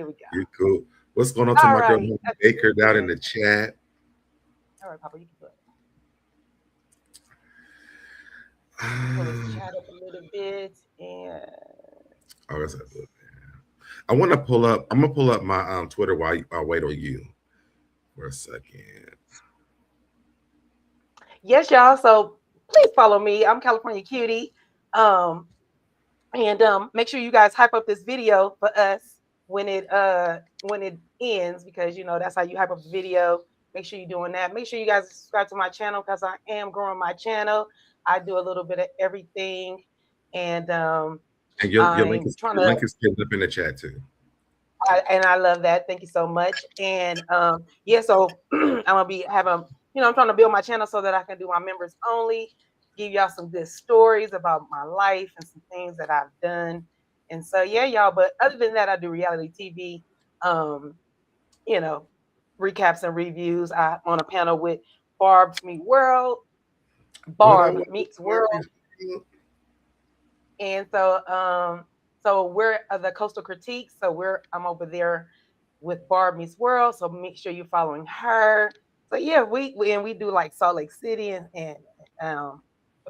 Here we go. You cool. What's going on to All my girl right. Baker down in the chat? All right, Papa, you can put. Pull this Oh, chat up a little bit, and that's good. I want to pull up. I'm gonna pull up my Twitter while I'll wait on you for a second. yes, y'all. So please follow me. I'm California Cutie. Um, and make sure you guys hype up this video for us when it ends, because you know that's how you hype up the video. Make sure you're doing that. Make sure you guys subscribe to my channel, because I am growing my channel. I do a little bit of everything, and And I'm trying your to. link is pinned up in the chat too. And I love that. Thank you so much. And yeah, so I'm gonna be having, I'm trying to build my channel so that I can do my members only, give y'all some good stories about my life and some things that I've done. And so yeah, y'all. But other than that, I do reality TV, um, you know, recaps and reviews. I'm on a panel with Barb's Meet World, What up? Barb Meets World, and so we're the Coastal Critiques. So I'm over there with Barb Meets World. So make sure you're following her. So yeah, we do like Salt Lake City and um,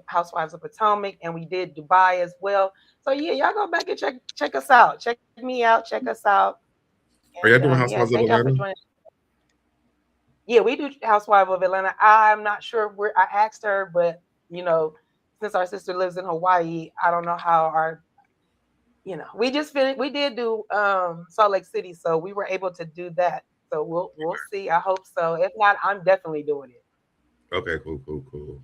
Housewives of Potomac, and we did Dubai as well. So yeah, y'all go back and check us out. Check me out. Check us out. Are And y'all doing yeah, Housewives thank of y'all for Atlanta? joining. Yeah, we do Housewife of Atlanta. I'm not sure where I asked her, but you know, since our sister lives in Hawaii, I don't know how our we just finished. We did do Salt Lake City, so we were able to do that. So we'll see. I hope so. If not, I'm definitely doing it. Okay, cool.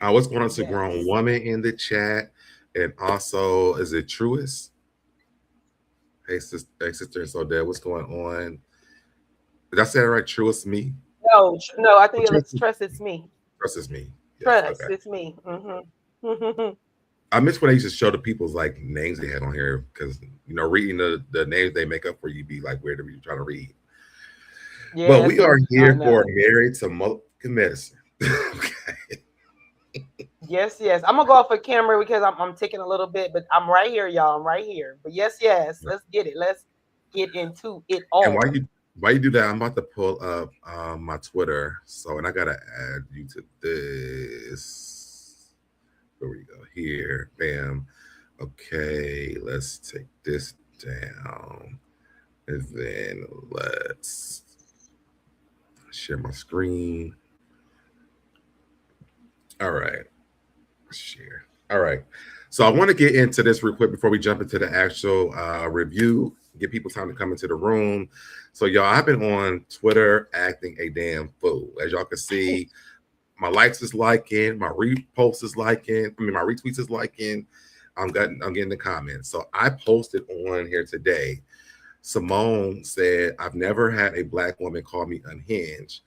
What's going on to Grown Yes. Woman in the chat? And also, is it Truist? Hey sister, so there, what's going on? Did I say it right? Truist me? No. I Oh, think it's trust. It's me. Trust is me. Yes, Trust. okay. It's me. Mm-hmm. I miss when they used to show the people's like names they had on here because reading the names they make up for you be like weird to be trying to read. But Yes, we are I here for know. Married to Motherfucking Medicine. Okay. Yes. I'm gonna go off for camera because I'm taking a little bit, but I'm right here, y'all. I'm right here. But yes. Let's get it. Let's get into it And all. why you do that? I'm about to pull up my Twitter. So and I gotta add you to this. Where we go here. Bam. Okay, let's take this down. And then let's share my screen. All right. Share. All right. So I want to get into this real quick before we jump into the actual review, give people time to come into the room. So y'all, I've been on Twitter acting a damn fool. As y'all can see, my likes is liking, my reposts is liking, my retweets is liking. I'm getting the comments. So I posted on here today. Simone said, I've never had a black woman call me unhinged.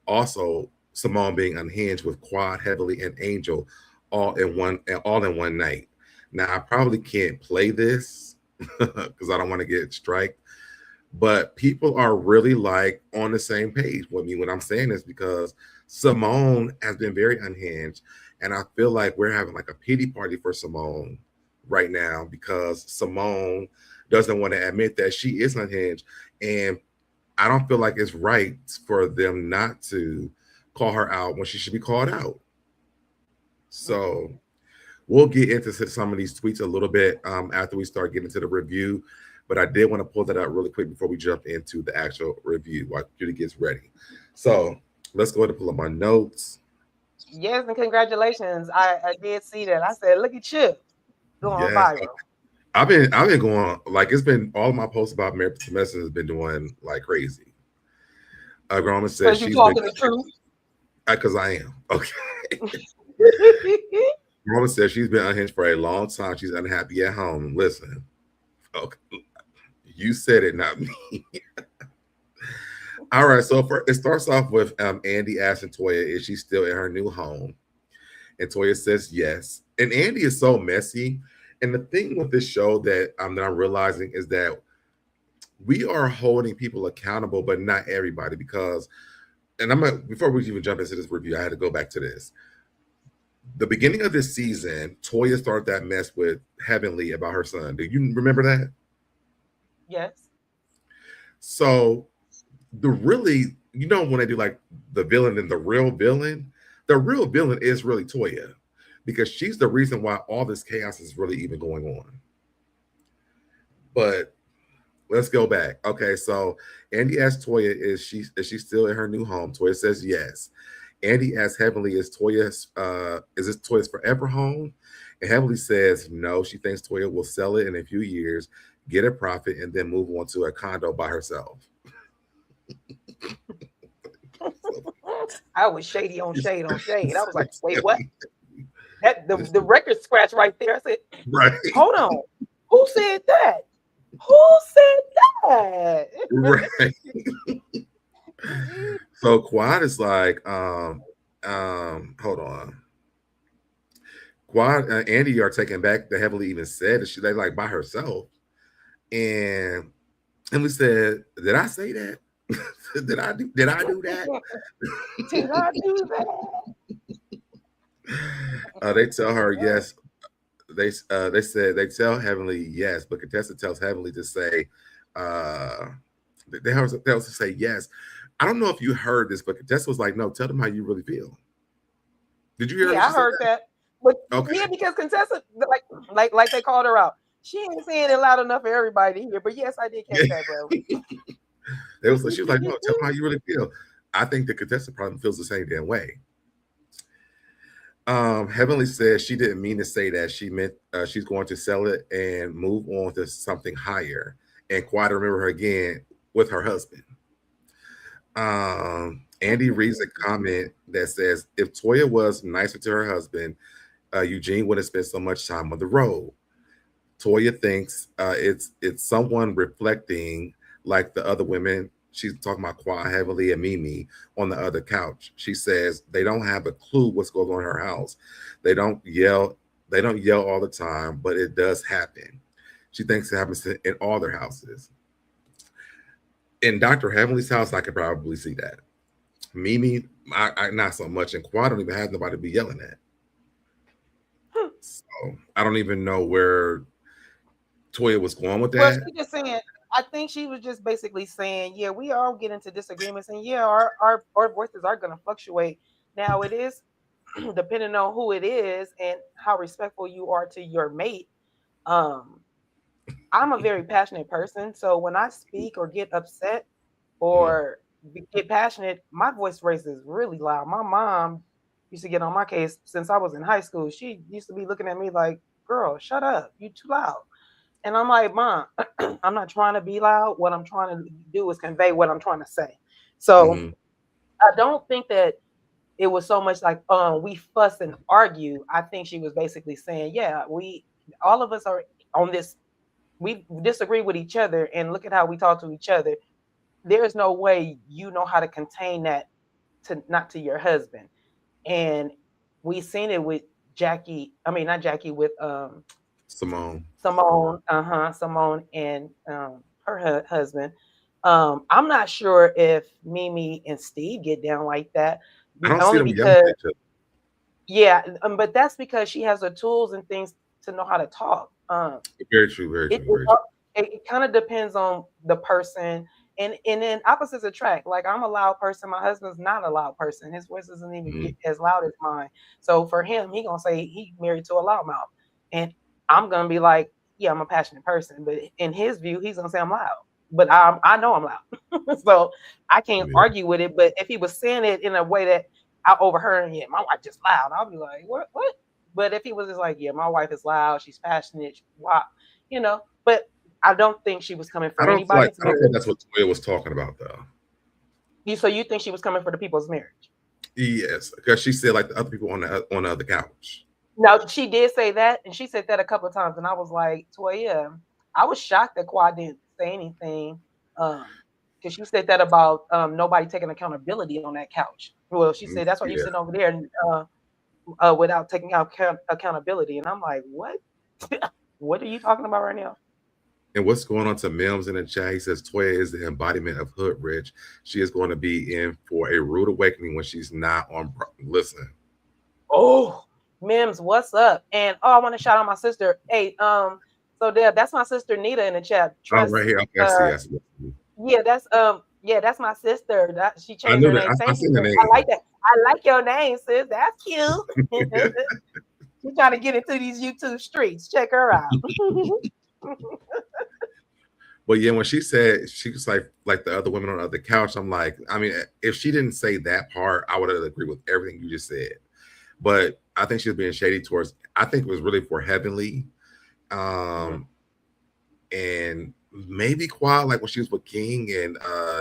Also, Simone being unhinged with Quad, Heavily, and Angel all in one night. Now I probably can't play this because I don't want to get striked, but people are really like on the same page with me when I'm saying this because Simone has been very unhinged, and I feel like we're having like a pity party for Simone right now because Simone doesn't want to admit that she is unhinged, and I don't feel like it's right for them not to call her out when she should be called out. So we'll get into some of these tweets a little bit after we start getting into the review. But I did want to pull that out really quick before we jump into the actual review while Judy gets ready. So let's go ahead and pull up my notes. Yes, and congratulations. I did see that. I said, look at you going Yes, viral. I've been going like it's been all of my posts about Married to Medicine has been doing like crazy. Grandma says Because you're she's been talking the truth. because I am okay. Grandma says she's been unhinged for a long time. She's unhappy at home. Listen, okay, you said it, not me. All right, so it starts off with Andy asking Toya, is she still in her new home? And Toya says yes. And Andy is so messy. And the thing with this show that I'm realizing is that we are holding people accountable, but not everybody. Because, and before we even jump into this review, I had to go back to this. The beginning of this season, Toya started that mess with Heavenly about her son. Do you remember that? Yes. So the really, when they do like the villain and the real villain is really Toya, because she's the reason why all this chaos is really even going on. But let's go back. Okay, so Andy asks Toya, is she still in her new home? Toya says yes. Andy asks Heavenly, is this Toya's forever home? And Heavenly says no. She thinks Toya will sell it in a few years, get a profit, and then move on to a condo by herself. I was shady on shade on shade. I was like, wait, what? That the record scratch right there. I said, right. Hold on. Who said that? Who said that? Right. So Quad is like, hold on. Quad and Andy are taken back. They Heavily even said that they like by herself. And Emily said, "Did I say that? did I do that? Did I do that?" They tell her yes. They said they tell Heavenly yes, but Contessa tells Heavenly to say they also say yes. I don't know if you heard this, but Contessa was like, "No, tell them how you really feel." Did you hear? Yeah, I heard that. But okay. Yeah, because Contessa, like they called her out. She ain't saying it loud enough for everybody to hear. But yes, I did catch that, bro. She was like, "No, tell them how you really feel." I think the Contessa probably feels the same damn way. Heavenly says she didn't mean to say that. She meant she's going to sell it and move on to something higher. And quite remember her again with her husband. Andy reads a comment that says, if Toya was nicer to her husband, Eugene wouldn't spend so much time on the road. Toya thinks it's someone reflecting like the other women. She's talking about Quad, Heavenly, and Mimi on the other couch. She says they don't have a clue what's going on in her house. They don't yell all the time, but it does happen. She thinks it happens in all their houses. In Dr. Heavenly's house, I could probably see that. Mimi, I not so much. And Quad don't even have nobody to be yelling at. So I don't even know where Toya was going with that. Well, she just saying, I think she was just basically saying, yeah, we all get into disagreements, and yeah, our voices are going to fluctuate. Now, it is depending on who it is and how respectful you are to your mate. I'm a very passionate person, so when I speak or get upset or get passionate, my voice raises really loud. My mom used to get on my case since I was in high school. She used to be looking at me like, "Girl, shut up, you too loud." And I'm like, "Mom, I'm not trying to be loud. What I'm trying to do is convey what I'm trying to say." So I don't think that it was so much like we fuss and argue. I think she was basically saying, yeah, all of us are on this, we disagree with each other, and look at how we talk to each other. There's no way you know how to contain that not to your husband. And we seen it with Jackie, I mean not Jackie, with Simone and her husband. I'm not sure if Mimi and Steve get down like that. Only because, yeah, but that's because she has the tools and things to know how to talk. Very true. It kind of depends on the person, and then opposites attract. Like, I'm a loud person, my husband's not a loud person. His voice doesn't even get as loud as mine. So for him, he gonna say he married to a loudmouth, and I'm gonna be like, yeah, I'm a passionate person. But in his view, he's gonna say I'm loud. But I know I'm loud, so I can't argue with it. But if he was saying it in a way that I overheard, yeah, my wife just loud, I'll be like, what? But if he was just like, yeah, my wife is loud, she's passionate, wow, but I don't think she was coming for anybody. I don't think that's what Toya was talking about, though. So you think she was coming for the people's marriage? Yes, because she said like the other people on the other couch. No, she did say that, and she said that a couple of times, and I was like, Toya, I was shocked that Quad didn't say anything, because she said that about nobody taking accountability on that couch. Well, she said that's why you're sitting over there and without taking accountability, and I'm like, what? What are you talking about right now? And what's going on to Mims in the chat? He says Toya is the embodiment of hood rich. She is going to be in for a rude awakening when she's not on. Listen. Oh, Mims, what's up? And I want to shout out my sister. Hey, so that's my sister Nita in the chat. Right here. Okay, I see. That's my sister. She I changed knew her that. name. I Thank you, seen the sis. I like name. that. I like your name, sis. That's cute. She's trying to get into these YouTube streets. Check her out. But yeah, when she said she was like the other women on the other couch, I'm like, I mean, if she didn't say that part, I would have agreed with everything you just said. But I think she was being shady towards. I think it was really for Heavenly, Mhm. um, and maybe Quad, like when she was with King and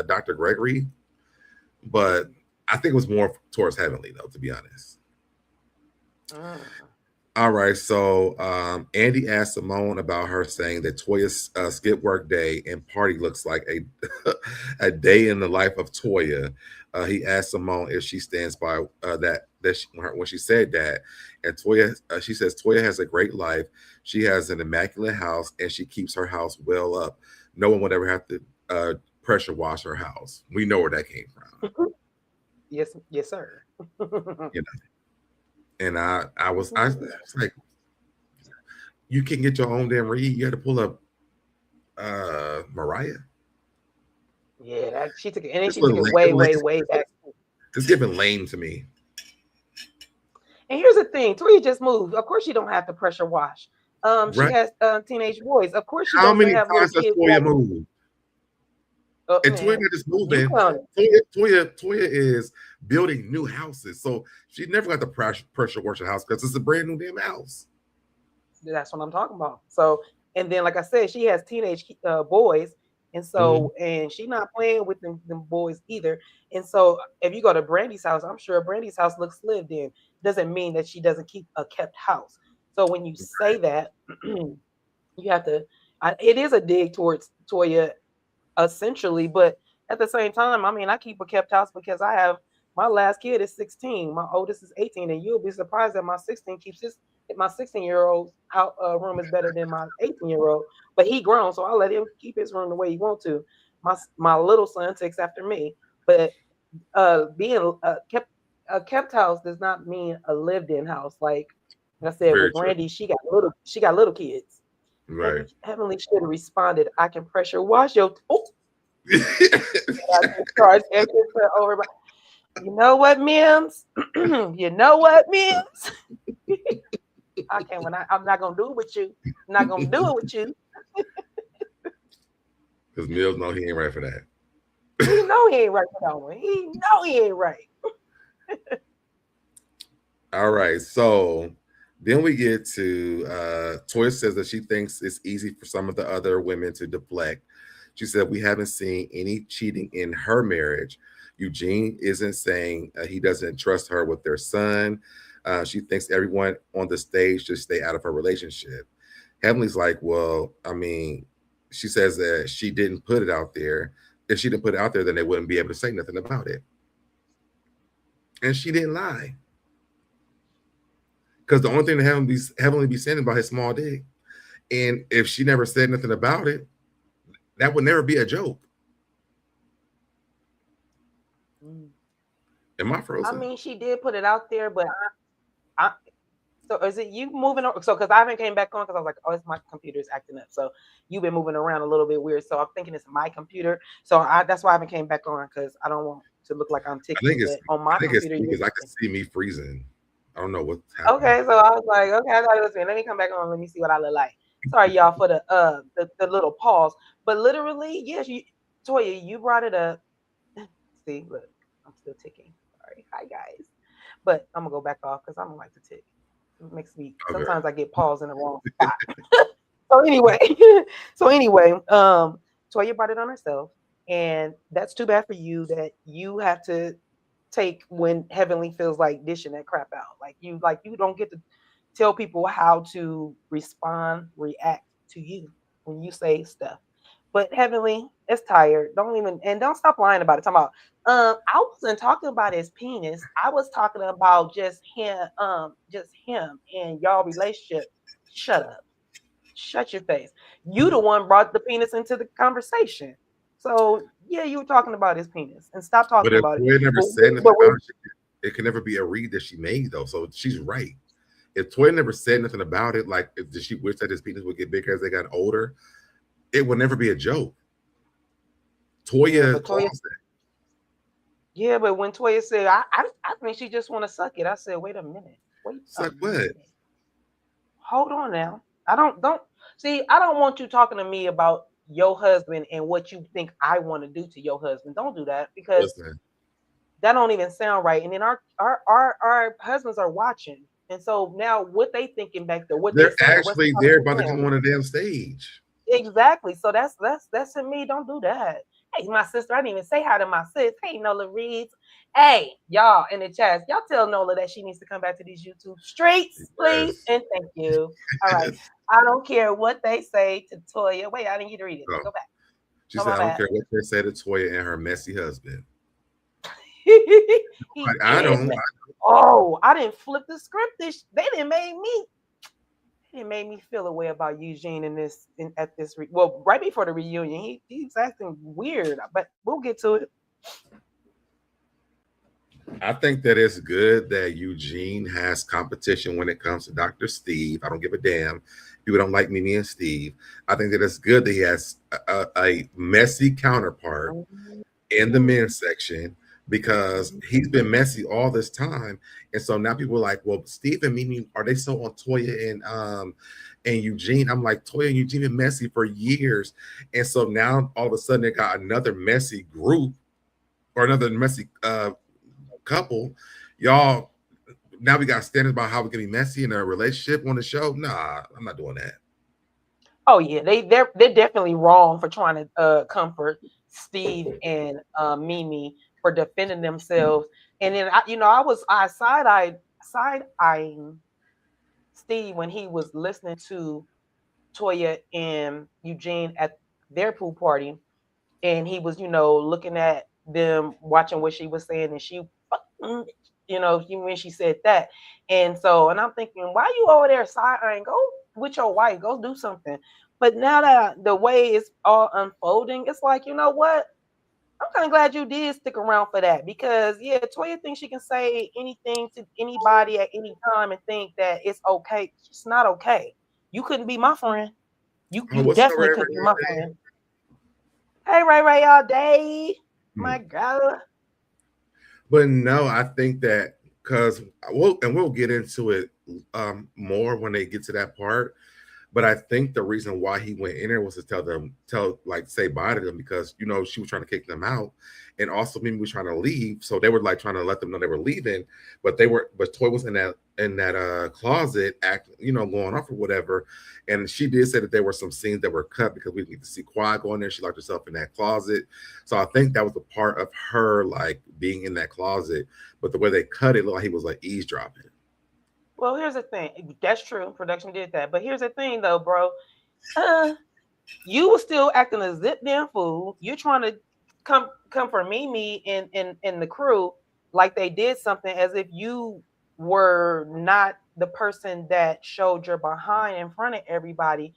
Dr. Gregory. But I think it was more towards Heavenly, though, to be honest. Mm. All right, so Andy asked Simone about her saying that Toya's skip work day and party looks like a a day in the life of Toya. He asked Simone if she stands by when she said that, and Toya she says Toya has a great life. She has an immaculate house, and she keeps her house well up. No one would ever have to pressure wash her house. We know where that came from. Yes, sir. You know? And I was like, you can get your own damn read. You had to pull up Mariah. Yeah, she took it, and then It's she took it way, way, way back. it's giving lame to me. And here's the thing: Toya just moved. Of course, she don't have to pressure wash. She Right? has teenage boys. Of course, she How doesn't many have little times has kids. Toya Like, moved? And Toya man, not just you moving. count it. Toya is building new houses, so she never got the pressure wash her house because it's a brand new damn house. That's what I'm talking about. So, and then, like I said, she has teenage boys, and Mhm. so, and she not playing with them boys either. And so, if you go to Brandy's house, I'm sure Brandy's house looks lived in. Doesn't mean that she doesn't keep a kept house. So when you say that, you have to. It is a dig towards Toya essentially. But at the same time, I mean, I keep a kept house because I have my last kid is 16, my oldest is 18, and you'll be surprised that my 16 keeps his my 16-year-old room is better than my 18-year-old. But he grown, so I'll let him keep his room the way he want to. My little son takes after me, but being a kept house does not mean a lived in house. Like I said Very with true. Brandy, she got little kids. Right. Heavenly should have responded. I can pressure wash your. Oh, I just charged extra over. You know what, Mims? You know what, Mims? I can't. I'm not gonna do it with you. I'm not gonna do it with you. Because Mills know he ain't right for that. He know he ain't right for that one. He know he ain't right. All right, so then we get to Toya says that she thinks it's easy for some of the other women to deflect. She said, we haven't seen any cheating in her marriage. Eugene isn't saying he doesn't trust her with their son. She thinks everyone on the stage should stay out of her relationship. Heavenly's like, well, I mean, she says that she didn't put it out there. If she didn't put it out there, then they wouldn't be able to say nothing about it. And she didn't lie. Because the only thing that Heavenly be saying about his small dick. And if she never said nothing about it, that would never be a joke. Mm. Am I I frozen? mean, she did put it out there, but I so is it you moving on? So because I haven't came back on because I was like, oh, it's my computer's acting up. So you've been moving around a little bit weird. So I'm thinking it's my computer. So that's why I haven't came back on because I don't want to look like I'm ticking. But on my I think it's computer, you're because I can ticking. see me freezing. I don't know what's happening. Okay, so I was like, okay, I thought it was me. Let me come back on. Let me see what I look like. Sorry, y'all, for the little pause. But literally, yes, Toya, you brought it up. See, look, I'm still ticking. Sorry, hi guys. But I'm gonna go back off because I don't like to tick. It makes me Okay. sometimes I get paused in the wrong spot. So anyway, Toya brought it on herself, and that's too bad for you that you have to take when Heavenly feels like dishing that crap out. Like you don't get to tell people how to respond, react to you when you say stuff. But Heavenly is tired. Don't stop lying about it. Talking about I wasn't talking about his penis. I was talking about just him and y'all relationship. Shut up. Shut your face. You the one brought the penis into the conversation. So yeah, you were talking about his penis and stop But talking if about it. Toya never But, said anything but about it, it can never be a read that she made, though. So she's right. If Toya never said nothing about it, like if did she wish that his penis would get bigger as they got older, it would never be a joke. Toya but Toya, caused that. yeah, but when Toya said, I think she just want to suck it. I said, wait a minute, wait It's a like what? minute, hold on now. I don't see. I don't want you talking to me about your husband and what you think I want to do to your husband. Don't do that because Listen, that don't even sound right. And then our husbands are watching, and so now what they thinking back there, what they they're saying, what's actually there coming about to come in. on a damn stage. Exactly. So that's in me. Don't do that. Hey, my sister, I didn't even say hi to my sis. Hey, Nola Reeds. Hey, y'all in the chat, y'all tell Nola that she needs to come back to these YouTube streets, please. Yes. And thank you. All right. I don't care what they say to Toya. Wait, I didn't get to read it. So, Go back. she Oh, said, my I don't bad. care what they say to Toya and her messy husband. He I is. don't. Oh, I didn't flip the script. They didn't make me. It made me feel a way about Eugene at this. Well, right before the reunion, he's acting weird, but we'll get to it. I think that it's good that Eugene has competition when it comes to Dr. Steve. I don't give a damn. People don't like Mimi and Steve. I think that it's good that he has a messy counterpart in the men's section because he's been messy all this time. And so now people are like, well, Steve and Mimi, are they so on Toya and Eugene? I'm like, Toya and Eugene been messy for years. And so now all of a sudden they got another messy group or another messy couple. Y'all, now we got standards about how we can be messy in a relationship on the show. Nah, I'm not doing that. Oh yeah, they're definitely wrong for trying to comfort Steve and Mimi for defending themselves. And then I side eyeing Steve when he was listening to Toya and Eugene at their pool party, and he was looking at them, watching what she was saying, and she, when she said that, and I'm thinking, why you over there side eyeing? Go with your wife, go do something. But now that the way it's all unfolding, it's like, you know what? I'm kind of glad you did stick around for that because yeah, Toya thinks she can say anything to anybody at any time and think that it's okay. It's not okay. You couldn't be my friend. Oh, You what's up, definitely Ray couldn't be Ray my Ray? friend. Hey, Ray all day. My girl. But no, I think that because we'll get into it more when they get to that part. But I think the reason why he went in there was to say bye to them because she was trying to kick them out, and also Mimi was trying to leave, so they were like trying to let them know they were leaving, but Toy was in that closet going off or whatever, and she did say that there were some scenes that were cut because we need to see Quad go in there. She locked herself in that closet, so I think that was a part of her like being in that closet, but the way they cut it looked like he was like eavesdropping. Well, here's the thing. That's true. Production did that. But here's the thing, though, bro. You were still acting a zip damn fool. You're trying to come for Mimi and the crew like they did something as if you were not the person that showed your behind in front of everybody.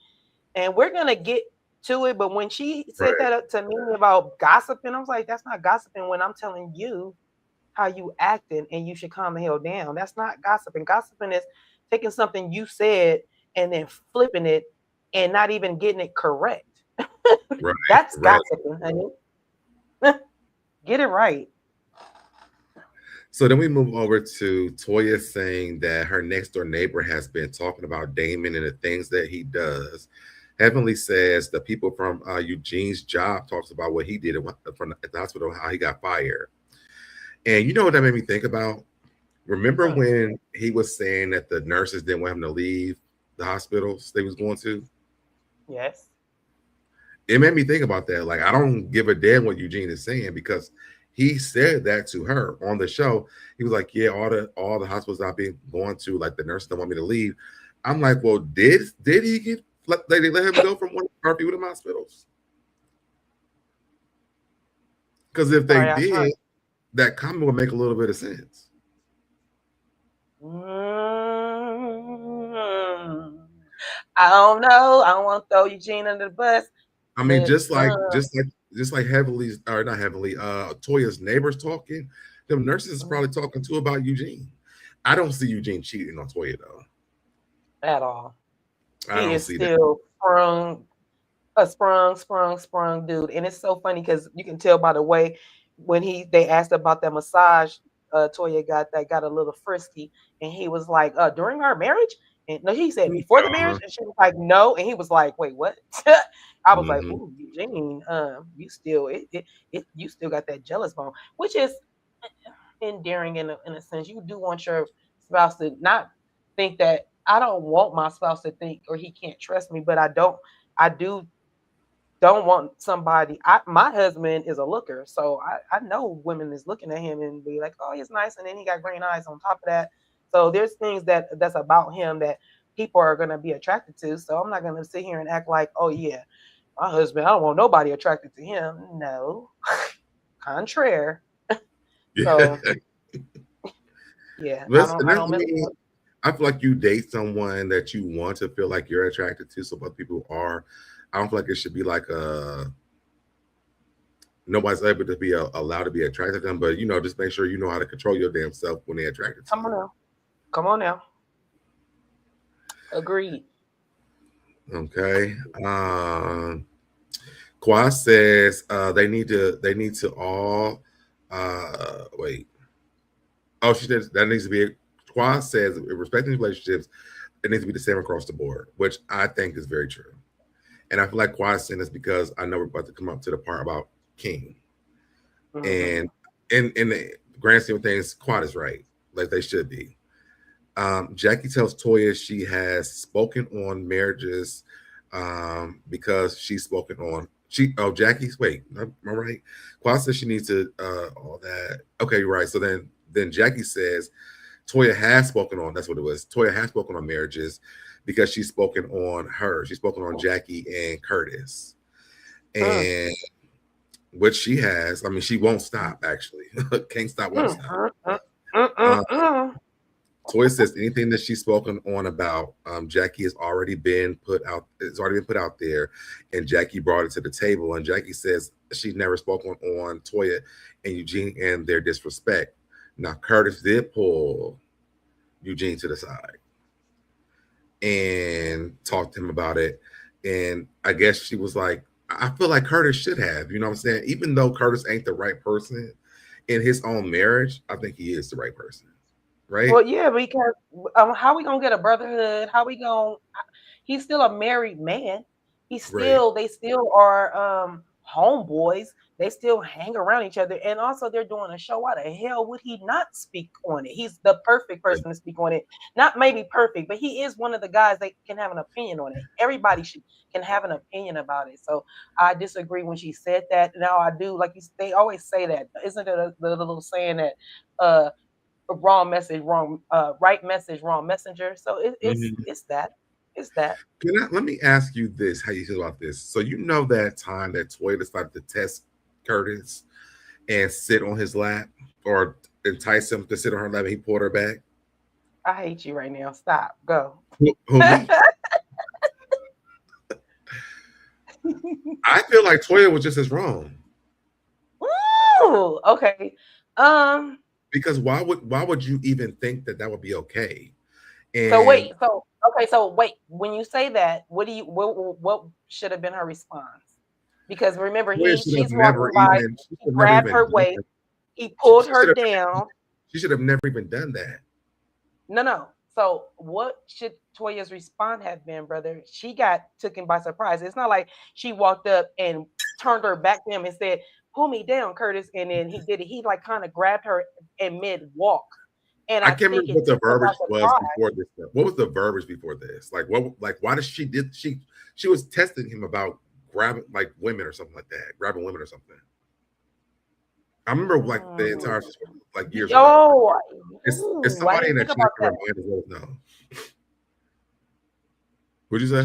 And we're gonna get to it. But when she said Right. that to me about gossiping, I was like, that's not gossiping when I'm telling you how you acting and you should calm the hell down. That's not gossiping. Gossiping is taking something you said and then flipping it and not even getting it correct. Right. That's Right. gossiping, honey. Get it right. So then we move over to Toya saying that her next door neighbor has been talking about Damon and the things that he does. Heavenly says the people from Eugene's job talks about what he did at the hospital, how he got fired. And you know what that made me think about? Remember when he was saying that the nurses didn't want him to leave the hospitals they was going to? Yes. It made me think about that. Like, I don't give a damn what Eugene is saying because he said that to her on the show. He was like, "Yeah, all the hospitals I've been going to, like the nurses don't want me to leave." I'm like, "Well, did he get? They let him go from one of them hospitals? Because if they did, that comment would make a little bit of sense." I don't know. I don't want to throw Eugene under the bus. I mean, just like Heavenly's or not Heavenly, Toya's neighbors talking, them nurses is probably talking too about Eugene. I don't see Eugene cheating on Toya though. At all. I He don't is see still from a sprung dude. And it's so funny because you can tell by the way when they asked about that massage, Toya got a little frisky, and he was like, during our marriage. And no, he said before the marriage, and she was like, no, and he was like, wait, what? I was like, ooh, Eugene, you still you still got that jealous bone, which is endearing in a sense. You do want your spouse to not think that. I don't want my spouse to think or he can't trust me, but I do don't want somebody. My husband is a looker, so I know women is looking at him and be like, oh, he's nice, and then he got green eyes on top of that. So there's things that's about him that people are gonna be attracted to. So I'm not gonna sit here and act like, oh yeah, my husband, I don't want nobody attracted to him. No, contraire. So yeah, Listen, I don't miss it. I feel like you date someone that you want to feel like you're attracted to. So both people are. I don't feel like it should be like nobody's able to be allowed to be attracted to them. But just make sure you know how to control your damn self when they're attracted to you. Come on now. Agreed. Okay. Qua says they need to all wait. Oh, she says that needs to be. Qua says respecting relationships, it needs to be the same across the board, which I think is very true. And I feel like Qua is saying this because I know we're about to come up to the part about King. And in the grand scheme of things, Qua is right, like they should be. Jackie tells Toya she has spoken on marriages because she's spoken on Jackie's wait, am I right? Qua says she needs to all that. Okay, right. So then Jackie says Toya has spoken on, that's what it was. Toya has spoken on marriages because she's spoken on her. She's spoken on Jackie and Curtis. And which she has. I mean, she won't stop, actually. Can't stop, won't stop. Toya says anything that she's spoken on about Jackie has already been put out. It's already been put out there, and Jackie brought it to the table. And Jackie says she's never spoken on Toya and Eugene and their disrespect. Now, Curtis did pull Eugene to the side and talk to him about it. And I guess she was like, I feel like Curtis should have, you know what I'm saying? Even though Curtis ain't the right person in his own marriage, I think he is the right person. Right? Well, yeah, because how we gonna get a brotherhood? He's still a married man. They still are homeboys. They still hang around each other. And also they're doing a show. Why the hell would he not speak on it? He's the perfect person to speak on it. Not maybe perfect, but he is one of the guys that can have an opinion on it. Everybody can have an opinion about it. So I disagree when she said that. Now I do, like they always say that. Isn't it the little saying that wrong message, right message, wrong messenger? So it's that. Let me ask you this: how you feel about this? So that time that Toya decided to test Curtis and sit on his lap or entice him to sit on her lap, and he pulled her back. I hate you right now. Stop. Go. Who me? I feel like Toya was just as wrong. Ooh, okay. Because why would you even think that would be okay? And so wait. When you say that, what should have been her response? Because remember, she's walking by, he grabbed her waist, he pulled her down. She should have never even done that. No. So what should Toya's response have been, brother? She got taken by surprise. It's not like she walked up and turned her back to him and said, pull me down, Curtis. And then he did it. He like kind of grabbed her in mid walk. And I can't remember what the verbiage was before this. What was the verbiage before this? Why did she was testing him about grabbing like women or something like that, grabbing women or something. I remember like the entire like years ago. It's somebody in that chat can remind us what no. What'd you say?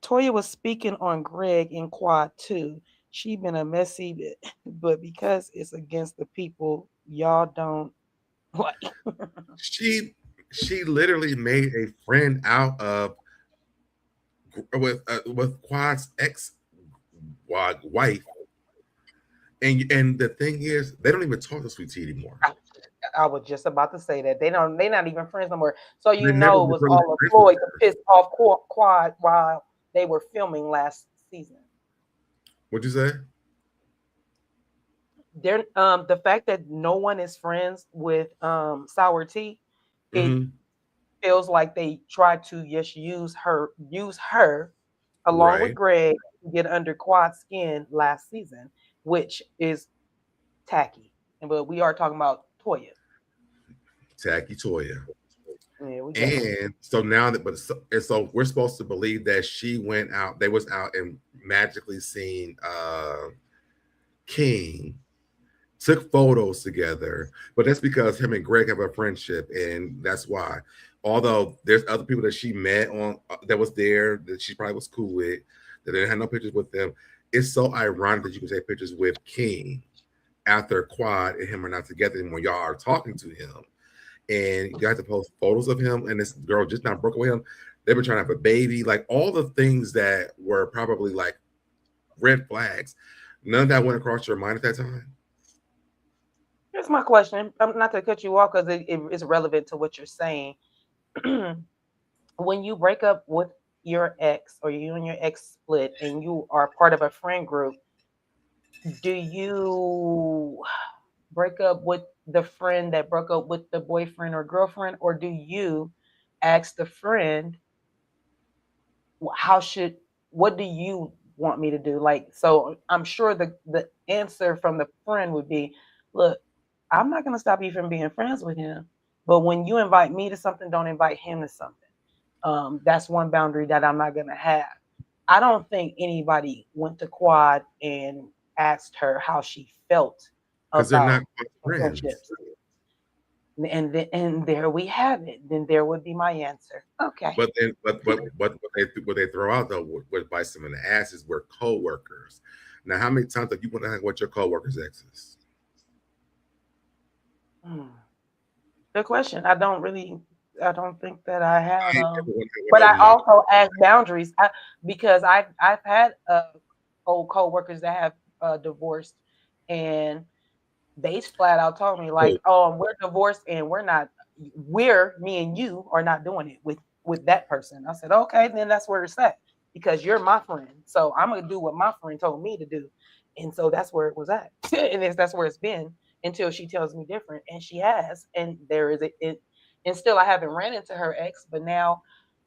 Toya was speaking on Greg in quad 2. She been a messy, but because it's against the people, y'all don't. What? She literally made a friend out of with Quad's ex-wife, and the thing is, they don't even talk to Sweet Tea anymore. I was just about to say that they're not even friends no more. So it was all a ploy to piss off Quad while they were filming last season. What'd you say? They're the fact that no one is friends with Sour T, it Mm-hmm. feels like they tried to just use her along with Right. Greg to get under Quad's skin last season, which is tacky. But we are talking about Toya. Tacky Toya. Yeah, we got And so now that, so we're supposed to believe that she went out, they was out and magically seen King, took photos together, but that's because him and Greg have a friendship, and that's why. Although there's other people that she met on that was there that she probably was cool with, that didn't have no pictures with them. It's so ironic that you can take pictures with King after Quad and him are not together anymore. Y'all are talking to him, and you have to post photos of him and this girl just not broke up with him. They've been trying to have a baby, like all the things that were probably like red flags. None of that went across your mind at that time. Here's my question. I'm not to cut you off because it is relevant to what you're saying. When you break up with your ex or you and your ex split and you are part of a friend group, do you break up with the friend that broke up with the boyfriend or girlfriend, or do you ask the friend what do you want me to do? Like, so I'm sure the answer from the friend would be, look, I'm not going to stop you from being friends with him, but when you invite me to something, don't invite him to something. That's one boundary that I'm not going to have. I don't think anybody went to Quad and asked her how she felt Because they're not about friends. friendships. And there we have it. Then there would be my answer. Okay. But then, but what they throw out though, what bites them in the ass is we're co-workers. Now, how many times have you want to hang with your co-workers' exes? Good question. I don't think that I have. Everyone But I over my- also ask boundaries because I've had old co-workers that have divorced, and they flat out told me like, "Oh, we're divorced and me and you are not doing it with that person." I said, "Okay, then that's where it's at because you're my friend, so I'm gonna do what my friend told me to do," and so that's where it was at, and that's where it's been until she tells me different, and she has, and there is it, and still I haven't ran into her ex, but now.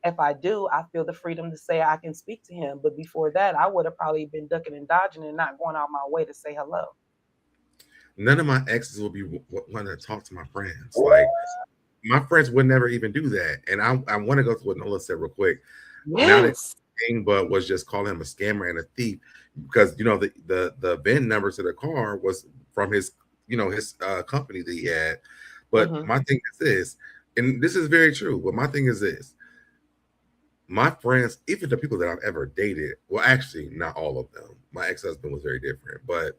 If I do, I feel the freedom to say I can speak to him. But before that, I would have probably been ducking and dodging and not going out my way to say hello. None of my exes will be want to talk to my friends. Like my friends would never even do that. And I want to go through what Nola said real quick. Yes. Now that thing, but was just calling him a scammer and a thief because the VIN number to the car was from his his company that he had. But my thing is this, and this is very true. But my thing is this. My friends, even the people that I've ever dated, well, actually, not all of them. My ex-husband was very different, but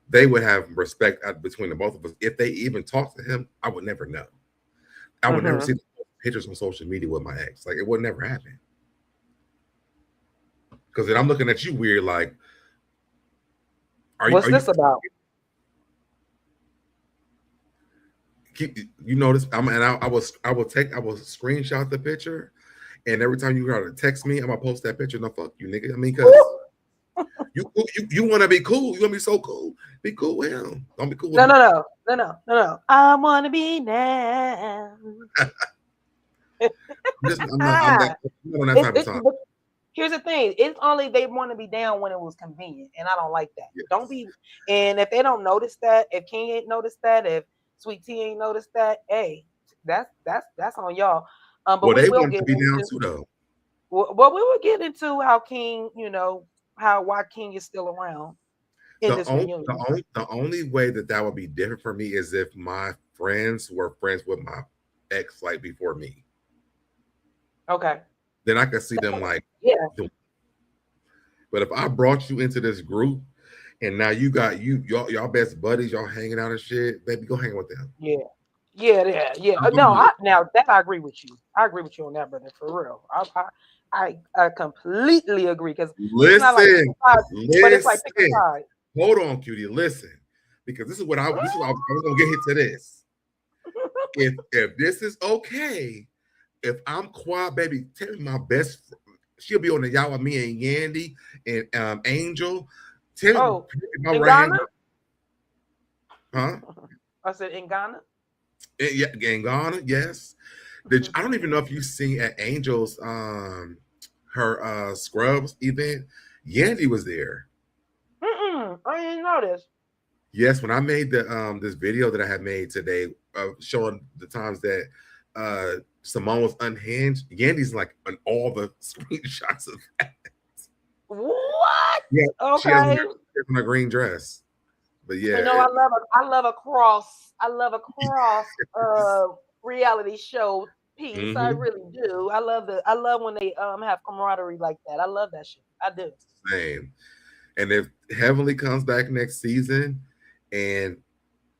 they would have respect between the both of us. If they even talked to him, I would never know. I would never see pictures on social media with my ex. Like, it would never happen. Because then I'm looking at you weird, like, what's this about? You notice? I will screenshot the picture. And every time you gotta text me, I'm gonna post that picture. No, fuck you, nigga. I mean, because you want to be cool. You want to be so cool. Be cool with him. Don't be cool with him. No. I want to be now. I'm not on that type of time. Here's the thing. It's only they want to be down when it was convenient. And I don't like that. Yes. Don't be. And if they don't notice that, if King ain't noticed that, if Sweet Tea ain't noticed that, hey, that's on y'all. But well, they want to be down too, though. Well, we will get into how King, why King is still around in this reunion. The only way that would be different for me is if my friends were friends with my ex, like before me. Okay. Then I could see them like, yeah. But if I brought you into this group and now you got y'all best buddies, y'all hanging out and shit, baby, go hang with them. Yeah. No, now that I agree with you. I agree with you on that, brother. For real, I completely agree because listen, but it's like pick a side. Hold on, cutie. Listen, because this is what I was gonna get hit to this. If this is okay, if I'm Quad, baby, tell me my best. She'll be on the yacht with me and Yandy and Angel. Tammy, Oh, my in right hand, Ghana? huh? I said in Ghana. Yeah, in Ghana, yes. I don't even know if you've seen at Angel's her Scrubs event. Yandy was there. I didn't know this. Yes, when I made the this video that I had made today showing the times that Simone was unhinged, Yandy's like on all the screenshots of that. What? Yeah, she has Okay. on her green dress. But yeah, You know, I love a cross. I love a cross reality show piece. I really do. I love when they have camaraderie like that. I love that shit. I do. same. And if Heavenly comes back next season, and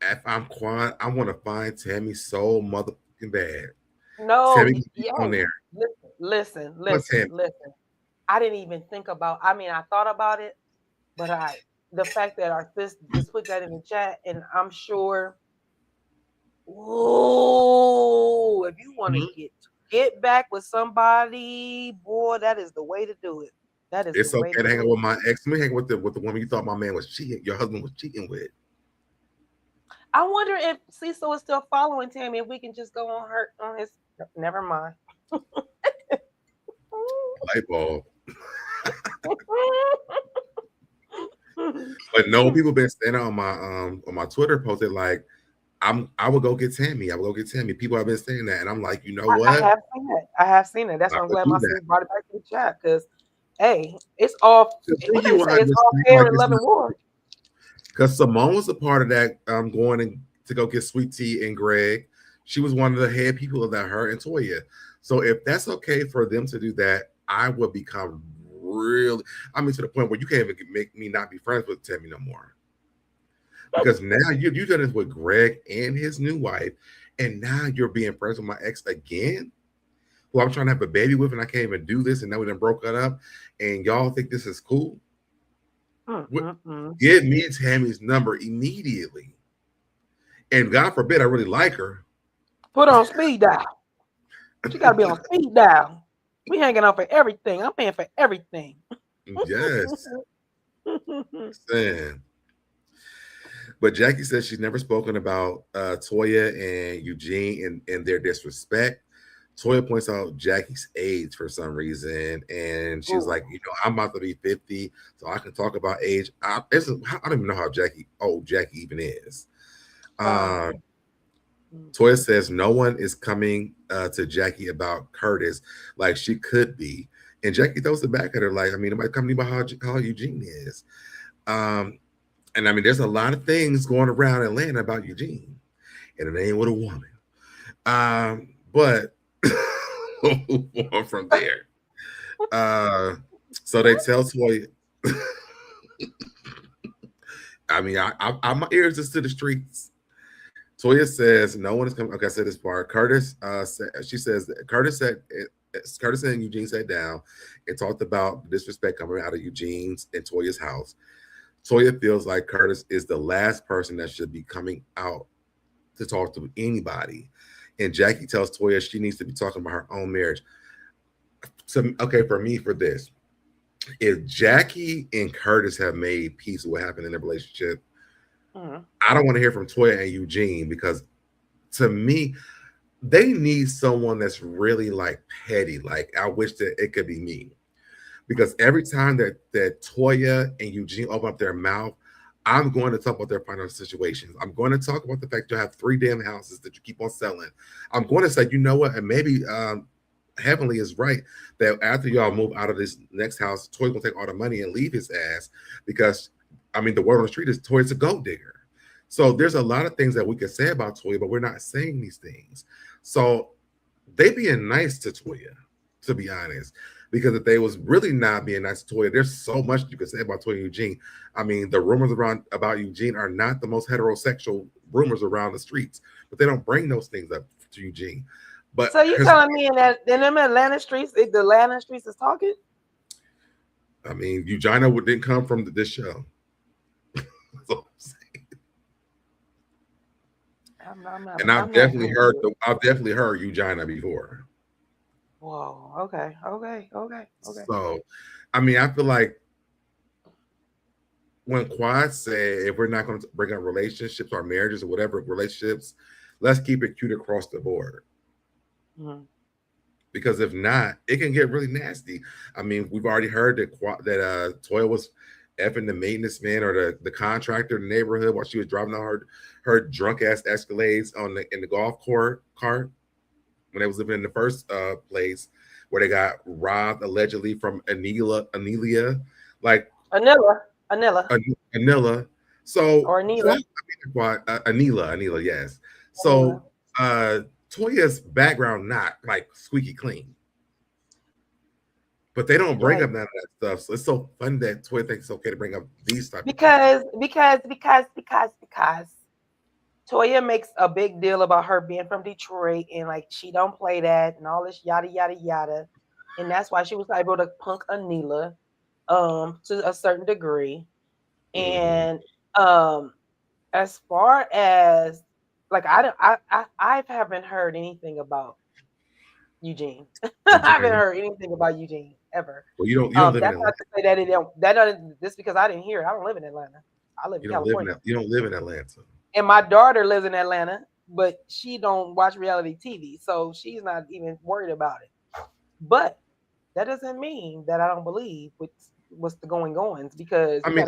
if I'm quiet, I want to find Tammy so motherfucking bad. No, Tammy yeah. on there. Listen. What's him? I didn't even think about. I mean, I thought about it, but the fact that our sis just put that in the chat, and I'm sure. Ooh, if you want to get back with somebody, boy, that is the way to do it. That is It's the way okay to to hang do out it. with my ex. Let me hang with the woman you thought my man was cheating, your husband was cheating with. I wonder if Cecil is still following Tammy. If we can just go on his. Never mind. Light bulb. But no, people been saying on my Twitter post that like I will go get Tammy. I will go get Tammy. People have been saying that, and I'm like, you know what? I have seen it. I have seen it. That's why I'm glad my sister brought it back to the chat because, hey, it's all. What they say, it's all fair in love and war. Because Simone was a part of that. Going to go get Sweet Tea and Greg. She was one of the head people of that. Her and Toya. So if that's okay for them to do that, I will become really. I mean, to the point where you can't even make me not be friends with Tammy no more. Because now you done this with Greg and his new wife, and now you're being friends with my ex again, who I'm trying to have a baby with, and I can't even do this, and now we done broke it up, and y'all think this is cool? Give me Tammy's number immediately. And God forbid I really like her. Put on speed dial. She got to be on speed dial. We hanging out for everything. I'm paying for everything. Yes. But Jackie says she's never spoken about Toya and Eugene and their disrespect. Toya points out Jackie's age for some reason, and she's like, you know, I'm about to be 50, so I can talk about age. I don't even know how Jackie even is. Toya says no one is coming to Jackie about Curtis like she could be, and Jackie throws it back at her like, I mean, nobody coming about how Eugene is. And I mean, there's a lot of things going around Atlanta about Eugene, and it ain't with a woman. But we'll move on from there. So they tell Toya. I mean, I my ears is to the streets. Toya says no one is coming. Okay, I said this part. Curtis she says that Curtis and Eugene sat down and talked about the disrespect coming out of Eugene's and Toya's house. Toya feels like Curtis is the last person that should be coming out to talk to anybody. And Jackie tells Toya she needs to be talking about her own marriage. So, okay, for me, for this, if Jackie and Curtis have made peace with what happened in their relationship, I don't want to hear from Toya and Eugene, because to me, they need someone that's really like petty. Like, I wish that it could be me. Because every time that Toya and Eugene open up their mouth, I'm going to talk about their financial situations. I'm going to talk about the fact you have 3 damn houses that you keep on selling. I'm going to say, you know what, and maybe Heavenly is right that after y'all move out of this next house, Toya's gonna take all the money and leave his ass, because I mean the word on the street is Toya's a gold digger. So there's a lot of things that we could say about Toya, but we're not saying these things. So they being nice to Toya, to be honest. Because if they was really not being nice to Toya, there's so much you could say about Toya and Eugene. I mean, the rumors about Eugene are not the most heterosexual rumors around the streets, but they don't bring those things up to Eugene. But so you telling me in them Atlanta streets, the Atlanta streets is talking? I mean, Eugenia didn't come from this show. I've definitely heard Eugenia before. Whoa. Okay. Okay. Okay. Okay. So, I mean, I feel like when Quad said if we're not going to bring up relationships or marriages or whatever relationships, let's keep it cute across the board. Mm-hmm. Because if not, it can get really nasty. I mean, we've already heard that Toya was effing the maintenance man or the contractor in the neighborhood while she was driving on her drunk ass Escalades in the golf cart when they was living in the first place where they got robbed allegedly from Anelia, like Anilla, Anilla. So or Anila. Anila, yes. Anila. So Toya's background not like squeaky clean. But they don't bring Right. up none of that stuff. So it's so fun that Toya thinks it's okay to bring up these type because Toya makes a big deal about her being from Detroit and like she don't play that and all this yada yada yada. And that's why she was able to punk Anila to a certain degree. And as far as like I haven't heard anything about Eugene. I haven't heard anything about Eugene ever. Well, you don't live in That's Atlanta. not to say that it don't that doesn't just because I didn't hear it. I don't live in Atlanta. I live in California. You don't live in Atlanta. And my daughter lives in Atlanta, but she don't watch reality TV, so she's not even worried about it. But that doesn't mean that I don't believe what's the going-ons because I mean,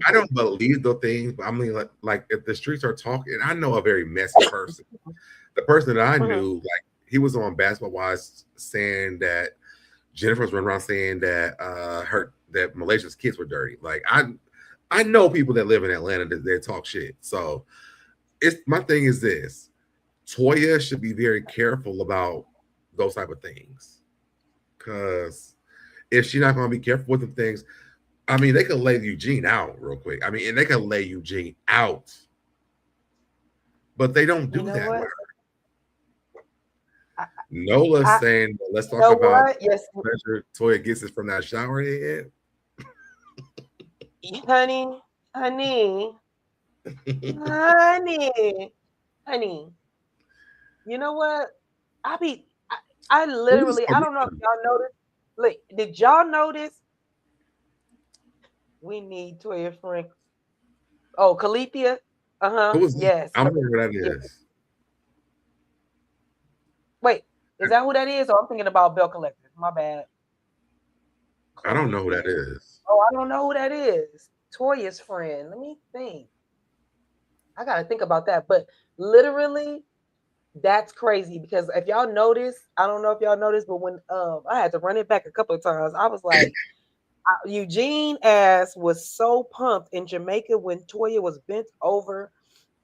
I don't believe the things, but I mean, like if the streets are talking, I know a very messy person. The person that I knew, like he was on Basketball Wives saying that Jennifer's running around saying that that Malaysia's kids were dirty. Like I know people that live in Atlanta that they talk shit. So my thing is this: Toya should be very careful about those type of things, because if she's not going to be careful with the things, I mean, they could lay Eugene out real quick. I mean, and they could lay Eugene out, but they don't do that with her. Nola's saying, let's talk about the pleasure Toya gets it from that shower head. Honey. You know what? I literally, I don't know if y'all noticed. Look, did y'all notice? We need Toya Frank. Oh, Calithia. Yes. I don't know who that is. Wait, is that who that is? Or I'm thinking about Bell Collector. My bad. I don't know who that is. Oh, I don't know who that is. Toya's friend. Let me think. I gotta think about that. But literally, that's crazy because if y'all notice, I don't know if y'all noticed, but when I had to run it back a couple of times, I was like, Eugene ass was so pumped in Jamaica when Toya was bent over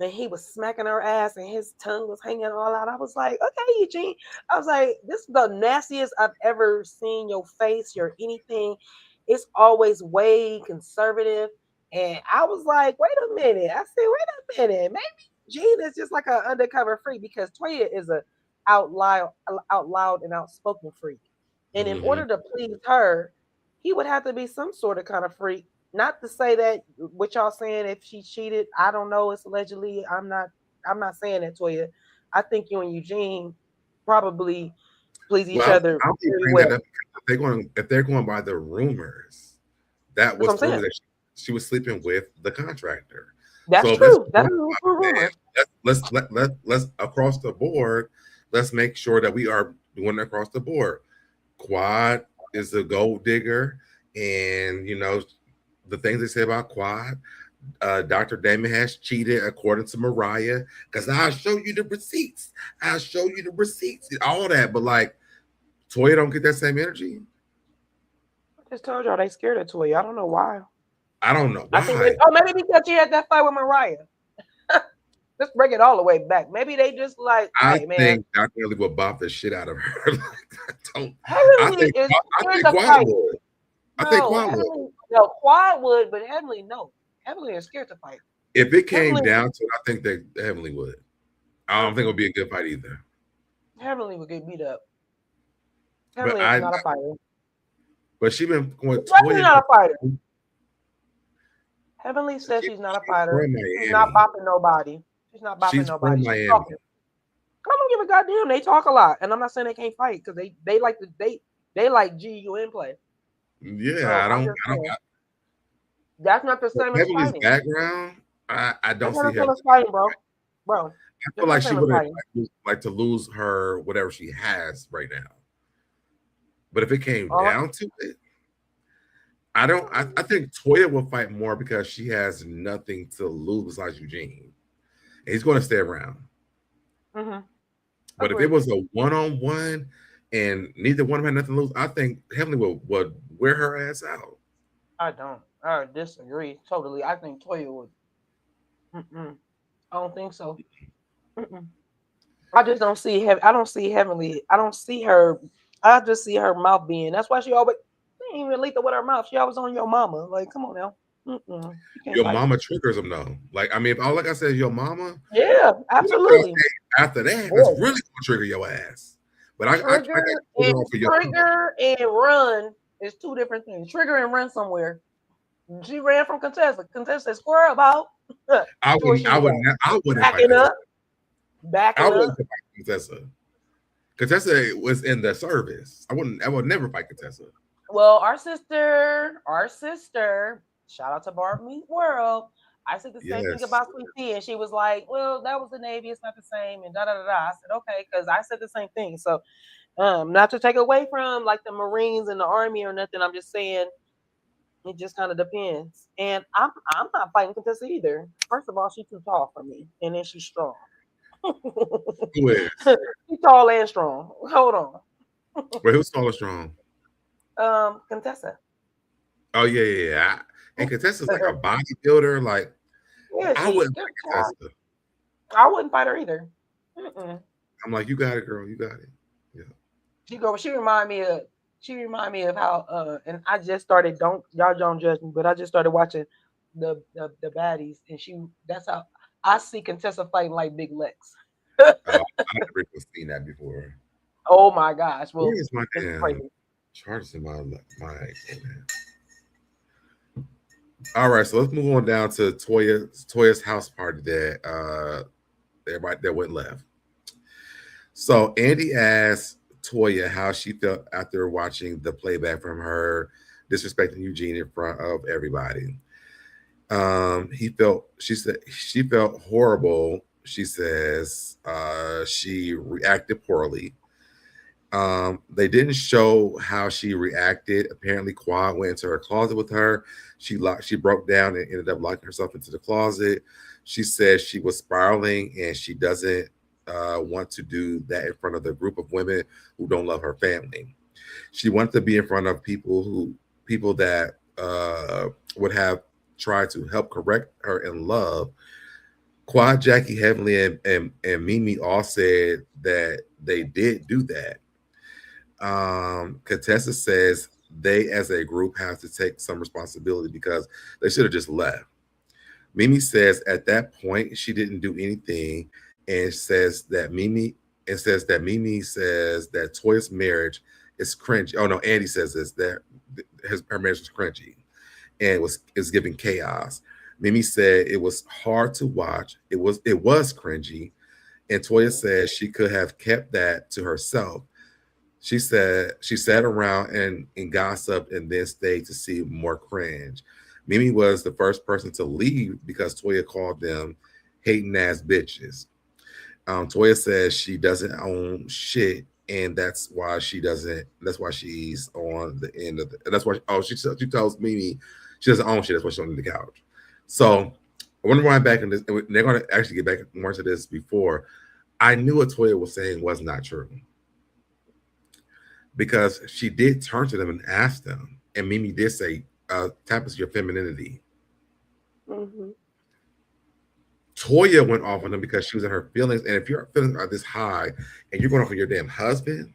and he was smacking her ass and his tongue was hanging all out. I was like, okay, Eugene. I was like, this is the nastiest I've ever seen your face, your anything. It's always way conservative. And I was like, wait a minute. I said, wait a minute. Maybe Gene is just like an undercover freak because Toya is a out loud and outspoken freak. And in order to please her, he would have to be some sort of kind of freak. Not to say that what y'all saying if she cheated, I don't know. It's allegedly. I'm not saying that, Toya. I think you and Eugene probably please each other. Well. If they're going by the rumors, that was rumor that she was sleeping with the contractor. That's true. That's rumor. Let's across the board. Let's make sure that we are doing across the board. Quad is a gold digger, and you know the things they say about Quad. Dr. Damon has cheated according to Mariah because I'll show you the receipts. I'll show you the receipts and all that. But like Toya don't get that same energy. I just told y'all they scared of Toya. I don't know why. I don't know why. I think maybe because she had that fight with Mariah. Let's bring it all the way back. Maybe they just like. I think Dr. Ellie will bop the shit out of her. I think Quad would. I think Quad would. No, Quad would, but Heavenly no. Heavenly is scared to fight. If it came down to it, I think that Heavenly would. I don't think it would be a good fight either. Heavenly would get beat up. Heavenly is not a fighter. But she's been going. She's not a fighter. Heavenly says she's not a fighter. She's not bopping nobody. She's not bopping nobody. I don't give Taylor, goddamn, they talk a lot, and I'm not saying they can't fight because they like to they like GUN play. Yeah, So I I'm don't. just saying, that's not the same as Heavenly's fighting. background, I don't That's not see the her. same as fighting, bro. Bro, I feel that's like not the she same as would have fighting. like to lose her whatever she has right now. But if it came Uh, down to it, I don't. I think Toya will fight more because she has nothing to lose besides Eugene. And he's going to stay around. mm-hmm. But if it was a one-on-one and neither one of them had nothing to lose, I think Heavenly would wear her ass out. I don't. I disagree totally. I think Toya would. Mm-mm. I don't think so. Mm-mm. I just don't see I don't see Heavenly. I don't see her. I just see her mouth being. That's why she always. She ain't even lethal with her mouth. She always on your mama. Like, come on now. Mm-mm. You can't Your fight. mama triggers them though. Like I mean, if all like I said, your mama. Yeah, absolutely. After that, that's Boy, really gonna trigger your ass. But I got trigger to and for your mama. trigger and run is two different things. Trigger and run somewhere. She ran from Contessa. Contessa square about. I wouldn't fight Backing Contessa. up. I Backing wouldn't up. fight Contessa. Contessa was in the service. I would never fight Contessa. Well, our sister, shout out to Barb Meet World. I said the same thing about Sweet Tea, and she was like, "Well, that was the Navy; it's not the same." And da da da da. I said, "Okay," because I said the same thing. So, not to take away from like the Marines and the Army or nothing. I'm just saying it just kind of depends. And I'm not fighting Contessa either. First of all, she's too tall for me, and then she's strong. Who is? She's tall and strong. Hold on. Wait, who's tall and strong? Contessa. Oh yeah. And Contessa's like a bodybuilder. Like, yeah, I wouldn't fight Contessa. I wouldn't fight her either. Mm-mm. I'm like, you got it, girl. You got it. Yeah. She remind me of how and I just started, y'all don't judge me, but I just started watching the baddies, and that's how I see Contessa fighting like Big Lex. I've never seen that before. Oh my gosh. Well, where's my crazy. Charts in my all right, so let's move on down to Toya's house party that everybody that went left. So Andy asked Toya how she felt after watching the playback from her disrespecting Eugene in front of everybody. She said she felt horrible. She says she reacted poorly. They didn't show how she reacted. Apparently, Quad went into her closet with her. She broke down and ended up locking herself into the closet. She says she was spiraling and she doesn't want to do that in front of the group of women who don't love her family. She wanted to be in front of people that would have tried to help correct her in love. Quad, Jackie, Heavenly, and Mimi all said that they did do that. Contessa says they as a group have to take some responsibility because they should have just left. Mimi says at that point she didn't do anything and says that Mimi says that Toya's marriage is cringy. Oh no, Andy says this, that her marriage was cringy and is giving chaos. Mimi said it was hard to watch. It was cringy. And Toya says she could have kept that to herself. She said she sat around and gossiped and then stayed to see more cringe. Mimi was the first person to leave because Toya called them hating ass bitches. Toya says she doesn't own shit, and that's why she's on the end of that's why she tells Mimi she doesn't own shit, that's why she's on the couch. So I want to run back in this, and they're going to actually get back more to this before. I knew what Toya was saying was not true. Because she did turn to them and ask them, and Mimi did say, tap into your femininity. Mm-hmm. Toya went off on them because she was in her feelings, and if your feelings are this high and you're going off on your damn husband,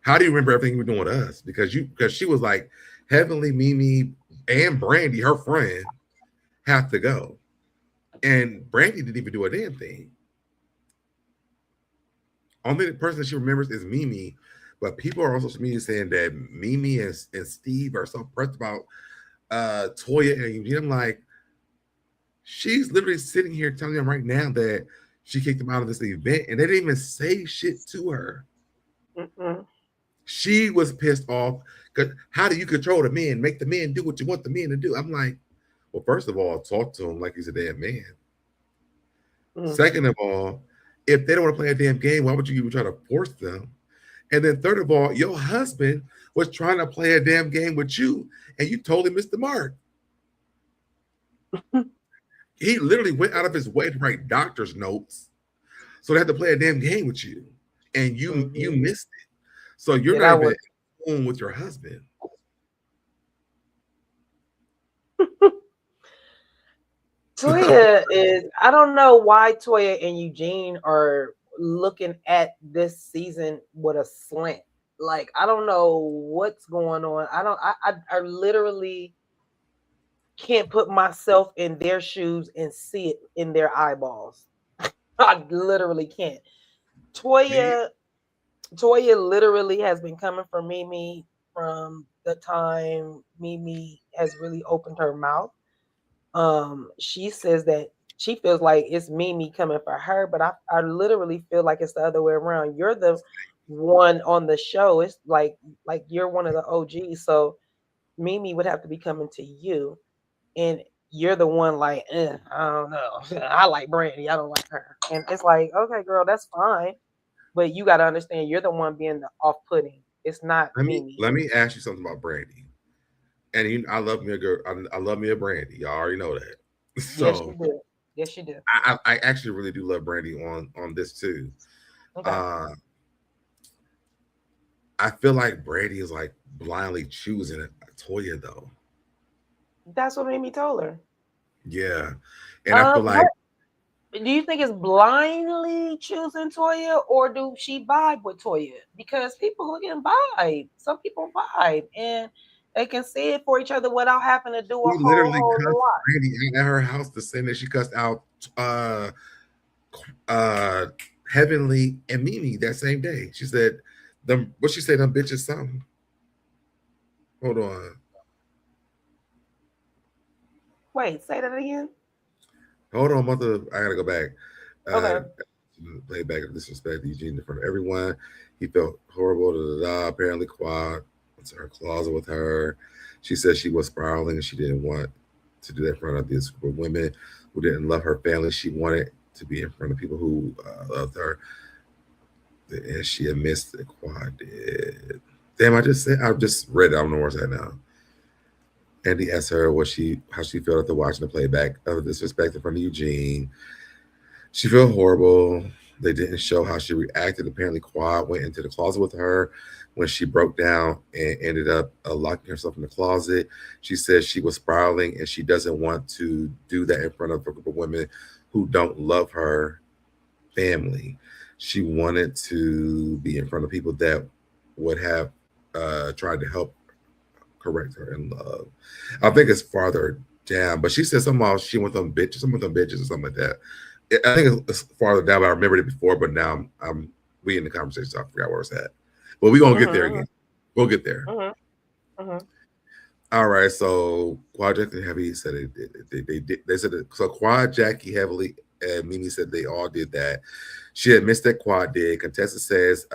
how do you remember everything you were doing with us? Because she was like, Heavenly, Mimi, and Brandy, her friend, have to go. And Brandy didn't even do a damn thing. Only person that she remembers is Mimi, but people are on social media saying that Mimi and Steve are so pressed about Toya and Eugene. I'm like, she's literally sitting here telling them right now that She kicked him out of this event, and they didn't even say shit to her. Mm-mm. She was pissed off because how do you control the men, make the men do what you want the men to do? I'm like, well, first of all, talk to him like he's a damn man. Mm. Second of all, if they don't want to play a damn game, why would you even try to force them? And then third of all, your husband was trying to play a damn game with you, and you told him missed the mark. He literally went out of his way to write doctor's notes, so they had to play a damn game with you, and you missed it. So you're Yeah, not that even was home with your husband. Toya is, I don't know why Toya and Eugene are looking at this season with a slant. Like, I don't know what's going on. I literally can't put myself in their shoes and see it in their eyeballs. I literally can't. Toya literally has been coming for Mimi from the time Mimi has really opened her mouth. She says that she feels like it's Mimi coming for her, but I literally feel like it's the other way around. You're the one on the show. It's like you're one of the OGs, so Mimi would have to be coming to you, and you're the one like, I don't know. I like Brandy. I don't like her, and it's like, okay, girl, that's fine, but you got to understand, you're the one being the off-putting. It's not Mimi. Let me ask you something about Brandy. And I love me a girl. I love me a Brandy. Y'all already know that. Yes, you So do. Yes, you do. I actually really do love Brandy on this too. Okay. Uh, I feel like Brandy is like blindly choosing Toya though. That's what Mimi told her. Yeah, and I feel What like do you think is blindly choosing Toya, or do she vibe with Toya? Because people who can vibe, some people vibe, and they can see it for each other without having to do a he literally whole cussed lot. Brandy out at her house the same that she cussed out uh uh Heavenly and Mimi that same day. She said them what she said them bitches something. Hold on. Wait, say that again. Hold on, mother. I gotta go back. Uh, Okay. play back and disrespect Eugene in front of everyone. He felt horrible. Da, da, da. Apparently, Quad went to her closet with her. She said she was spiraling and she didn't want to do that in front of this group of women who didn't love her family. She wanted to be in front of people who loved her. And she admits that Quad did. Damn, I just read it. I don't know where it's at now. Andy asked her how she felt after watching the playback of disrespect in front of Eugene. She felt horrible. They didn't show how she reacted. Apparently, Quad went into the closet with her when she broke down and ended up locking herself in the closet. She says she was spiraling and she doesn't want to do that in front of a group of women who don't love her family. She wanted to be in front of people that would have tried to help correct her in love. I think it's farther down, but she said somehow she went them bitches, some of them bitches or something like that. I think it's farther down, but I remembered it before. But now I'm we in the conversation, so I forgot where it's at. But we gonna get there Mm-hmm, again. We'll get there. mm-hmm, mm-hmm. All right. So Quad Jackie Heavy said they said it. So Quad Jackie Heavily and Mimi said they all did that. She admits that Quad did. Contessa says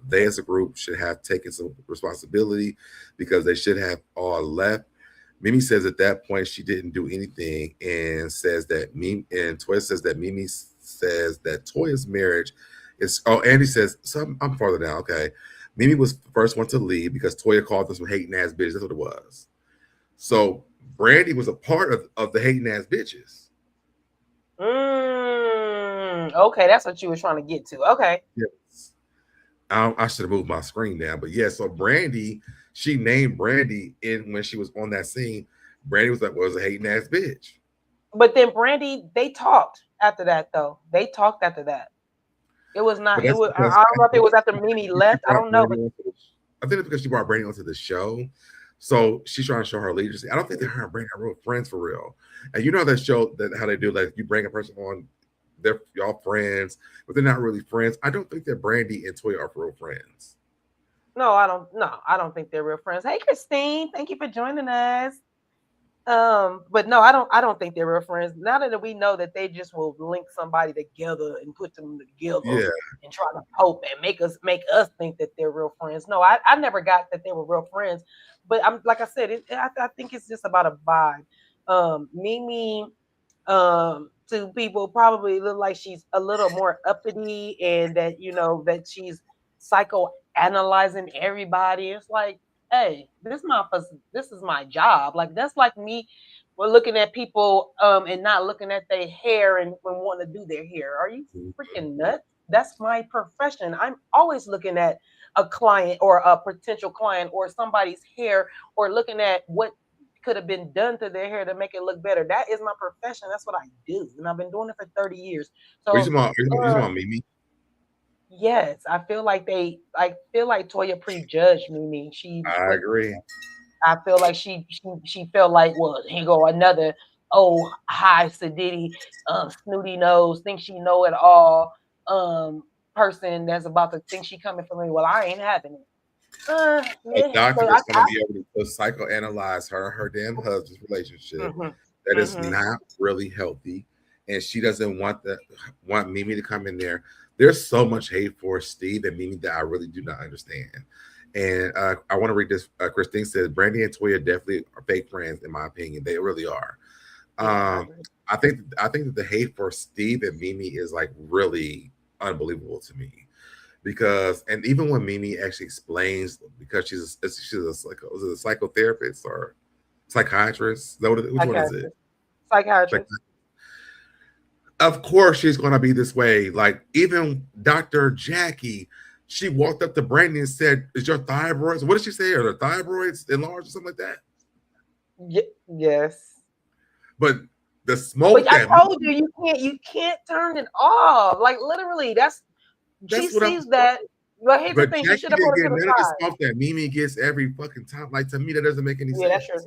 they as a group should have taken some responsibility because they should have all left. Mimi says at that point she didn't do anything and says that Mimi and Toya says that Mimi says that Toya's marriage is. Oh, Andy says so. I'm farther down. Okay, Mimi was the first one to leave because Toya called them some hating ass bitches. That's what it was. So Brandy was a part of the hating ass bitches. Okay, that's what you were trying to get to. Okay. Yes. I should have moved my screen down, but yeah. So Brandy, she named Brandy in when she was on that scene. Brandy was a hating ass bitch. But then Brandy, they talked after that, though. They talked after that. It was But not. It that's was. I because don't know if it was after Mimi she left. I brought don't know, Brandy but onto I think it's because she brought Brandy onto the show. So she's trying to show her leadership. I don't think they're her and Brandy are real friends for real. And you know that show that how they do, like you bring a person on, they're y'all friends, but they're not really friends. I don't think that Brandy and Toya are real friends. no, I don't. No, I don't think they're real friends. Hey, Christine, thank you for joining us. But no, I don't think they're real friends. Now that we know that they just will link somebody together and put them together Yeah. and try to hope and make us think that they're real friends. No, I never got that they were real friends. But I'm like I said, I think it's just about a vibe. Mimi, to people probably look like she's a little more uppity and that that she's psychoanalyzing everybody. It's like, hey, this is my job. Like that's like me. We're looking at people and not looking at their hair and wanting to do their hair. Are you freaking nuts? That's my profession. I'm always looking at a client or a potential client or somebody's hair or looking at what could have been done to their hair to make it look better. That is my profession. That's what I do, and I've been doing it for 30 years. Are you So, talking about, you talking uh, about Mimi? yes, I feel like Toya prejudged Mimi. She I put. agree. I feel like she felt like, well, here go another high sedity, snooty nose, think she know it all, person that's about to think she coming for me. Well, I ain't having it. A Yeah. doctor So that's going to be able to psychoanalyze her damn husband's relationship. Mhm, That is mhm. not really healthy, and she doesn't want Mimi to come in there. There's so much hate for Steve and Mimi that I really do not understand. And I want to read this. Christine says Brandy and Toya definitely are fake friends, in my opinion. They really are. Yeah, I Um, agree. I think that the hate for Steve and Mimi is like really unbelievable to me because and even when Mimi actually explains because was it a psychotherapist or psychiatrist? Is that which one is it? Psychiatrist. Psychiatrist. Of course, she's gonna be this way. Like even Dr. Jackie, she walked up to Brandy and said, "Is your thyroids? What did she say? Are the thyroids enlarged or something like that?" Yes. But the But smoke I that told you you can't turn it off. Like literally, she that's what I'm. sees that. Well, here's the But thing: she Jackie should have put didn't it get to the none of the side. smoke that Mimi gets every fucking time. Like to me, that doesn't make any Yeah, that's sense.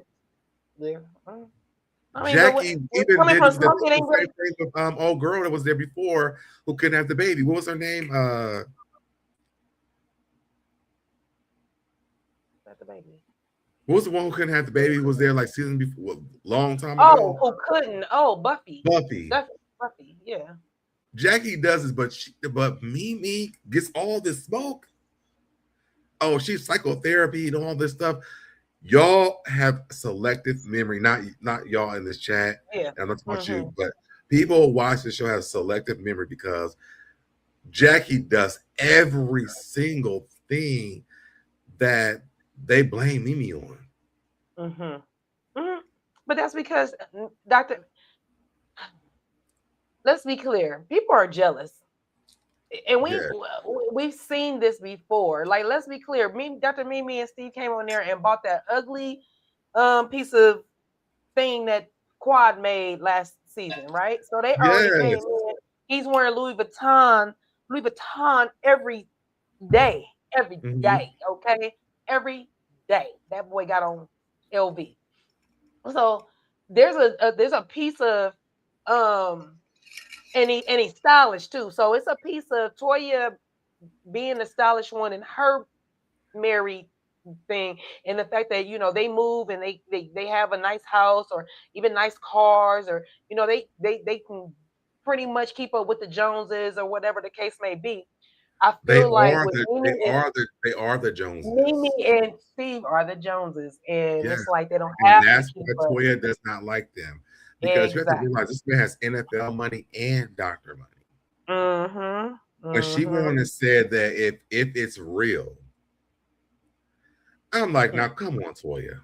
true. Yeah. I mean, but Jackie when even coming did from the smoke, it ain't same really. thing with old girl that was there before who couldn't have the baby. What was her name? Not the baby. What was the one who couldn't have the baby? Who was there like season before, long time Oh, ago? who couldn't? Oh, Buffy. Buffy. That's Buffy. Yeah. Jackie does this, but Mimi gets all this smoke. Oh, she's psychotherapy and all this stuff. Y'all have selective memory, not y'all in this chat. Yeah. And I'm not talking about Mm-hmm. you, but people who watch the show have selective memory because Jackie does every single thing that they blame Mimi on. Mm-hmm. Mm-hmm. But that's because Doctor. Let's be clear. People are jealous. And Yeah. we've seen this before. Like, let's be clear. Dr. Mimi and Steve came on there and bought that ugly piece of thing that Quad made last season, right? So they already came Yes. in. He's wearing Louis Vuitton every Mhm. day, okay? Every day. That boy got on LV. So there's a piece of um and he's stylish too. So it's a piece of Toya being the stylish one and her married thing, and the fact that they move and they have a nice house or even nice cars, or they can pretty much keep up with the Joneses or whatever the case may be. I They feel like are with the they are the they are the Mimi Joneses. and Steve are the Joneses, and Yeah. it's like they don't And have to that's keep why up. Toya does not like them. Because you have to Exactly. realize this man has NFL money and doctor money. Mm-hmm. When she went on Mm-hmm. and said that if it's real, I'm like, now come on, Toya.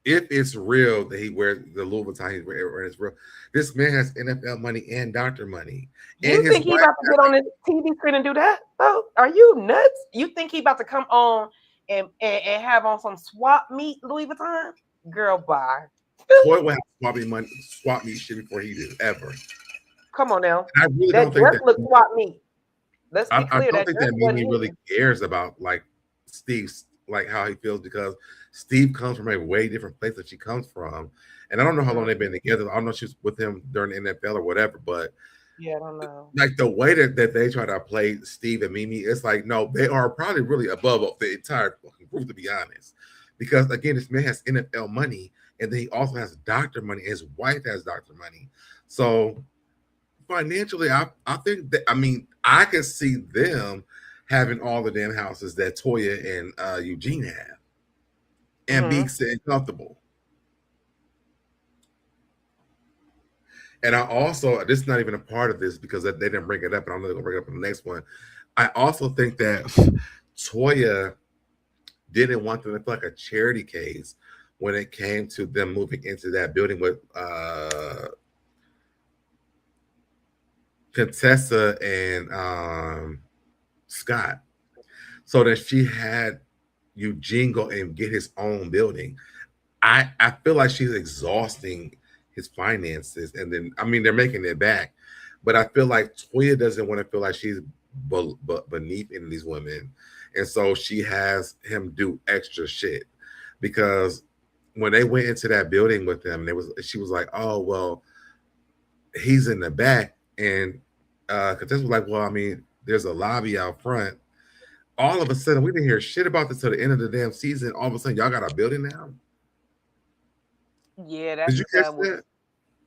If it's real that he wears the Louis Vuitton he's wearing, it's real. This man has NFL money and doctor money, and You his think he wife. about to get on the TV screen and do that? Oh, are you nuts? You think he about to come on and have on some swap meet Louis Vuitton? Girl, bye. Toy will have swap me shit before he do ever. Come on now. And I really That don't think dress that. looks swap meet. Let's be I clear. don't That think dress that wasn't Mimi really his. cares about like Steve's like how he feels because Steve comes from a way different place that she comes from, and I don't know how long they've been together. I don't know if she was with him during the NFL or whatever, but Yeah, I don't know. like the way that they try to play Steve and Mimi, it's like no, they are probably really above the entire fucking group to be honest. Because again, this man has NFL money. and then he also has doctor money. His wife has doctor money. So financially, I think that, I mean, I could see them having all the damn houses that Toya and Eugene have and being said comfortable. And I also, this is not even a part of this because they didn't bring it up, and I'm going to bring it up in the next one. I also think that Toya didn't want them to feel like a charity case when it came to them moving into that building with Contessa and Scott. So that she had Eugene go and get his own building. I feel like she's exhausting his finances, and then I mean they're making it back, but I feel like Toya doesn't want to feel like she's beneath any of these women, and so she has him do extra shit because when they went into that building with him, she was like, oh well, he's in the back, and Contessa was like, well, I mean, there's a lobby out front. All of a sudden, we didn't hear shit about this till the end of the damn season. All of a sudden, y'all got a building now. Yeah, Did you catch that?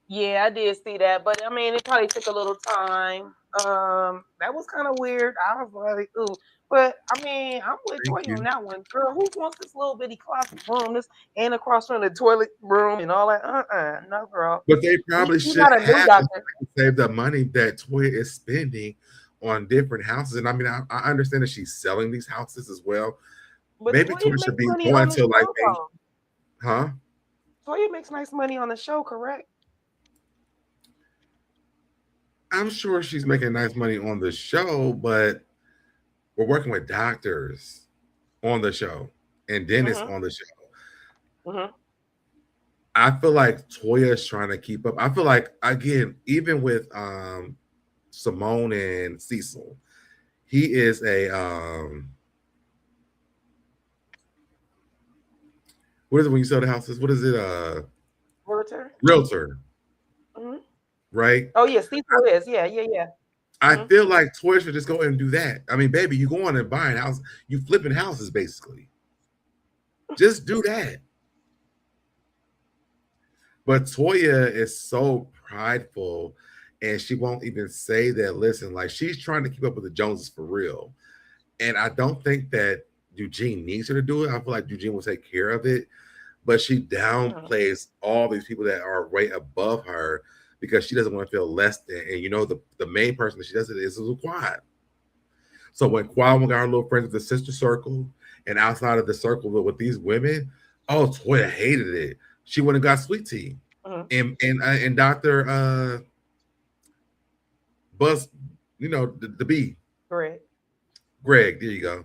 Yeah, I did see that, but I mean, it probably took a little time. That was kind of weird. I was like, ooh, but I mean, I'm with Toya on that one, girl. Who wants this little bitty closet room, this and across from the toilet room and all that? No, girl. But they probably should have saved the money that Toya is spending on different houses. And I mean, I understand that she's selling these houses as well. But maybe Toya should be going to like, huh? Toya makes nice money on the show, correct? I'm sure she's making nice money on the show, but we're working with doctors on the show and dentists on the show. I feel like Toya is trying to keep up. I feel like, again, even with Simone and Cecil, he is a what is it when you sell the houses? What is it? Realtor. Right? Oh yes, Cecil is. Yeah. I feel like Toya should just go and do that. I mean, baby, you going and buying houses, you flipping houses basically. Just do that. But Toya is so prideful, and she won't even say that. Listen, like she's trying to keep up with the Joneses for real, and I don't think that Eugene needs her to do it. I feel like Eugene will take care of it, but she downplays all these people that are way above her because she doesn't want to feel less than. And you know, the main person that she does it is Quad. So when Quad got her little friends with the sister circle and outside of the circle with these women, oh, Toya hated it. She went and got Sweet Tea and Dr. Buzz, you know, the B. Greg, there you go.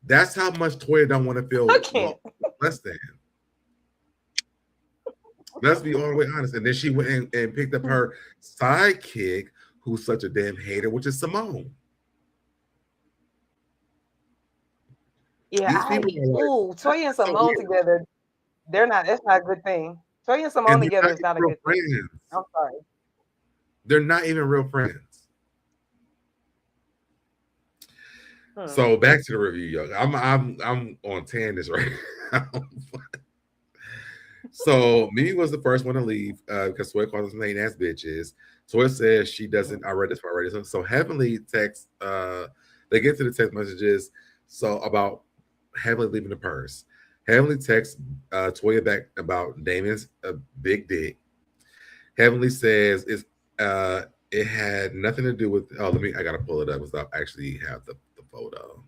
That's how much Toya don't want to feel less than. Let's be all the way honest. And then she went and picked up her sidekick, who's such a damn hater, which is Simone. Yeah, Toya and Simone together, that's not a good thing. Toya and Simone together is not a good thing. I'm sorry. They're not even real friends. So back to the review, y'all. I'm on tangents right now. So Mimi was the first one to leave because Toya calls us lame ass bitches. Toya says she doesn't. I read this already. So Heavenly texts. They get to the text messages. So about Heavenly leaving the purse. Heavenly texts Toya back about Damon's big dick. Heavenly says it had nothing to do with. Oh, I gotta pull it up because I actually have the photo.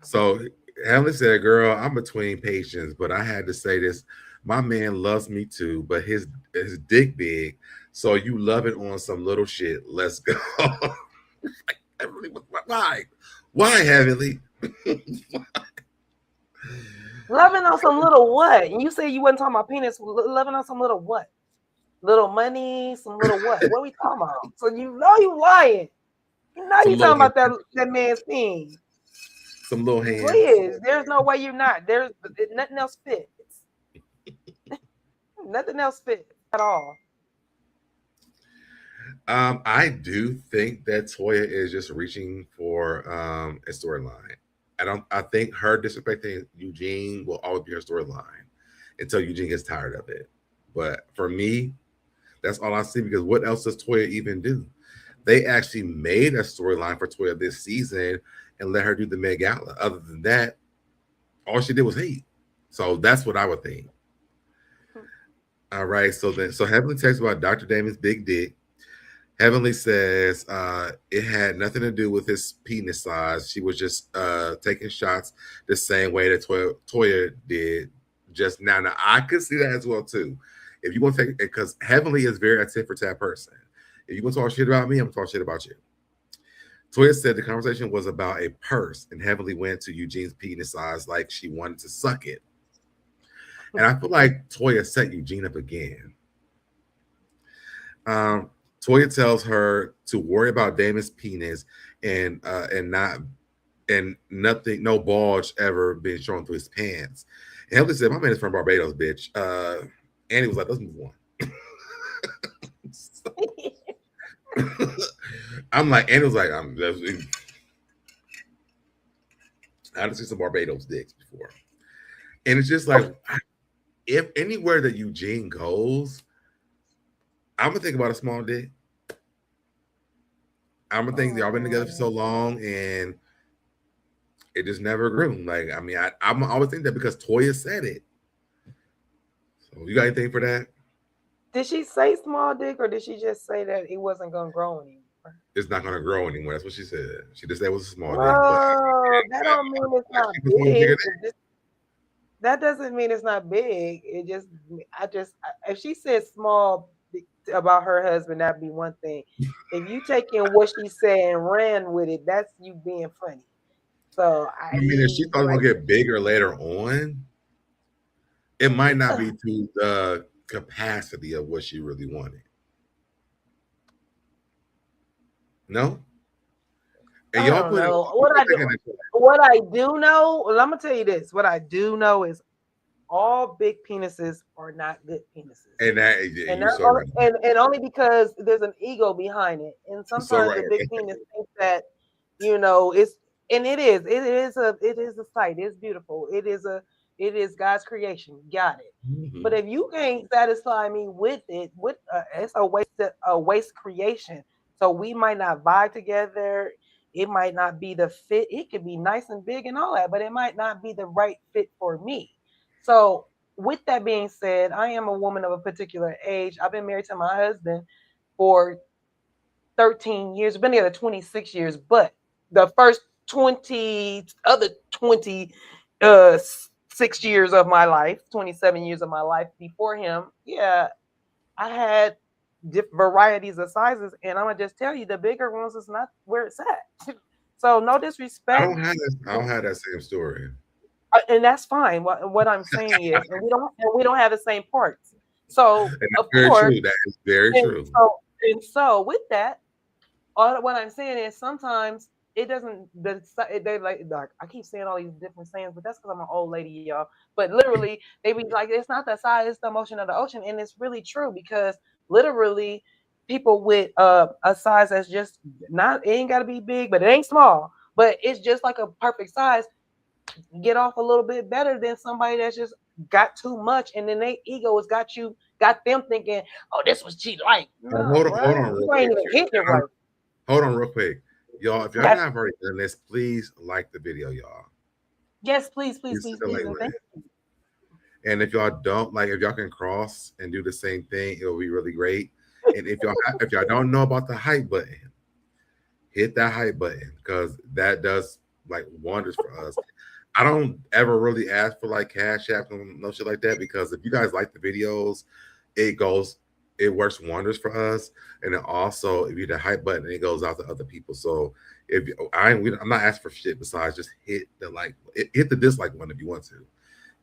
So Heavenly said, girl, I'm between patients, but I had to say this. My man loves me too, but his dick big. So you love it on some little shit. Let's go. Why, Heavenly? Loving on some little what? And you say you wasn't talking about penis. Loving on some little what? Little money, some little what? What are we talking about? So you know you lying. You know you talking about that man's thing. Some little hands. Please, there's no way you're not. There's nothing else fits. Nothing else fits at all. I do think that Toya is just reaching for a storyline. I think her disrespecting Eugene will always be her storyline until Eugene gets tired of it. But for me, that's all I see because what else does Toya even do? They actually made a storyline for Toya this season and let her do the Met Gala. Other than that, all she did was hate. So that's what I would think. All right. So Heavenly texts about Dr. Damon's big dick. Heavenly says it had nothing to do with his penis size. She was just taking shots the same way that Toya did just now. Now I could see that as well too. If you want to take, because Heavenly is very a tit for tat person. If you want to talk shit about me, I'm gonna talk shit about you. Toya said the conversation was about a purse, and Heavenly went to Eugene's penis size like she wanted to suck it. And I feel like Toya set Eugene up again. Toya tells her to worry about Damon's penis and nothing, no bulge ever being shown through his pants. And Heavenly said, "My man is from Barbados, bitch." Annie was like, "Let's move on." So, I'm like, Annie was like, I've seen some Barbados dicks before, and it's just like, if anywhere that Eugene goes, I'm gonna think about a small dick. I'm gonna think y'all been together for so long and it just never grew. Like, I mean, I'm always think that because Toya said it. So you got anything for that? Did she say small dick or did she just say that it wasn't gonna grow anymore? It's not gonna grow anymore. That's what she said. She just said it was a small dick. But that don't mean it's not big. That doesn't mean it's not big. If she said small about her husband, that'd be one thing. If you take in what she said and ran with it, that's you being funny. So I mean, if she thought it would get bigger later on, it might not be to the capacity of what she really wanted. No? And y'all put what I do know, well, I'm gonna tell you this. What I do know is all big penises are not good penises. And only because there's an ego behind it. And sometimes the big penis thinks that, it is a sight. It's beautiful. It is God's creation. Got it. Mm-hmm. But if you can't satisfy me with it, it's a waste creation. So we might not vibe together. It might not be the fit. It could be nice and big and all that, but it might not be the right fit for me. So with that being said, I am a woman of a particular age. I've been married to my husband for 13 years. I've been together 26 years, but the first 26 years of my life, 27 years of my life before him, I had varieties of sizes, and I'm gonna just tell you, the bigger ones is not where it's at. So no disrespect. I don't have that same story, and that's fine. What I'm saying is, and we don't have the same parts. So of course, true. That is very true. So with that, what I'm saying is sometimes it doesn't. They like I keep saying all these different sayings, but that's because I'm an old lady, y'all. But literally, they be like, it's not the size, it's the motion of the ocean, and it's really true because literally, people with a size that's just not, it ain't got to be big, but it ain't small, but it's just like a perfect size, get off a little bit better than somebody that's just got too much, and then their ego has got them thinking, oh, this was cheap. Like, hold on, you ain't even hitting it right. Hold on, real quick, y'all. If y'all not already done this, please like the video, y'all. Yes, please. And if y'all don't like, if y'all can cross and do the same thing, it'll be really great. And if y'all don't know about the hype button, hit that hype button because that does like wonders for us. I don't ever really ask for like cash apps and no shit like that because if you guys like the videos, it works wonders for us. And then also if you hit the hype button, it goes out to other people. So I'm not asking for shit besides just hit the dislike one if you want to.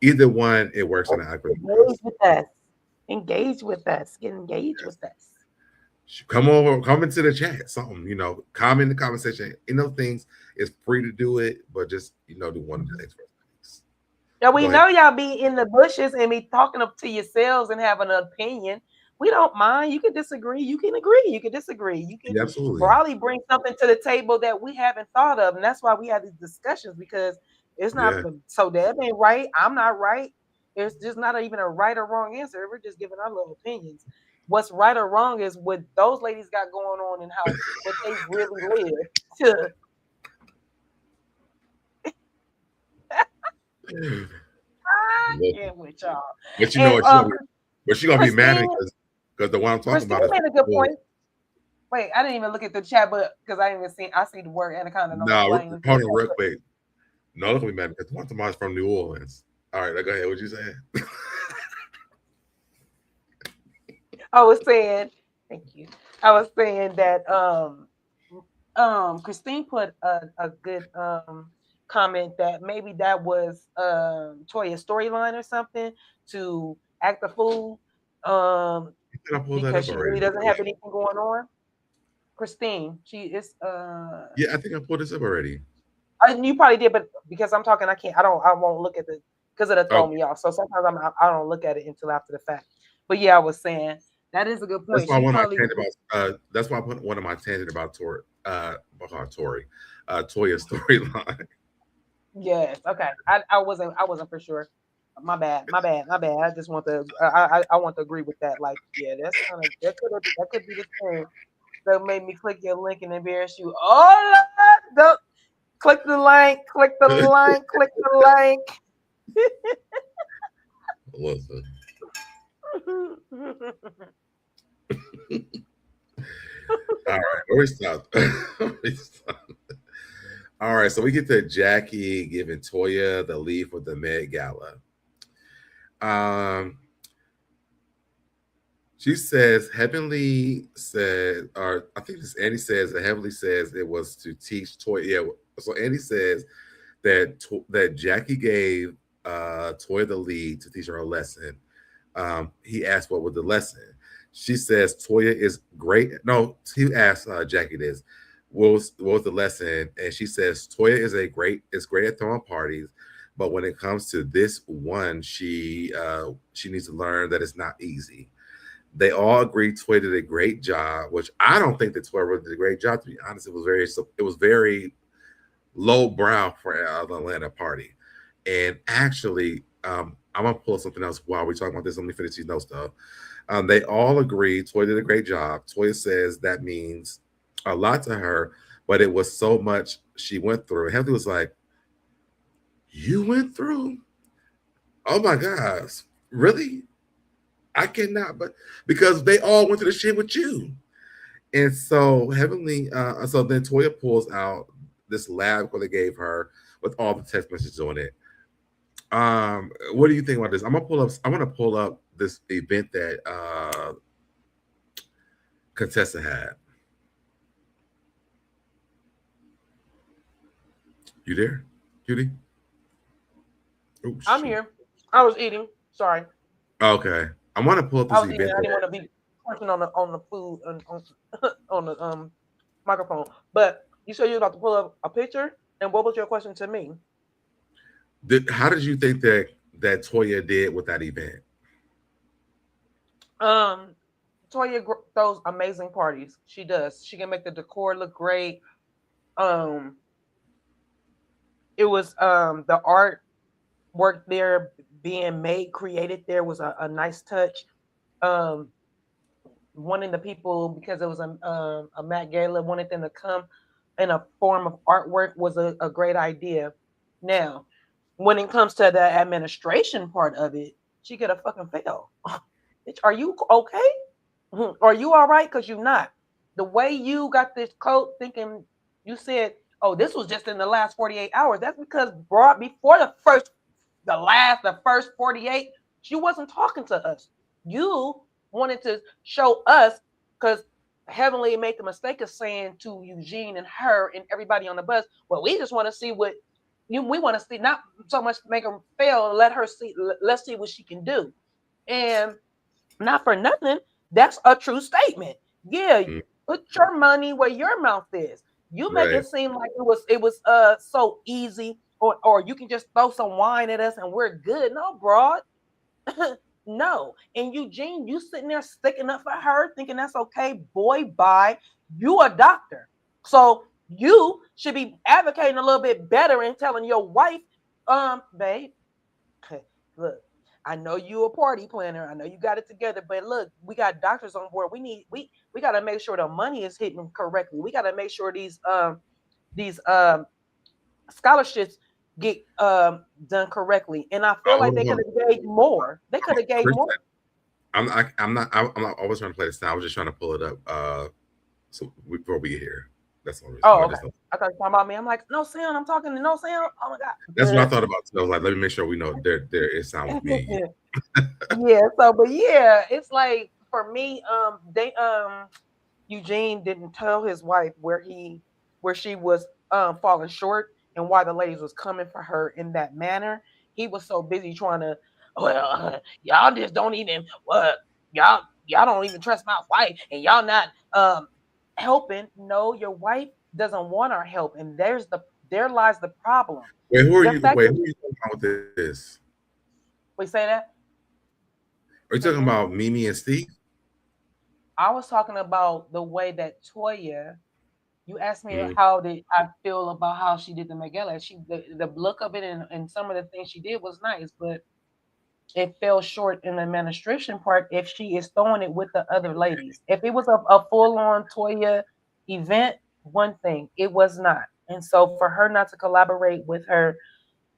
Either one, it works in the algorithm. Engage with us. Get engaged with us. Come into the chat. Something, comment in the comment section. Things, it's free to do it, but just do one of the things first. Now we know y'all be in the bushes and be talking up to yourselves and have an opinion. We don't mind. You can disagree. You can agree. You can disagree. You can Yeah, absolutely. probably bring something to the table that we haven't thought of, and that's why we have these discussions because it's not Yeah, so Deb ain't right. I'm not right. It's just not even a right or wrong answer. We're just giving our little opinions. What's right or wrong is what those ladies got going on and how what they really live. To I but can't with y'all. you know And what? She gonna be mad at Christine, me because the one I'm talking Christine about is made a good full. point. Wait, I didn't even look at the chat, but because I didn't even see, I see the word anaconda on the No, plane. hold on real quick. No, look at me, man, because the one tomorrow's from New Orleans. All right, go ahead. What you saying? I was saying, thank you. I was saying that Christine put a good comment that maybe that was Toya's storyline or something to act a fool I pulled that because up she already. really doesn't have anything going on. Christine, she is Yeah, I think I pulled this up already. you probably did, but because I'm talking, I won't look at the because it'll throw Oh, me off. So sometimes I don't look at it until after the fact. But yeah, I was saying that is a good that's point. why She one of my probably tangent about. That's why I put one of my tangent about Toya's storyline. yes. Okay. I wasn't for sure. My bad. My bad. My bad. I just want to I want to agree with that. Like, yeah, that's kind of that could be the thing that made me click your link and embarrass you. Oh Lord, don't click the link, click the link, click the link. Listen. All right, where we stop? All right, so we get to Jackie giving Toya the lead for the Met Gala. Um, she says Heavenly said, or I think this Andy says that Heavenly says it was to teach Toya. Yeah, so Andy says that Jackie gave Toya the lead to teach her a lesson. He asked what was the lesson. She says Toya is great. No, he asked Jackie this. What was the lesson? And she says Toya is great at throwing parties, but when it comes to this one, she needs to learn that it's not easy. They all agree Toya did a great job, which I don't think that Toya really did a great job. To be honest, it was very low brow for an Atlanta party. And actually, I'm gonna pull something else while we're talking about this. Let me finish these notes though. They all agree Toya did a great job. Toya says that means a lot to her, but it was so much she went through. Heather was like, "You went through? Oh my gosh, really? I cannot." But because they all went through the shit with you, and so so then Toya pulls out this lab where they gave her with all the text messages on it. What do you think about this? I'm gonna pull up this event that Contessa had. You there, Judy? Oh I'm shoot. here. I was eating. Sorry. Okay. I want to pull up I this was eating. event I didn't that want to be punching on the food on the microphone. But you said you were about to pull up a picture. And what was your question to me? how did you think that Toya did with that event? Um, Toya throws amazing parties. She does. She can make the decor look great. Um, it was the art work there being made, created there was a nice touch. Um, wanting the people because it was a Met Gala, wanted them to come in a form of artwork was a great idea. Now, when it comes to the administration part of it, she could have fucking failed. Bitch, are you okay? Are you all right? Because you're not. The way you got this coat thinking you said, oh, this was just in the last 48 hours. That's because brought before the first 48, she wasn't talking to us. You wanted to show us because Heavenly made the mistake of saying to Eugene and her and everybody on the bus, well, we just want to see what we want to see, not so much make her fail, let her see, let's see what she can do. And not for nothing, that's a true statement. Yeah, Mm, put your money where your mouth is. You make right. it seem like it was so easy, or you can just throw some wine at us and we're good. No, broad. no. And Eugene, you sitting there sticking up for her, thinking that's okay. Boy, bye. You a doctor. So you should be advocating a little bit better and telling your wife, babe, look, I know you a party planner. I know you got it together, but look, we got doctors on board. We got to make sure the money is hitting correctly. We got to make sure these scholarships get done correctly. And I feel like they could have gave more. They could have gave more. I'm not always trying to play this now. I was just trying to pull it up so before we get here. That's all. Oh, okay. I thought you were talking about me. I'm like, no sound. I'm talking to no sound. Oh my god. That's what I thought about too. I was like, let me make sure we know there is sound with me. Yeah. So, but yeah, it's like for me, Eugene didn't tell his wife where she was falling short and why the ladies was coming for her in that manner. He was so busy trying to, y'all just don't even y'all don't even trust my wife and y'all not helping. No, your wife doesn't want our help, and there lies the problem. Wait, who are you talking about with this? We say that? Are you talking about Mimi and Steve? I was talking about the way that Toya. You asked me how did I feel about how she did the Miguel. The look of it and some of the things she did was nice, but it fell short in the administration part if she is throwing it with the other ladies. If it was a full-on Toya event, one thing, it was not. And so for her not to collaborate with her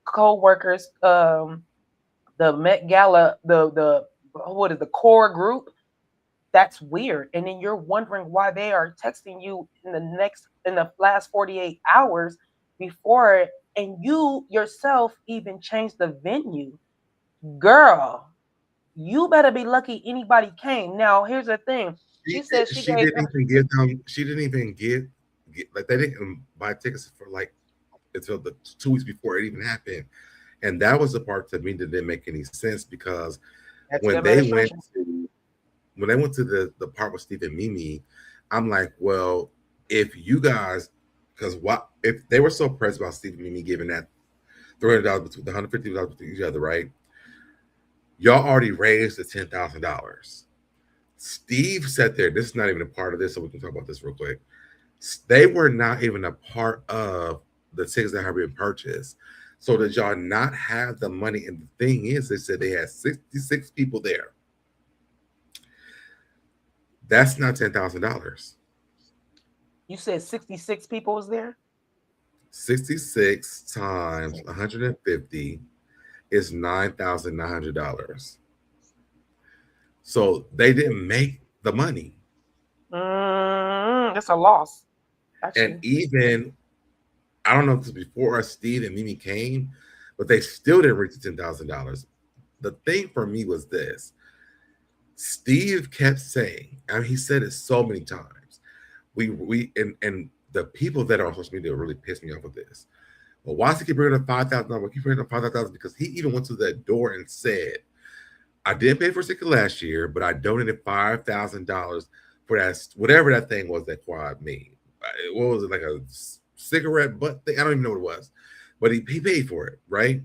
co-workers, the Met Gala, the core group, that's weird. And then you're wondering why they are texting you in the last 48 hours before, and you yourself even changed the venue. Girl, you better be lucky anybody came. Now, here's the thing. She said she didn't even get like they didn't buy tickets for like until the 2 weeks before it even happened. And that was the part to me that didn't make any sense because when they went to the part with Steve and Mimi, I'm like, well, if you guys, because what if they were so pressed about Steve and Mimi giving that $300 between the $150 between each other, right? Y'all already raised the $10,000. Steve sat there. This is not even a part of this, so we can talk about this real quick. They were not even a part of the tickets that have been purchased. So did y'all not have the money? And the thing is, they said they had 66 people there. That's not $10,000. You said 66 people was there? 66 times 150 is $9,900. So they didn't make the money. That's a loss. Actually. And even, I don't know if this was before Steve and Mimi came, but they still didn't reach the $10,000. The thing for me was this. Steve kept saying, and he said it so many times, and the people that are on social media really pissed me off with this. Well, why does he keep bringing up $5,000? Keep bringing up $5,000 because he even went to that door and said, I did pay for a ticket last year, but I donated $5,000 for that, whatever that thing was that Quad made. What was it, like a cigarette butt thing? I don't even know what it was, but he paid for it, right?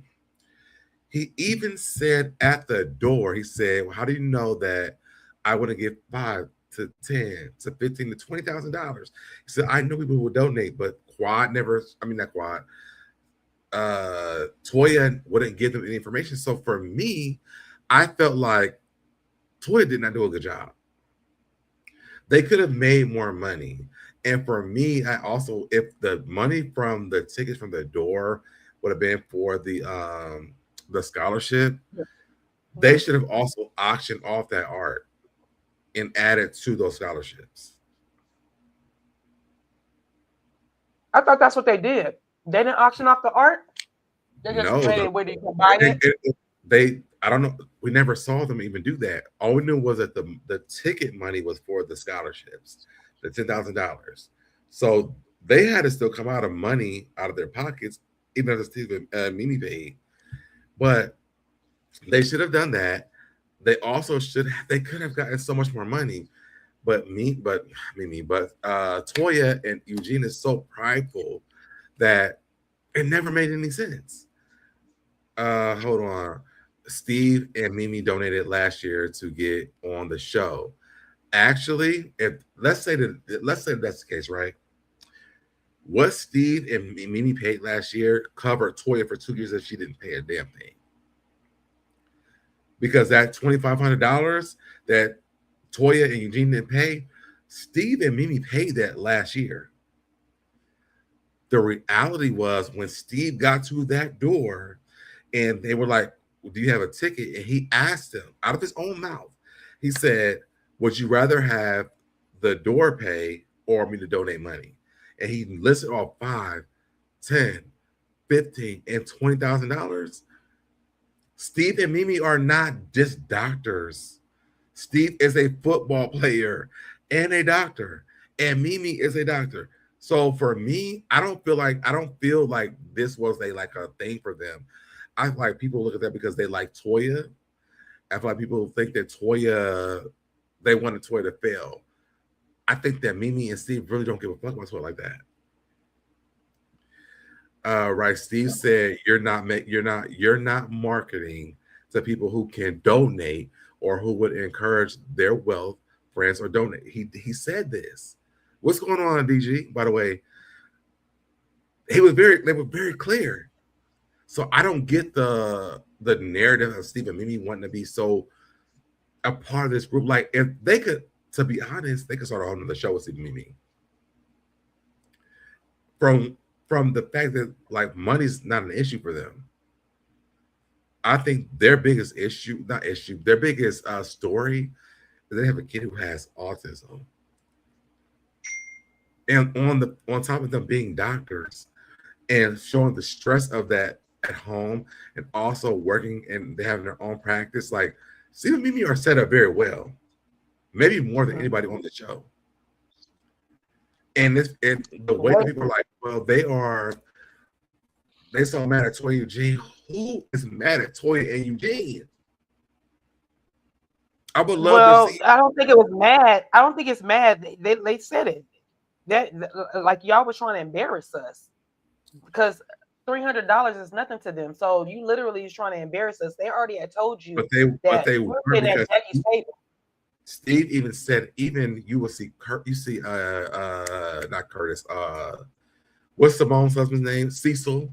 He even said at the door, he said, well, how do you know that I want to give $5,000 to $10,000 to $15,000 to $20,000? He said, I know people will donate, but Toya wouldn't give them any information. So for me, I felt like Toya did not do a good job. They could have made more money. And for me, I also, if the money from the tickets from the door would have been for the scholarship, they should have also auctioned off that art and added to those scholarships. I thought that's what they did. They didn't auction off the art. They just made it where they could buy it. I don't know. We never saw them even do that. All we knew was that the ticket money was for the scholarships, the $10,000. So they had to still come out of money out of their pockets, even if Steve and Mimi paid. But they should have done that. They also they could have gotten so much more money. But Toya and Eugene is so prideful that it never made any sense. Hold on. Steve and Mimi donated last year to get on the show. Actually, if let's say that's the case, right? What Steve and Mimi paid last year covered Toya for 2 years that she didn't pay a damn thing. Because that $2,500 that Toya and Eugene didn't pay, Steve and Mimi paid that last year. The reality was when Steve got to that door and they were like, do you have a ticket? And he asked them out of his own mouth, he said, would you rather have the door pay or me to donate money? And he listed off 5, 10, 15, and $20,000. Steve and Mimi are not just doctors. Steve is a football player and a doctor, and Mimi is a doctor. So for me, I don't feel like this was a thing for them. I feel like people look at that because they like Toya. I feel like people think that they wanted Toya to fail. I think that Mimi and Steve really don't give a fuck about Toya like that. Right. Steve said you're not marketing to people who can donate or who would encourage their wealth, friends, or donate. He said this. What's going on, DG? By the way, they were very clear. So I don't get the narrative of Steve and Mimi wanting to be so a part of this group. Like if they could, to be honest, they could start a whole nother show with Steve and Mimi. From the fact that like money's not an issue for them. I think their biggest their biggest story is they have a kid who has autism. And on top of them being doctors and showing the stress of that at home and also working and they have their own practice, like Steve and Mimi are set up very well, maybe more than anybody on the show. And the way that people are like, well, they so mad at Toya Eugene. Who is mad at Toya and Eugene? I would love to see. I don't think it was mad. I don't think it's mad. They said it. That like y'all was trying to embarrass us because $300 is nothing to them. So you literally is trying to embarrass us. They already had told you but they were because at Jackie's table. Steve even said, even you will see you see not Curtis, what's Simone's husband's name? Cecil.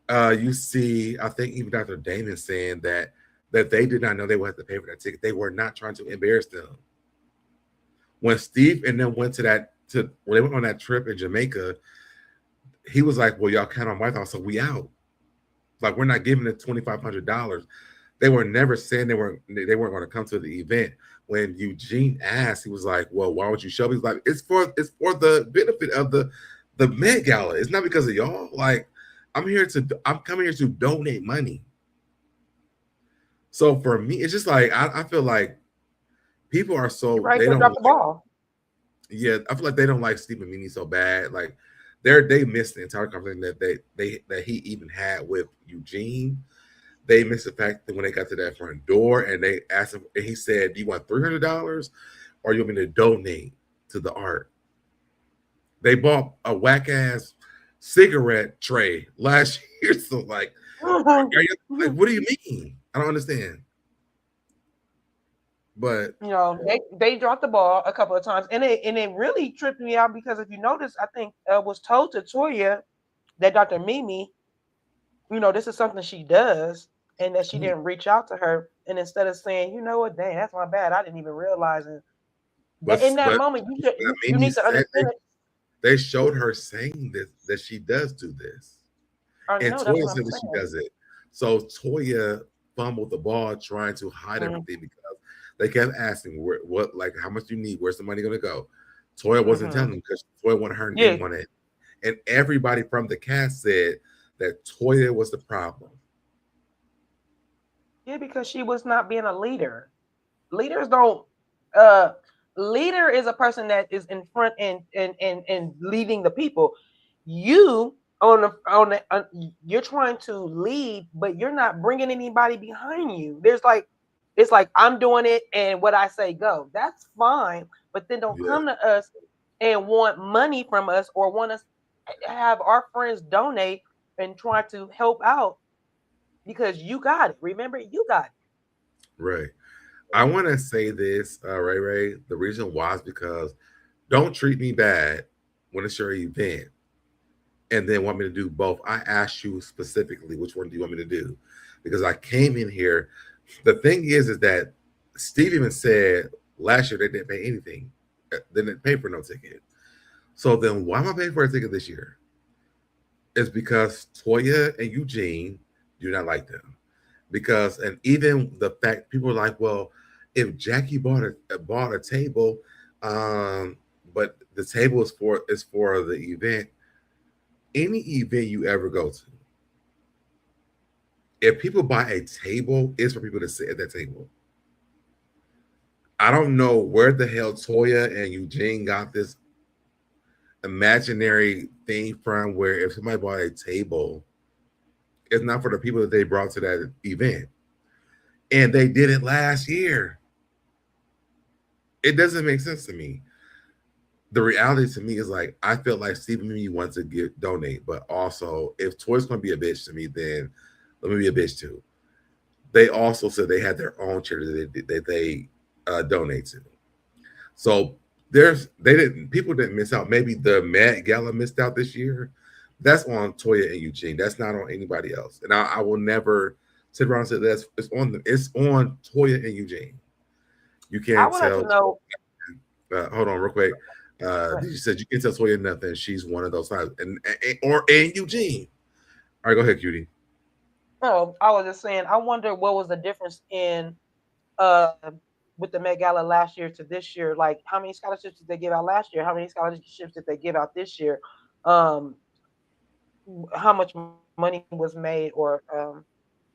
You see, I think even Dr. Damon saying that they did not know they would have to pay for that ticket. They were not trying to embarrass them. When Steve and them went when they went on that trip in Jamaica, he was like, well, y'all count on my thought, so we out. Like, we're not giving it $2,500. They were never saying they weren't going to come to the event. When Eugene asked, he was like, well, why would you show me? He's like, it's for the benefit of the Met Gala. It's not because of y'all. Like, I'm coming here to donate money. So for me, it's just like I feel like people are so right, they don't drop the ball. Yeah, I feel like they don't like Steve and Mimi so bad. Like they missed the entire conversation that he even had with Eugene. They missed the fact that when they got to that front door and they asked him, and he said, "Do you want $300 or you want me to donate to the art?" They bought a whack ass cigarette tray last year. So like, what do you mean? I don't understand. But they dropped the ball a couple of times, and it really tripped me out because if you notice, I think was told to Toya that Dr. Mimi, this is something she does, and that she didn't reach out to her, and instead of saying, you know what, dang, that's my bad, I didn't even realize it. But in that moment, you need to understand. They showed her saying this, that she does do this. And Toya said that she does it. So Toya fumbled the ball trying to hide everything because they kept asking, how much do you need? Where's the money going to go? Toya wasn't telling them because Toya wanted her name on it. And everybody from the cast said that Toya was the problem. Yeah, because she was not being a leader. Leaders don't leader is a person that is in front and leading the people. You you're trying to lead, but you're not bringing anybody behind you. It's like I'm doing it, and what I say go. That's fine, but then don't come to us and want money from us or want us to have our friends donate and try to help out. because you got it. Remember, you got it. Right. I want to say this, Ray Ray. The reason why is because don't treat me bad when it's your event and then want me to do both. I asked you specifically which one do you want me to do because I came in here. The thing is that Steve even said last year they didn't pay anything. They didn't pay for no ticket. So then why am I paying for a ticket this year? It's because Toya and Eugene do not like them. Because and even the fact people are like, well, if Jackie bought a table, but the table is for the event. Any event you ever go to, if people buy a table, it's for people to sit at that table. I don't know where the hell Toya and Eugene got this imaginary thing from where if somebody bought a table, it's not for the people that they brought to that event. And they did it last year. It doesn't make sense to me. The reality to me is like I feel like Stephen Mimi wants to donate, but also if Toy's gonna be a bitch to me, then let me be a bitch too. They also said they had their own charity that they donate to. So people didn't miss out. Maybe the Met Gala missed out this year. That's on Toya and Eugene. That's not on anybody else. And I will never sit around and say it's on Toya and Eugene. You I can't would like to tell. know. Hold on, real quick. You said you can tell Toya nothing. She's one of those times, and Eugene. All right, go ahead, Cutie. Oh, I was just saying. I wonder what was the difference in uh with the Met Gala last year to this year. Like, how many scholarships did they give out last year? How many scholarships did they give out this year? Um, how much money was made or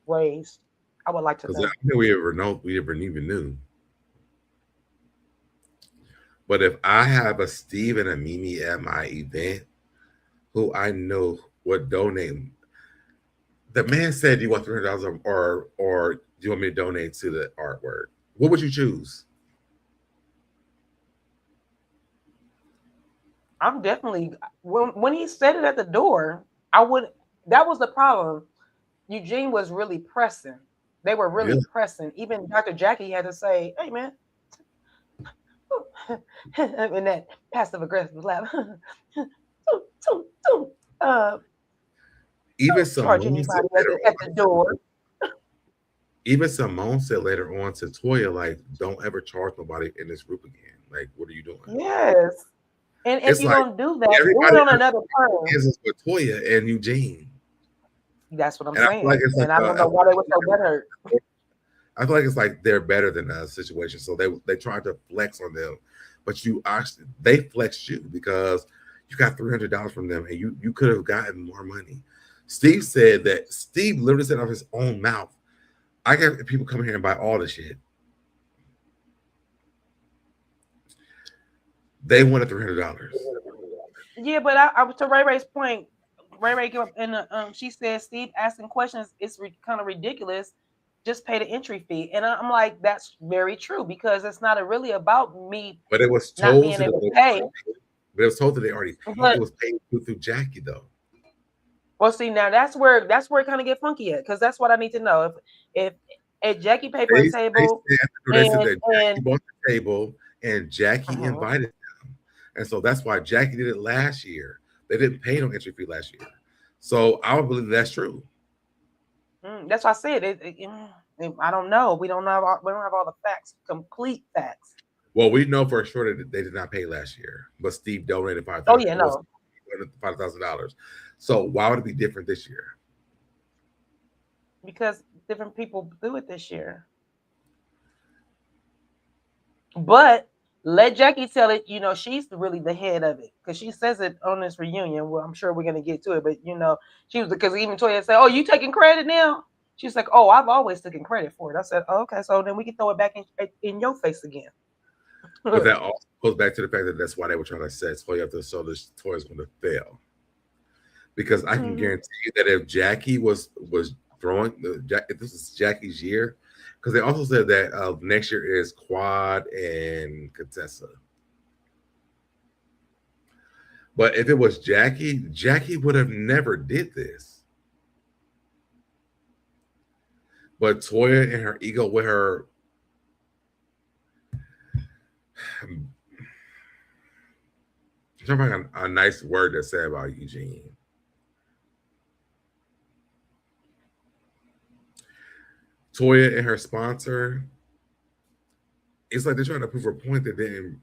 raised? I would like to know. Because I think we ever even knew. But if I have a Steve and a Mimi at my event, who I know would donate, the man said, "Do you want $300 or do you want me to donate to the artwork?" What would you choose? I'm definitely when he said it at the door, I would. That was the problem. Eugene was really pressing. They were really Yeah, pressing. Even Dr. Jackie had to say, "Hey, man," in that passive aggressive laugh. uh, even don't charge Simone said anybody at later the door. even Simone said later on to Toya, like, don't ever charge nobody in this group again. Like, what are you doing? Yes. And if It's you're like gonna do that, do it everybody on another term. is with Toya and Eugene. That's what I'm And I feel like saying. it's like And I don't know why they were so better. I feel like it's like they're better than us situation. So they tried to flex on them, but you actually they flexed you because you got $300 from them, and you could have gotten more money. Steve said that Steve literally said out of his own mouth, "I got people come here and buy all the shit." They wanted $300. Yeah, but I to Ray Ray's point, Ray Ray came up and she said Steve asking questions is kind of ridiculous. Just pay the entry fee, and I'm like, that's very true because it's not really about me But it was not told being to able to them. pay. But it was told that they already paid. It But was paid through Jackie though. well, see now that's where it kind of get funky at because that's what I need to know if if Jackie paid for a table They said that Jackie and bought the table and Jackie uh-huh. invited them. And so that's why Jackie did it last year. They didn't pay no entry fee last year. So I would believe that's true. That's why I said I don't know. We don't have all the facts, complete facts. Well, we know for sure that they did not pay last year, but Steve donated Oh yeah, no, $5,000. So why would it be different this year? because different people do it this year. But let Jackie tell it. You know, she's really the head of it because she says it on this reunion. Well, I'm sure we're gonna get to it, but you know, she was because even Toya said, "Oh, you taking credit now?" She's like, "Oh, I've always taken credit for it." I said, oh, "Okay, so then we can throw it back in your face again." But that also goes back to the fact that that's why they were trying to set Toy up to so this toy is going to fail. Because I can guarantee you that if Jackie was throwing if this is Jackie's year, because they also said that next year is Quad and Contessa. But if it was Jackie, Jackie would have never did this. But Toya and her ego with her, I'm trying to find a nice word to say about Eugene. Toya and her sponsor, it's like they're trying to prove a point that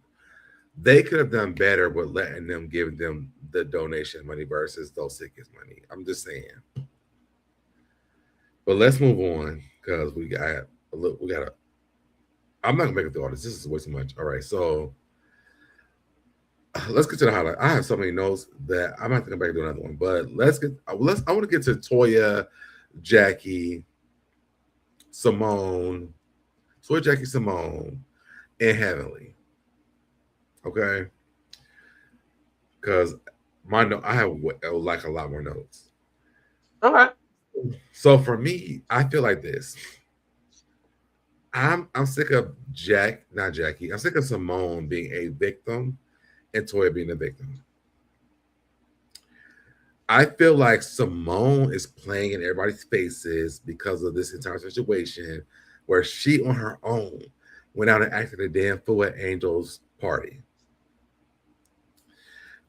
they could have done better with letting them give them the donation money versus those tickets money. I'm just saying. But let's move on because we got a little. We got to. I'm not gonna make it through all this. This is way too much. All right, so let's get to the highlight. I have so many notes that I'm not gonna come back and do another one. But let's get. I want to get to Toya, Jackie, Simone, Toya, Jackie, Simone, and Heavenly. Okay, because my note, I have like a lot more notes. Okay. So for me, I feel like this. I'm sick of not Jackie. I'm sick of Simone being a victim and Toya being a victim. I feel like Simone is playing in everybody's faces because of this entire situation where she on her own went out and acted a damn fool at Angel's party.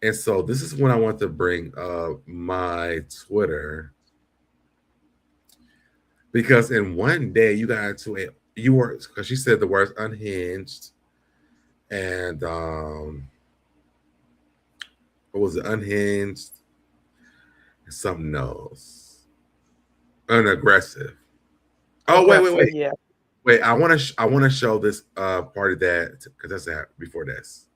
And so this is when I want to bring up my Twitter. Because in one day you got into it, you were, because she said the words unhinged and what was it, unhinged and something else, unaggressive. Oh wait. Yeah. Wait, I want to show this party that, because that's that before this.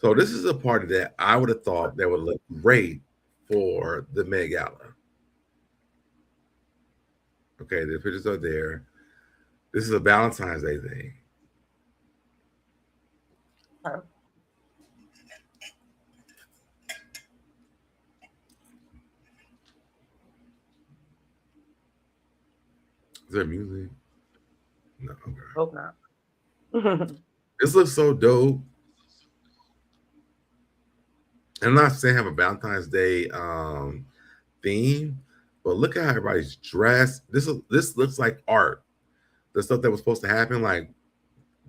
So this is a party that I would have thought that would look great for the Met Gala. Okay, the pictures are there. This is a Valentine's Day thing. Is there music? No. Okay. Hope not. This looks so dope. I'm not saying have a Valentine's Day theme, but look at how everybody's dressed. This looks like art. The stuff that was supposed to happen, like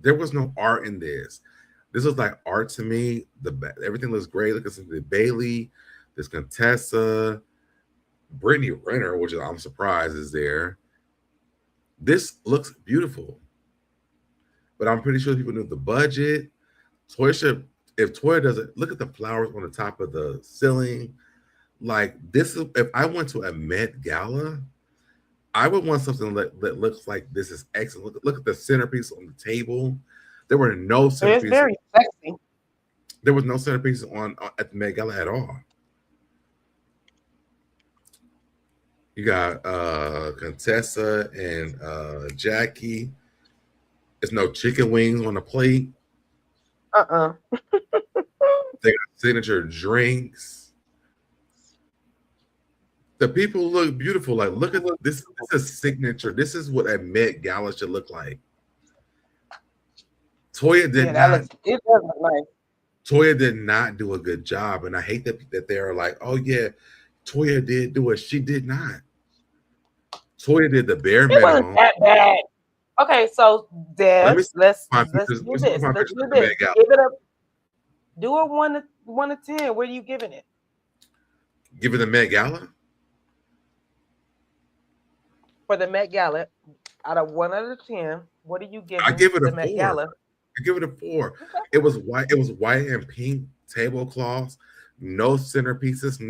there was no art in this. This looks like art to me. Everything looks great. Look at something Bailey, there's Contessa, Brittany Renner, which I'm surprised is there. This looks beautiful, but I'm pretty sure people knew the budget. If Toya doesn't look at the flowers on the top of the ceiling, like this is, if I went to a Met Gala, I would want something that looks like this is excellent. Look at the centerpiece on the table. There were no centerpieces. It's very sexy. There was no centerpiece on at the Met Gala at all. You got Contessa and Jackie. There's no chicken wings on the plate. They got signature drinks. The people look beautiful. Like, look at this. This is signature. This is what a Met Gala should look like. Toya did not. It does look nice. Toya did not do a good job, and I hate that they're like, "Oh yeah, Toya did do it." She did not. Toya did the bare minimum. It wasn't that bad. Okay, so Deb, let's do this. Let's do this. Give it a. Do a 1 to 10. Where are you giving it? Give it a Met Gala. For the Met Gala, out of 1 out of 10, what are you giving? I give it a 4. Met Gala? I give it a 4. Okay. It was white. It was white and pink tablecloths, no centerpieces,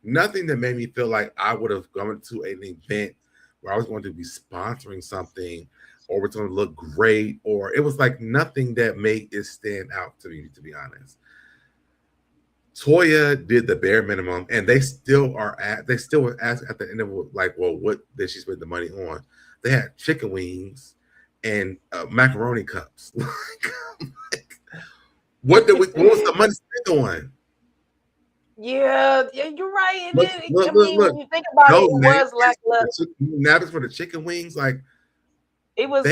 nothing that made me feel like I would have gone to an event where I was going to be sponsoring something, or it's going to look great, or it was like nothing that made it stand out to me, to be honest. Toya did the bare minimum, and they still were asked at the end of like, well, what did she spend the money on? They had chicken wings and macaroni cups. What was the money spent on? Yeah, you're right. When you think about it, it was lackluster. Napkins for the chicken wings, like it was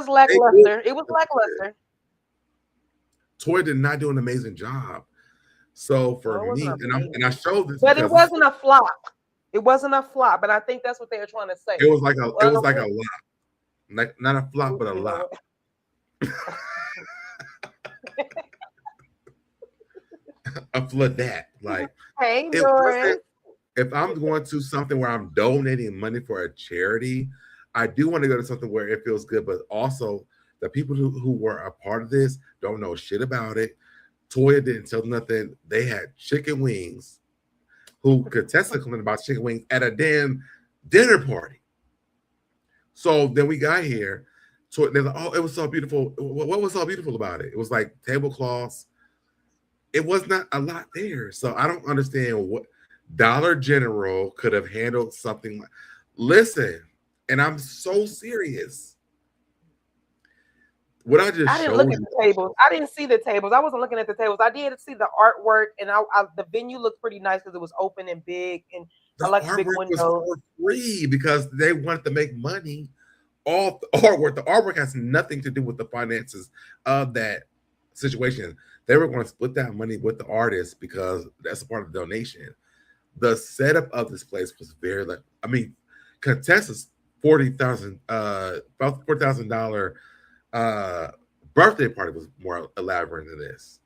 lackluster. It was lackluster. Toya did not do an amazing job. So for me, and I showed this, but it wasn't a flop. It wasn't a flop, but I think that's what they were trying to say. It was like a lot. Like not a flop, but a You know lot. A flood that. Like Hey, it Doris. wasn't. If I'm going to something where I'm donating money for a charity, I do want to go to something where it feels good, but also the people who were a part of this don't know shit about it. Toya didn't tell nothing. They had chicken wings who could testify about chicken wings at a damn dinner party. So then we got here. So they're like, oh, it was so beautiful. What was so beautiful about it? It was like tablecloths. It was not a lot there. So I don't understand what Dollar General could have handled something like. Listen, and I'm so serious. What I just I didn't look at the tables. I didn't see the tables. I wasn't looking at the tables. I did see the artwork, and the venue looked pretty nice because it was open and big, and the I like the big artwork windows. was for free because they wanted to make money off the artwork. The artwork has nothing to do with the finances of that situation. They were going to split that money with the artist because that's a part of the donation. The setup of this place was very like, I mean, Contessa's $40,000 birthday party was more elaborate than this.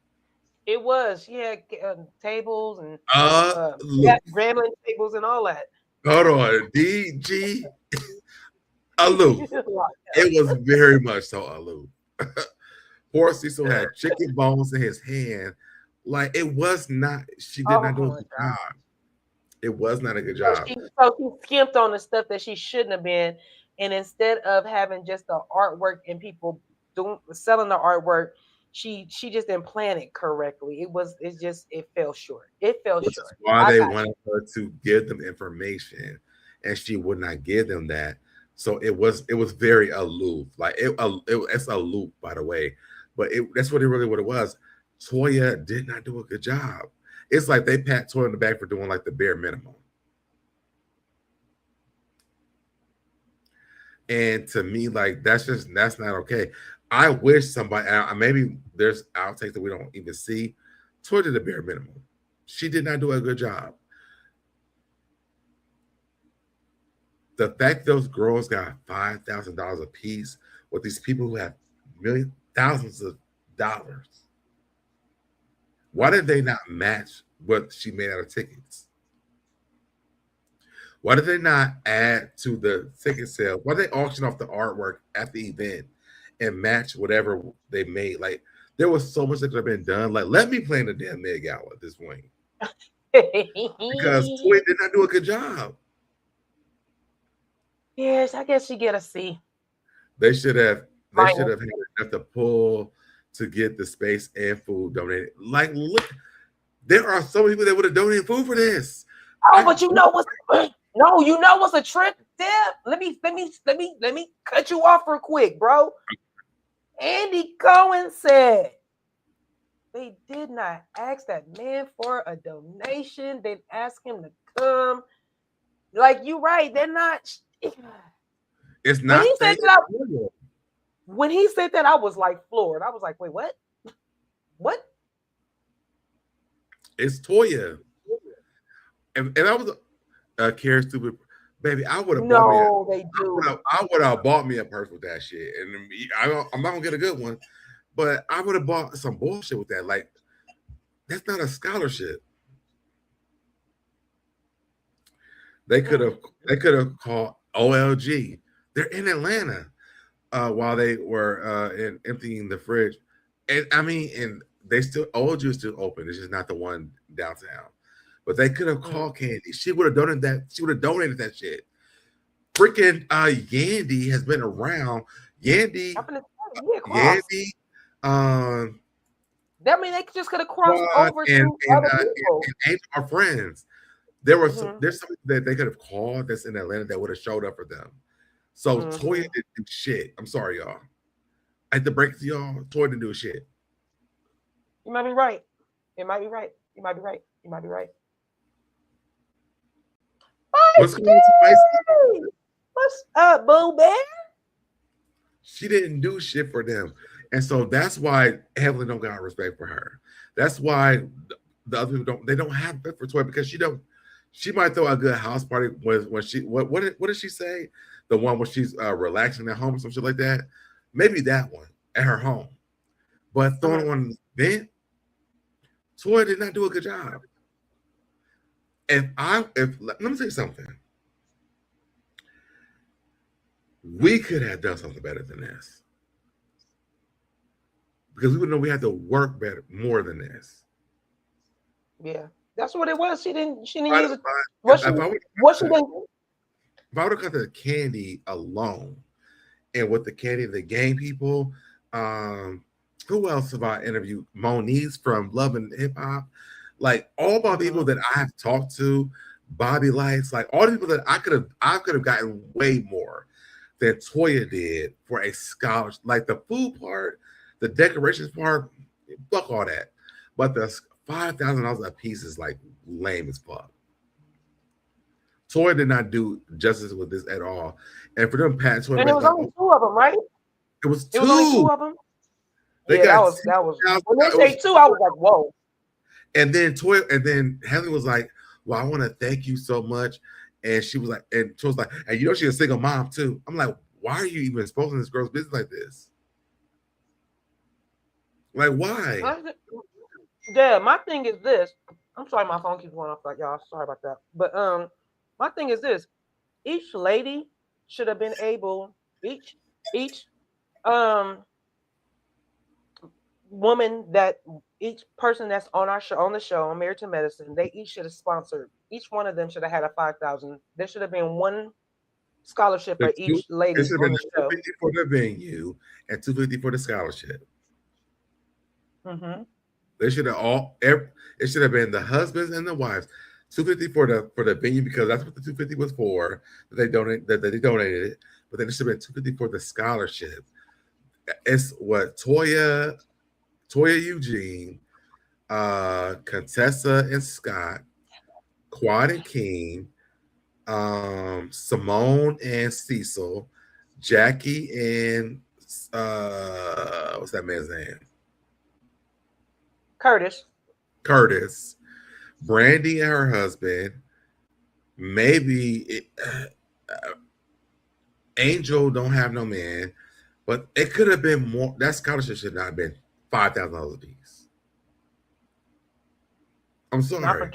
It was. She had tables and rambling tables and all that. Hold on, DG aloof. It was very much so aloof. Poor Cecil had chicken bones in his hand. Like it was not. She did not do a good job. It was not a good job. So she skimped on the stuff that she shouldn't have been, and instead of having just the artwork and people selling the artwork, she just didn't plan it correctly. It fell short. It fell short. That's why they wanted her to give them information, and she would not give them that. So it was very aloof. Like it's aloof, by the way. But that's what it was. Toya did not do a good job. It's like they pat Toya on the back for doing like the bare minimum. And to me, like that's not okay. I wish somebody, maybe there's outtakes that we don't even see. Toya did the bare minimum. She did not do a good job. The fact those girls got $5,000 a piece with these people who have thousands of dollars. Why did they not match what she made out of tickets? Why did they not add to the ticket sale? Why did they auction off the artwork at the event and match whatever they made? Like there was so much that could have been done. Like let me play in the damn Met Gala at this point. Because Toya did not do a good job. Yes, I guess she get a C. They should have had enough to pull to get the space and food donated. Like, look, there are so many people that would have donated food for this. Oh, but you know what's a trick, Deb? Let me cut you off real quick, bro. Andy Cohen said they did not ask that man for a donation. They asked him to come. Like you right, they're not. It's not. When he said that, I was like floored. I was like, wait, what? What? It's Toya. And I was care stupid baby. I would have bought me. I would have bought me a purse with that shit, and I'm not gonna get a good one, but I would have bought some bullshit with that. Like that's not a scholarship. They could have called OLG. They're in Atlanta while they were emptying the fridge, and they still OLG is still open. It's just not the one downtown. But they could have called Candy. She would have donated that. She would have donated that shit. Freaking Yandy has been around. Yandy. I mean, they just could have crossed over to other people. And our friends. There's something that they could have called that's in Atlanta that would have showed up for them. So Toya didn't do shit. I'm sorry, y'all. I had to break it to y'all. Toya didn't do shit. You might be right. You might be right. You might be right. You might be right. What's going on? What's up, Boo Bear? She didn't do shit for them. And so that's why Evelyn don't got respect for her. That's why the other people don't have respect for Toya because she might throw a good house party when she what did she say? The one where she's relaxing at home or some shit like that. Maybe that one at her home. But throwing on an event, Toya did not do a good job. If let me tell you something, we could have done something better than this. Because we would know we had to work better, more than this. Yeah, that's what it was. She didn't use it. If I would have cut the candy alone, and with the candy, the game people, who else have I interviewed? Moniz from Love and Hip Hop, like all my people that I have talked to, Bobby Lights, like all the people that I could have gotten way more than Toya did for a scholarship. Like the food part, the decorations part, fuck all that. But the $5,000 a piece is like lame as fuck. Toya did not do justice with this at all. And for them, Pat Toya, and it was only two of them, right? It was two. It was only two of them. They that was when they say two, I was like, whoa. And then Helen was like, well, I want to thank you so much. And she was like, and Toya's like, and you know she's a single mom too. I'm like, why are you even exposing this girl's business like this? Like, why? Yeah, my thing is this. I'm sorry, my phone keeps going off, like y'all. Sorry about that. But my thing is this: each lady should have been able, each woman that each person that's on the show on Married to Medicine, they each should have sponsored. Each one of them should have had a $5,000. There should have been one scholarship for each lady. It should have been $250 for the venue and $250 for the scholarship. Mm-hmm. They should have it should have been the husbands and the wives. $250 for the venue because that's what the $250 was for. That they donated it, but then it should have been $250 for the scholarship. It's what Toya Eugene, Contessa and Scott, Quad and King, Simone and Cecil, Jackie and what's that man's name? Curtis, Brandy and her husband, maybe Angel don't have no man, but it could have been more. That scholarship should not have been $5,000 a piece. I'm sorry. Not for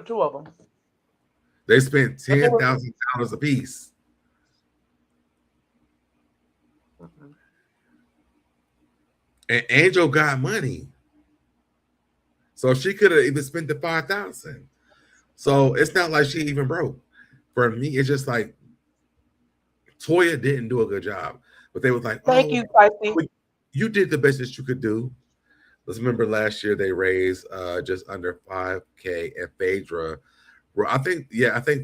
two of them. They spent $10,000 a piece. Mm-hmm. And Angel got money. So she could have even spent the $5,000. So it's not like she even broke. For me, it's just like Toya didn't do a good job. But they was like, thank you, Feisty. You did the best that you could do. Let's remember last year they raised just under $5,000, and Phaedra, I think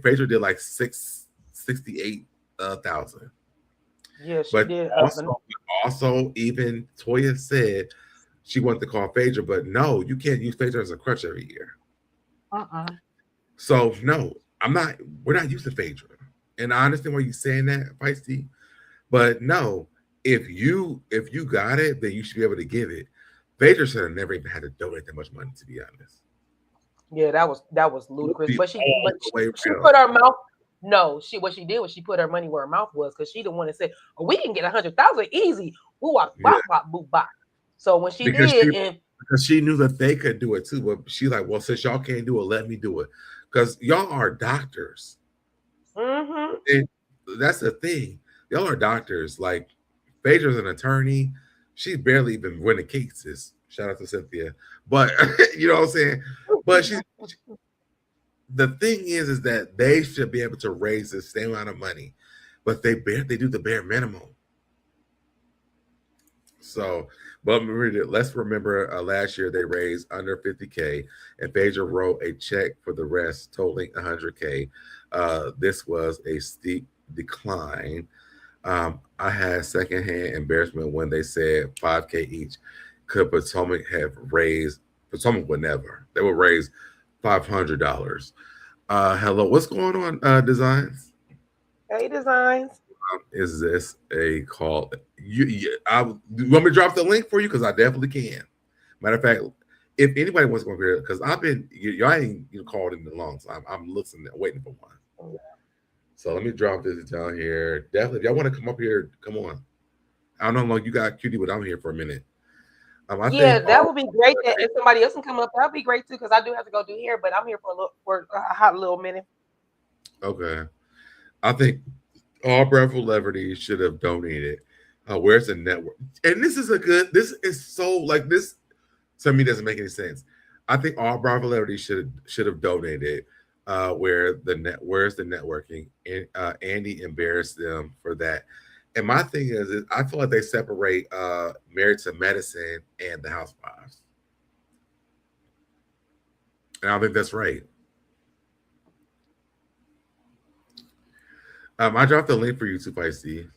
Phaedra did like $68,000. Yeah, she did. Also, even Toya said she wanted to call Phaedra, but no, you can't use Phaedra as a crutch every year. So no, we're not using Phaedra. And I understand why you're saying that, Feisty. But no, if you got it, then you should be able to give it. Phaedra should have never even had to donate that much money, to be honest. Yeah, that was ludicrous. But she put her mouth. No, what she did was she put her money where her mouth was, because she the one that said, "Oh, we can get 100,000 easy." Woo-wop, bop, boop, bop. So when because she knew that they could do it too, but she's like, well, since y'all can't do it, let me do it, because y'all are doctors. Mm-hmm. And that's the thing, y'all are doctors. Like Phaedra's an attorney, she's barely even winning cases. Shout out to Cynthia, but you know what I'm saying. But the thing is that they should be able to raise the same amount of money, but they do the bare minimum. So, but let's remember last year they raised under $50,000, and Phaedra wrote a check for the rest, totaling $100,000. This was a steep decline. I had secondhand embarrassment when they said $5,000 each. Could Potomac have raised? Potomac would never. They would raise $500. Hello, what's going on, Designs? Hey, Designs. Is this a call? You want me to drop the link for you? Because I definitely can. Matter of fact, if anybody wants to come up here, because I've been y'all ain't called in the long, so I'm listening, waiting for one. So let me drop this down here. Definitely, if y'all want to come up here, come on. I don't know how long you got, Cutie, but I'm here for a minute. I Yeah, think that would be great. That if somebody else can come up, that'd be great too. Because I do have to go do hair, but I'm here for a hot little minute. okay. I think all Bravo Celebrity should have donated. Where's the network? And this is a good. This is so like this. To me, doesn't make any sense. I think all Bravo Celebrity should have donated. Where's the networking? And Andy embarrassed them for that. And my thing is I feel like they separate Married to Medicine and the Housewives. And I don't think that's right. I dropped the link for you to Feisty.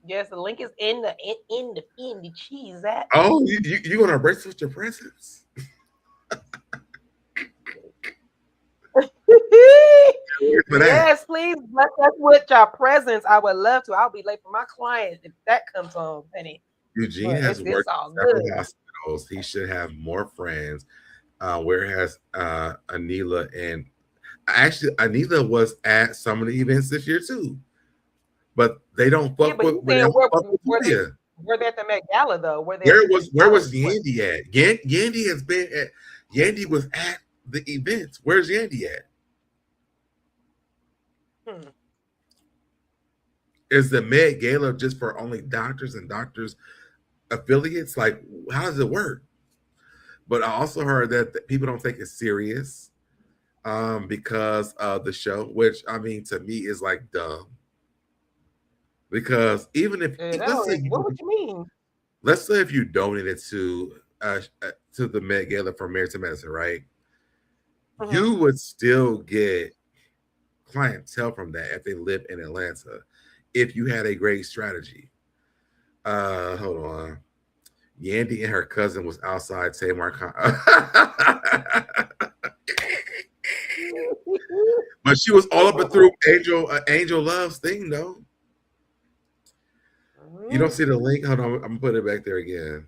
Yes, the link is in the cheese at. Oh, you gonna embrace with your presence? Yes, please bless us with your presence. I would love to. I'll be late for my client if that comes on, Penny. Eugene has worked in several hospitals. He should have more friends. Whereas Anila and actually Anila was at some of the events this year too, but they don't fuck with. Were they at the Met Gala though? Where was Yandy at? Yandy has been at. Yandy was at the events. Where's Yandy at? Is the Met Gala just for only doctors and doctors affiliates? Like, how does it work? But I also heard that people don't take it serious because of the show, which I mean to me is like dumb. Because even if what would you mean? Let's say if you donated to the Met Gala for Married to Medicine, right? Mm-hmm. You would still get clientele from that if they live in Atlanta. If you had a great strategy. Hold on. Yandy and her cousin was outside Tamar. But she was all up and through Angel Love's thing, though. You don't see the link? Hold on, I'm gonna put it back there again.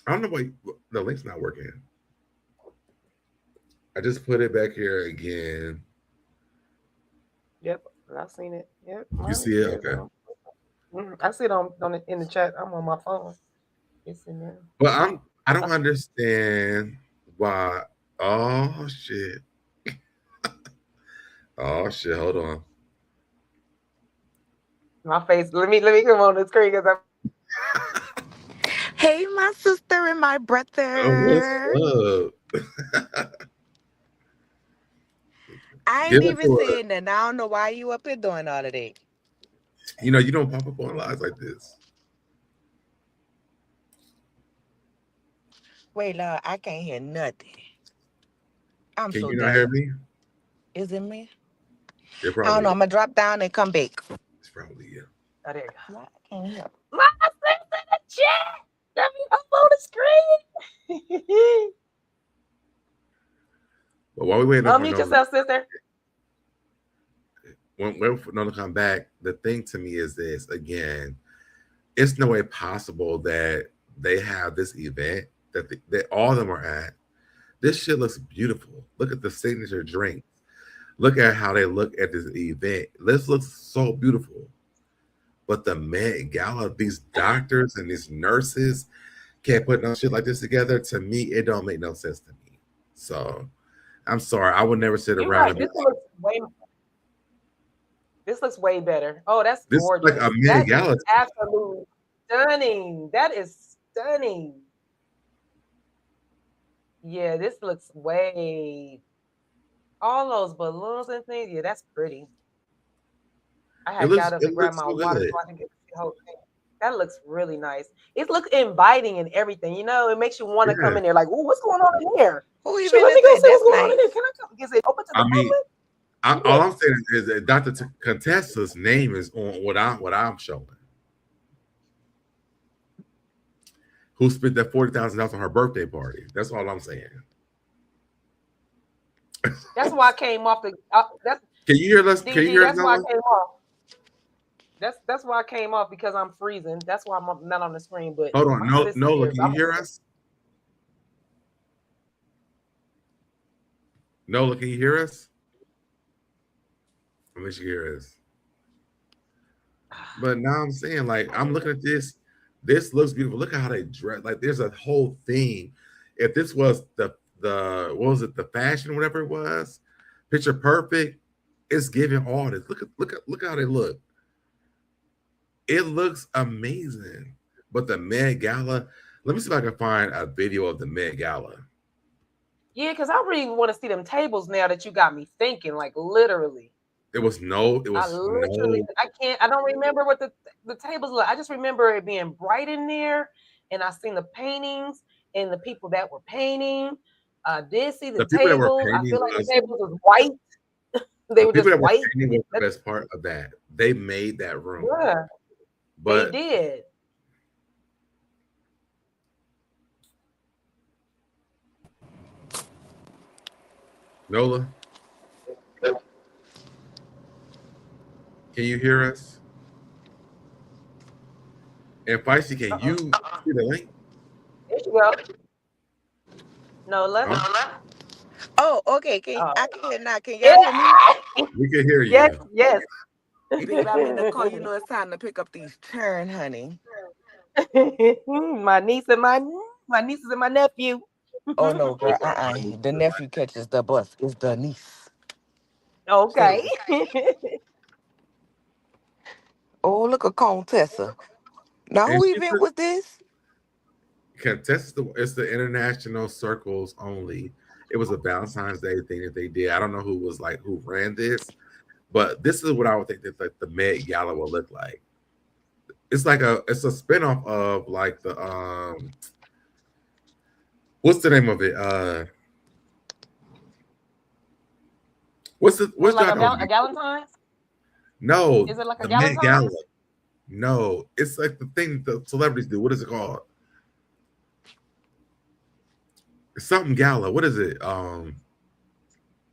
I don't know why the link's not working. I just put it back here again. Yep, I've seen it. Yep. You see it? Okay. I see it in the chat. I'm on my phone. It's in there. But I don't understand why. Oh shit. Oh shit. Hold on. My face. Let me come on the screen because I'm. Hey, my sister and my brother. Oh, what's up? I ain't even saying that. I don't know why you up here doing all of that. You know, you don't pop up on lives like this. Wait, Lord, I can't hear nothing. Can you not hear me? Is it me? I don't know. I'm going to drop down and come back. It's probably you. Oh, there you go. I can't hear. My sister in the chat. Let me up on the screen. Well, while we waiting on yourself, sister. When we're going to come back, the thing to me is this again, it's no way possible that they have this event that all of them are at. This shit looks beautiful. Look at the signature drinks. Look at how they look at this event. This looks so beautiful. But the Met Gala, these doctors and these nurses can't put no shit like this together. To me, it don't make no sense to me. So I'm sorry. I would never sit around. Right. This looks way better. Oh, that's gorgeous. Like a Met Gala. Absolutely stunning. That is stunning. Yeah, this looks way. All those balloons and things. Yeah, that's pretty. I had got up to grab my water so I can get the whole thing. That looks really nice. It looks inviting and everything. You know, it makes you want to come in there. Like, oh, what's going on in here? Who even let me go see what's going on in there. Can I come? Is it open to the public? All I'm saying is that Dr. Contessa's name is on what I'm showing. Who spent that $40,000 on her birthday party? That's all I'm saying. That's why I came off the. Can you hear us? Can you hear us? That's why I came off. That's why I came off because I'm freezing. That's why I'm not on the screen. But hold on, no, can you hear us? Nola, can you hear us? Let me see hear us. But now I'm saying, like, I'm looking at this. This looks beautiful. Look at how they dress. Like, there's a whole theme. If this was the what was it, the fashion, whatever it was, picture perfect, it's giving all this. Look how they look. It looks amazing. But the Met Gala, let me see if I can find a video of the Met Gala. Yeah, because I really want to see them tables now that you got me thinking, like literally. I don't remember what the tables look. I just remember it being bright in there, and I seen the paintings and the people that were painting. I did see the table. I feel like the table was white. They were just white. Was the best part of that. They made that room. Yeah, but they did. Nola, can you hear us? And Feisty, can you see the link? There you go. Nola. Oh, okay. I can hear now. Can y'all hear me? We can hear you. Yes. Babe, I'm in the car. You know it's time to pick up these churn, honey. My nieces and my nephew. Oh no, girl. The nephew catches the bus. It's the niece. Okay. Oh, look at Contessa. Now, who event was this? Contessa, it's the International Circles Only. It was a Valentine's Day thing that they did. I don't know who ran this, but this is what I would think that like the Met Gala will look like. It's a spinoff of like the what's the name of it? What's like a Galentine's? No. Is it like a Galentine's? Gala. No, it's like the thing the celebrities do. What is it called? It's something Gala. What is it?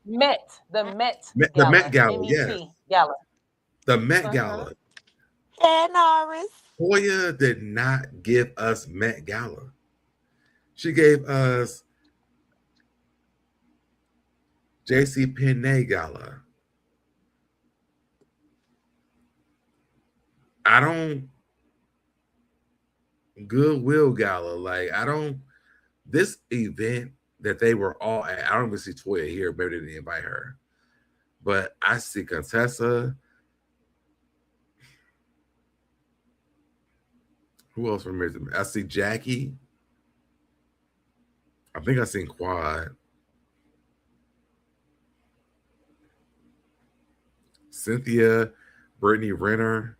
Met. The Met. The Met Gala. Yes. Gala. The Met Gala. Hey, Norris. Toya did not give us Met Gala. She gave us J.C. Penney Gala. Goodwill Gala. This event that they were all at, I don't even see Toya here, maybe they didn't invite her. But I see Contessa. Who else remembers me? I see Jackie. I think I seen Quad. Cynthia, Brittany Renner.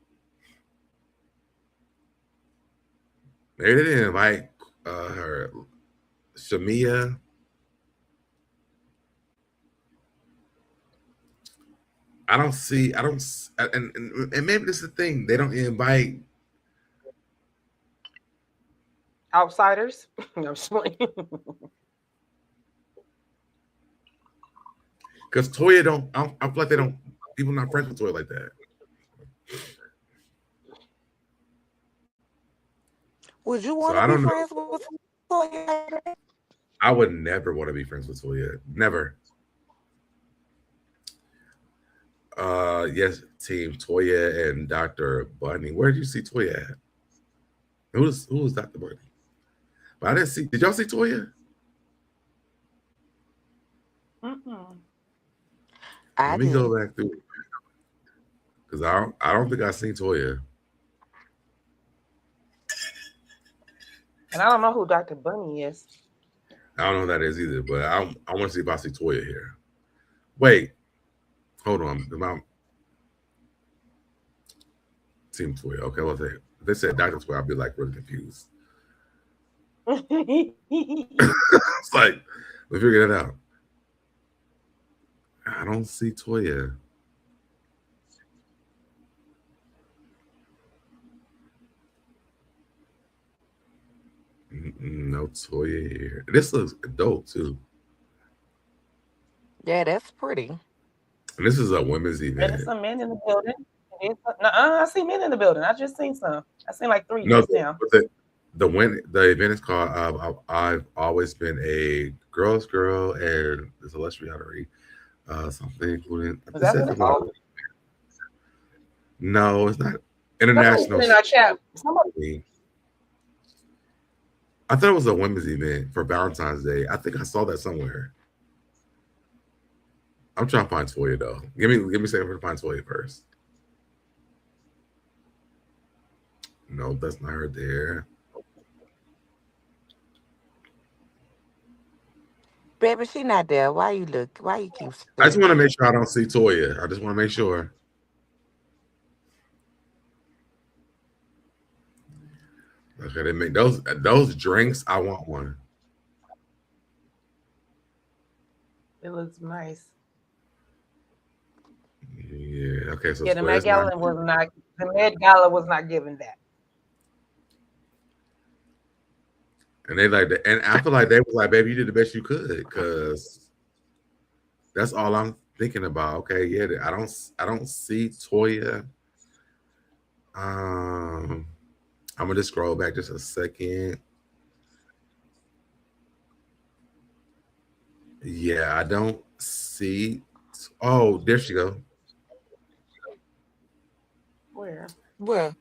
They didn't invite her. Shamia. And maybe this is the thing. They don't invite outsiders. I'm just playing. Because Toya I feel like they don't, people not friends with Toya like that. Would you want to be friends with Toya? I would never want to be friends with Toya. Never. Yes, team Toya and Dr. Bunny. Where did you see Toya at? Who was Dr. Bunny? But I didn't see. Did y'all see Toya? Let me go back through because I don't think I've seen Toya. And I don't know who Dr. Bunny is. I don't know who that is either, but I want to see if I see Toya here. Wait, hold on. Team Toya. Okay, well, if they said Dr. Toya, I'd be like really confused. It's like, we figured it out. I don't see Toya. No Toya here. This looks adult too. Yeah, that's pretty. And this is a women's event. There's some men in the building. I see men in the building. I just seen some. I seen like 3 just now. The event is called I've always been a girl's girl, and it's a luxury lottery. Something including Is it that says what it's something. called? No, it's not Somebody international. put in our chat. Somebody. I thought it was a women's event for Valentine's Day. I think I saw that somewhere. I'm trying to find Toya though. Give me a second to find Toya first. No, that's not her there. Baby, she not there. Why you look? Why you keep I just want to searching? make sure I don't see Toya. I just want to make sure. Okay, they make those drinks. I want one. It looks nice. Yeah. Okay, so Yeah, the Met Toya's not. Gala was not. The Met Gala was not given that. And they like that, and I feel like they was like, "Baby, you did the best you could," because that's all I'm thinking about. Okay, yeah, I don't see Toya. Um, I'm gonna just scroll back just a second. Yeah, I don't see. Oh, there she go. Where? Well,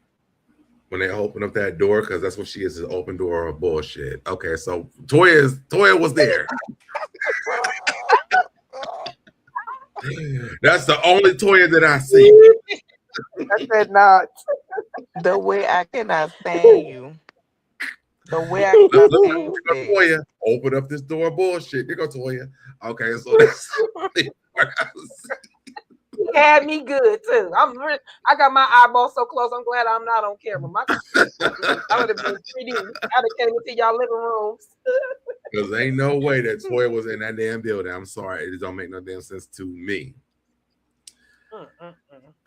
When they open up that door, because that's what she is—an open door of bullshit. Okay, so Toya was there. That's the only Toya that I see. I said not. the way I cannot stand you. The way I Look, cannot look, stand you look, today. Toya, open up this door of bullshit. There go Toya. Okay, so that's the only part I see. He had me good too. I got my eyeballs so close. I'm glad I'm not on camera. I would have been 3D. I'd have came into y'all living rooms. Because ain't no way that Toya was in that damn building. I'm sorry, it don't make no damn sense to me.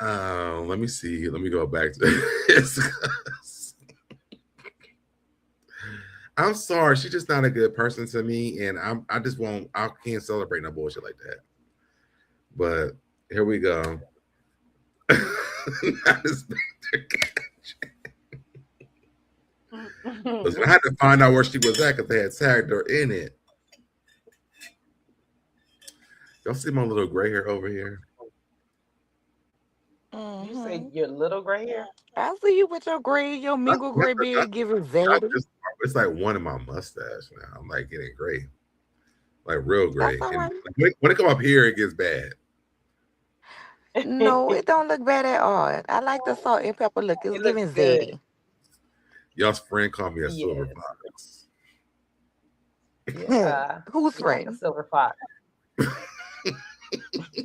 Let me see. Let me go back to this. I'm sorry, she's just not a good person to me, and I just won't. I can't celebrate no bullshit like that. But here we go. Listen, I had to find out where she was at because they had tagged her in it. Y'all see my little gray hair over here? You say Mm-hmm. your little gray hair? I see you with your gray, your mingle gray beard giving zaddy. Just, it's like one in my mustache now. I'm like getting gray, like real gray. That's all And right. when it come up here, it gets bad. No, it don't look bad at all. I like the salt and pepper look. It's It looks giving good. zaddy. Y'all's friend called me a silver Yes. fox. Yeah. Who's You're like a friend? silver fox.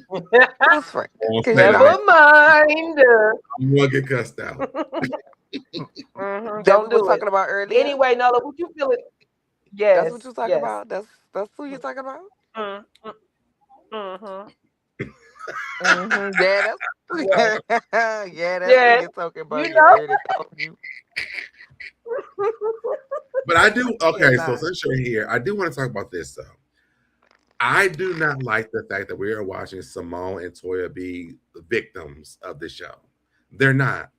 Who's friend? Won't Cause say you that. know Never mind. I'm gonna get cussed out. that we Don't was do it. talking about earlier. Anyway, Nola, what you feeling? That's what Yes. you talking Yes. about. That's who you talking about. Mm, mm, mhm. Yeah, that's Yes. yeah, that's who Yes. you're talking You about. You know. dirty dog. You But I do. Okay, so cannot. since you're here, I do want to talk about this though. I do not like the fact that we are watching Simone and Toya be the victims of the show. They're not.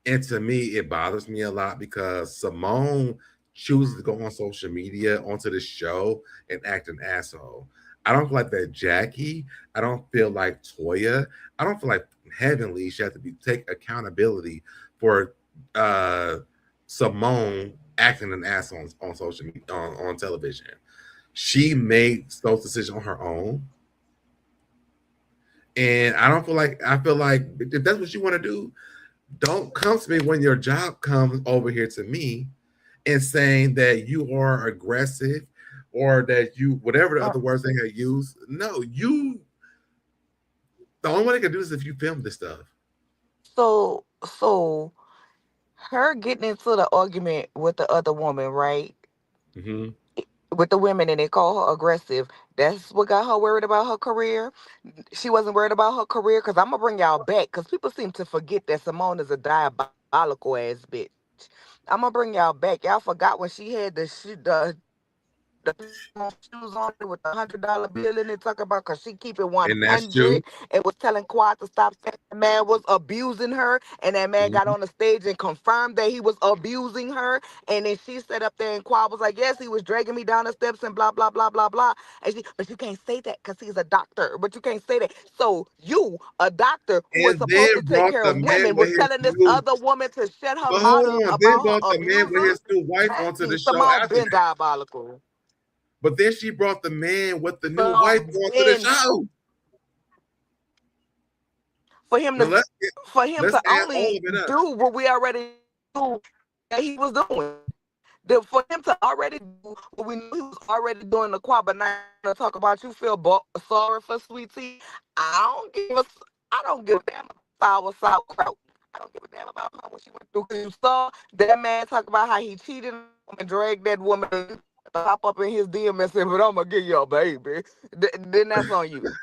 And to me, it bothers me a lot because Simone chooses to go on social media onto the show and act an asshole. I don't feel like that Jackie. I don't feel like Toya. I don't feel like Heavenly should have to be take accountability for uh Simone acting an asshole on social media on television. She made those decisions on her own. And I feel like if that's what you want to do, don't come to me when your job comes over here to me and saying that you are aggressive or that you whatever the other words they had used. No, you the only way they can do this is if you film this stuff. So her getting into the argument with the other woman, right? Mm-hmm. With the women and they call her aggressive. That's what got her worried about her career. She wasn't worried about her career because I'm gonna bring y'all back because people seem to forget that Simone is a diabolical ass bitch. I'm gonna bring y'all back. Y'all forgot when she had the the shoes on it with the $100 bill in it, talking about because she keep it And that's true. 100 and was telling Quad to stop saying the man was abusing her. And that man got Mhm. on the stage and confirmed that he was abusing her. And then she sat up there and Quad was like, yes, he was dragging me down the steps and blah, blah, blah, blah, blah. And she, but you can't say that because he's a doctor. But you can't say that. So you, a doctor who is And then supposed to take brought care the of man women, with was his telling this new. other woman to shut her But mouth hold up on. Then about brought her the man with abuser. his new wife onto the show Simone after been that. diabolical. But then she brought the man with the new Simone wife onto the been show. for him But to let's only add all of it up. do what we already knew that he was doing. For him to already do what we knew he was already doing the Quad, but now to talk about you feel sorry for Sweet Tea. I don't give a damn about sauerkraut. I don't give a damn about how what she went through. Cause you saw that man talk about how he cheated and dragged that woman to pop up in his DM and say, "But I'm gonna get your baby." Then that's on you.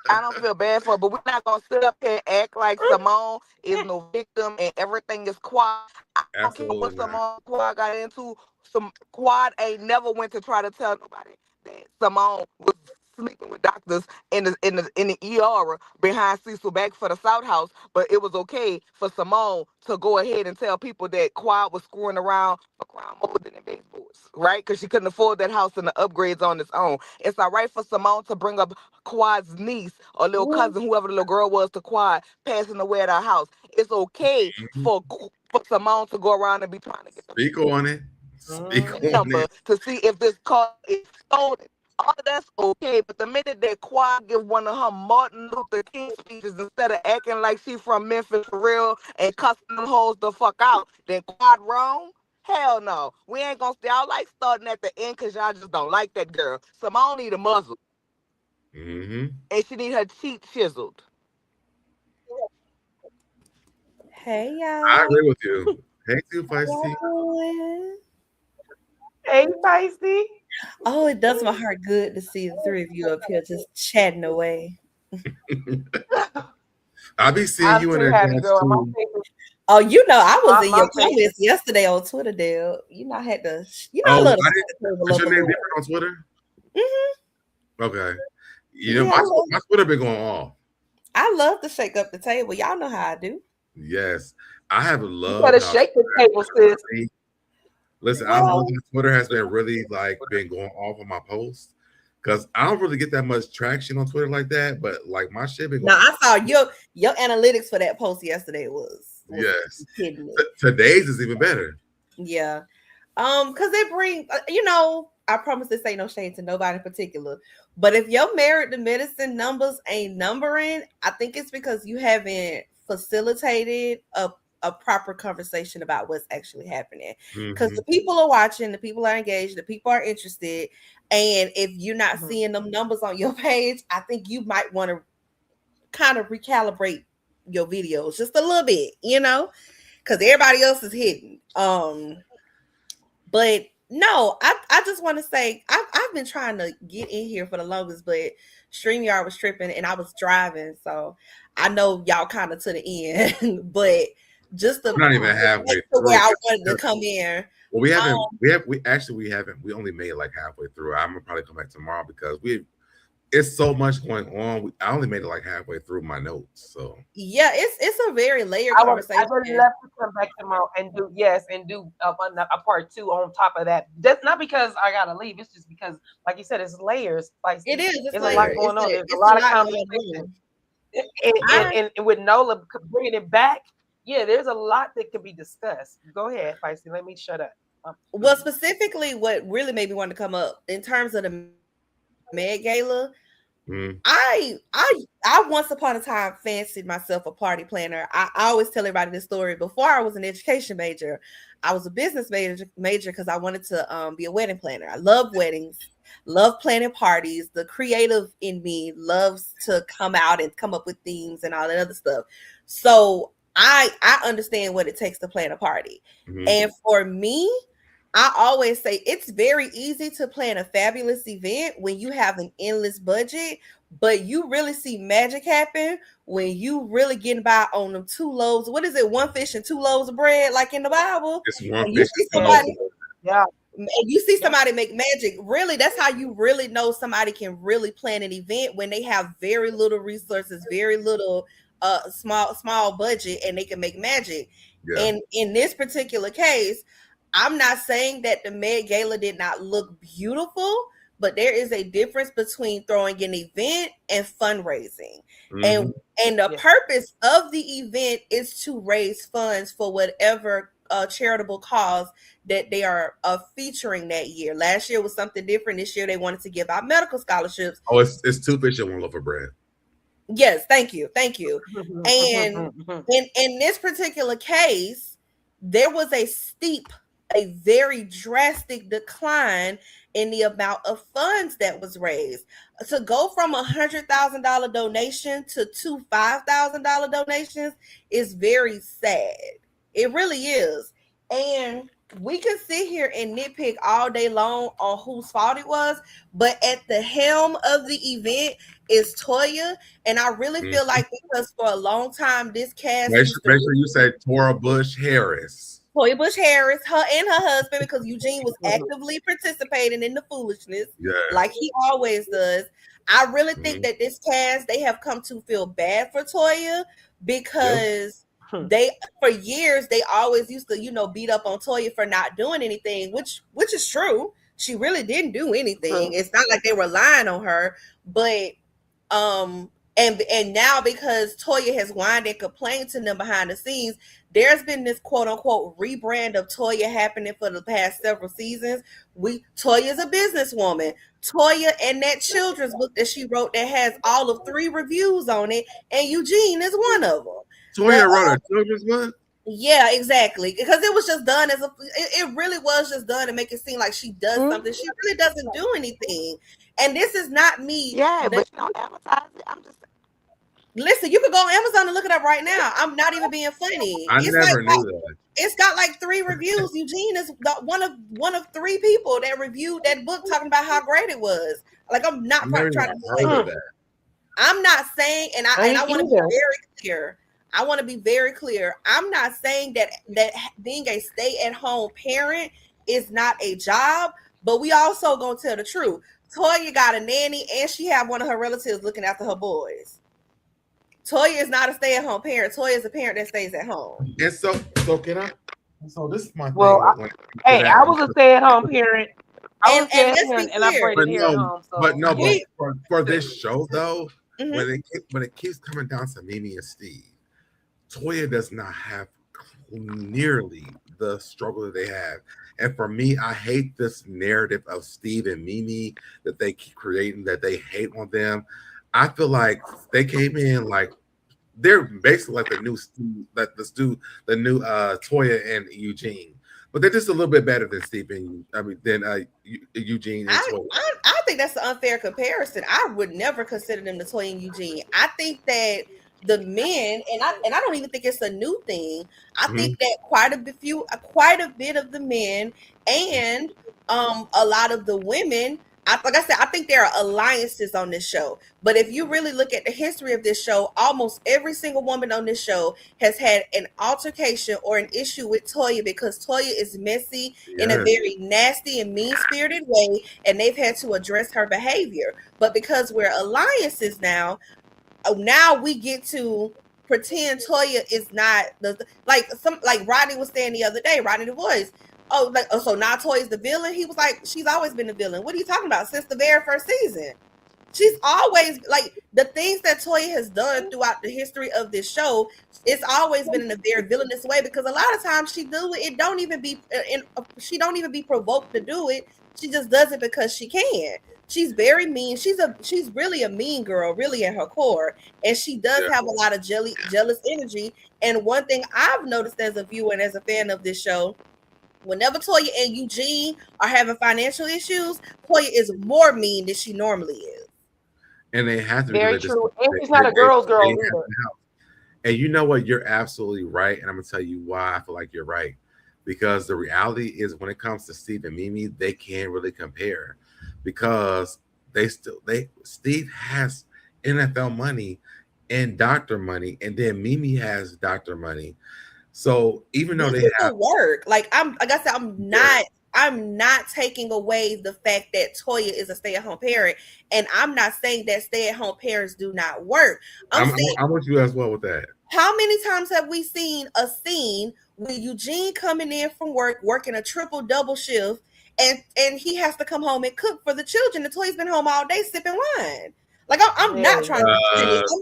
I don't feel bad for her, but we're not gonna sit up here and act like Simone is no victim and everything is Quad. I don't care what Absolutely not. Simone Quad got into. Some Quad ain't never went to try to tell nobody that Simone was sleeping with doctors in the ER behind Cecil back for the South House, but it was okay for Simone to go ahead and tell people that Quad was screwing around for crime more than the baseboards, right? Because she couldn't afford that house and the upgrades on its own. It's all right for Simone to bring up Quad's niece or little cousin, whoever the little girl was to Quad, passing away at our house. It's okay for Simone to go around and be trying to get the Speak on it. Speak on number it. to see if this car is stolen. All that's okay, but the minute that Quad give one of her Martin Luther King speeches instead of acting like she from Memphis for real and cussing them hoes the fuck out, then Quad wrong? Hell no. We ain't gonna stay out like starting at the end because y'all just don't like that girl. Simone need a muzzle. Mm-hmm. And she need her cheek chiseled. Hey I y'all. agree with you. Hey, too, How y'all Feisty. doing? Hey, Feisty. Oh, it does my heart good to see the three of you up here just chatting away. I'll be seeing I'm you in too happy, advance girl. My too. favorite. Oh, you know, I was in My your favorite. comments yesterday on Twitter, Dale. You know, I had to, I Oh, love to I shake didn't. the table Is up your a name little. different on Twitter? Mm-hmm. Okay. You know, Yeah, my Twitter been going off. I love to shake up the table. Y'all know how I do. Yes. I have You loved better how shake the table, sis. listen, I love Well, how Twitter has been really like been going off on my posts. Because I don't really get that much traction on Twitter like that, but like my shit been going. now I saw your analytics for that post yesterday was Yes. kidding me. Today's is even better. Yeah. Because they bring, I promise this ain't no shade to nobody in particular, but if your Married to Medicine numbers ain't numbering, I think it's because you haven't facilitated a proper conversation about what's actually happening. Because Mhm. the people are watching, the people are engaged, the people are interested, and if you're not Mhm. seeing them numbers on your page, I think you might want to kind of recalibrate your videos just a little bit, because everybody else is hidden. But no, I just want to say I've been trying to get in here for the longest, but StreamYard was tripping and I was driving, so I know y'all kind of to the end, but just to We're not even halfway get to through. where I wanted to come in. Well, we haven't. We only made it like halfway through. I'm gonna probably come back tomorrow because it's so much going on. I only made it like halfway through my notes. So Yeah, it's a very layered I would conversation. love to come back tomorrow and do a part 2 on top of that. That's not because I gotta leave. It's just because, like you said, it's layers. Like It is. It's there's a lot layered. going on. There's It's a lot of going conversation, on. and with Nola bringing it back, yeah, there's a lot that can be discussed. Go ahead, Feisty. Let me shut up. Well, specifically, what really made me want to come up in terms of the Met Gala. I once upon a time fancied myself a party planner. I always tell everybody this story. Before I was an education major, I was a business major because I wanted to be a wedding planner. I love weddings, love planning parties. The creative in me loves to come out and come up with themes and all that other stuff. So I understand what it takes to plan a party. And for me, I always say it's very easy to plan a fabulous event when you have an endless budget, but you really see magic happen when you really getting by on them 2 loaves. What is it? 1 fish and 2 loaves of bread, like in the Bible. it's one And you fish. see somebody, Yeah. And you see somebody make magic. Really, that's how you really know somebody can really plan an event when they have very little resources, very little small budget, and they can make magic. Yeah. And in this particular case, I'm not saying that the Met Gala did not look beautiful, but there is a difference between throwing an event and fundraising. Mhm. And the purpose of the event is to raise funds for whatever charitable cause that they are featuring that year. Last year was something different. This year they wanted to give out medical scholarships. Oh, it's two fish and one loaf of bread. Yes, thank you. And in this particular case, there was a very drastic decline in the amount of funds that was raised. To go from $100,000 donation to two $5,000 donations is very sad. It really is. And we can sit here and nitpick all day long on whose fault it was, but at the helm of the event is Toya. And I really feel like, because for a long time this cast make sure you say Toya Bush Harris. Toya Bush Harris, her and her husband, because Eugene was actively participating in the foolishness, like he always does. I really think that this cast, they have come to feel bad for Toya, because they, for years, they always used to, beat up on Toya for not doing anything, which is true. She really didn't do anything. It's not like they were lying on her, but and now, because Toya has whined and complained to them behind the scenes, there's been this quote unquote rebrand of Toya happening for the past several seasons. Toya's a businesswoman. Toya and that children's book that she wrote that has all of 3 reviews on it, and Eugene is one of them. Toya wrote a children's book? Yeah, exactly. Because it was just done as it really was just done to make it seem like she does something. She really doesn't do anything. And this is not me. Yeah, but you don't advertise it. I'm just listen, you can go on Amazon and look it up right now. I'm not even being funny. I never knew that. It's got like 3 reviews. Eugene is one of 3 people that reviewed that book, talking about how great it was. Like, I'm not trying to that. I'm not saying, and I want to be very clear. I want to be very clear. I'm not saying that being a stay-at-home parent is not a job, but we also gonna tell the truth. Toya got a nanny, and she have one of her relatives looking after her boys. Toya is not a stay-at-home parent. Toya is a parent that stays at home. And so can I? So this is my thing. Well, I was a stay-at-home parent. I braided hair at home. So. But for this show though, when it keeps coming down to Mimi and Steve, Toya does not have nearly the struggle that they have. And for me, I hate this narrative of Steve and Mimi that they keep creating, that they hate on them. I feel like they came in like they're basically like the new Toya and Eugene, but they're just a little bit better than Steve and Eugene and Toya. I think that's an unfair comparison. I would never consider them the Toya and Eugene. I think that the men, and I don't even think it's a new thing. I think that quite a bit of the men and a lot of the women, like I said, I think there are alliances on this show. But if you really look at the history of this show, almost every single woman on this show has had an altercation or an issue with Toya, because Toya is messy in a very nasty and mean-spirited way, and they've had to address her behavior. But because we're alliances now we get to pretend Toya is not like Rodney was saying the other day, Rodney the Voice. So now Toya's the villain. He was like, she's always been the villain. What are you talking about? Since the very first season, she's always like, the things that Toya has done throughout the history of this show. It's always been in a very villainous way, because a lot of times she do it. It don't even be, she don't even be provoked to do it. She just does it because she can. She's very mean. She's really a mean girl, really at her core, and she does have a lot of jealous energy. And one thing I've noticed as a viewer and as a fan of this show, whenever Toya and Eugene are having financial issues, Toya is more mean than she normally is. And they have to be very true. And she's not a girl's girl either. And you know what? You're absolutely right. And I'm gonna tell you why I feel like you're right. Because the reality is, when it comes to Steve and Mimi, they can't really compare. Because Steve has NFL money and doctor money, and then Mimi has doctor money. So even though they have work, like I said, I'm not taking away the fact that Toya is a stay-at-home parent, and I'm not saying that stay-at-home parents do not work. I'm saying, I want you as well with that. how many times have we seen a scene with Eugene coming in from work, working a triple double shift, and he has to come home and cook for the children? The Toya's been home all day sipping wine. Like, I'm not trying to say this. I'm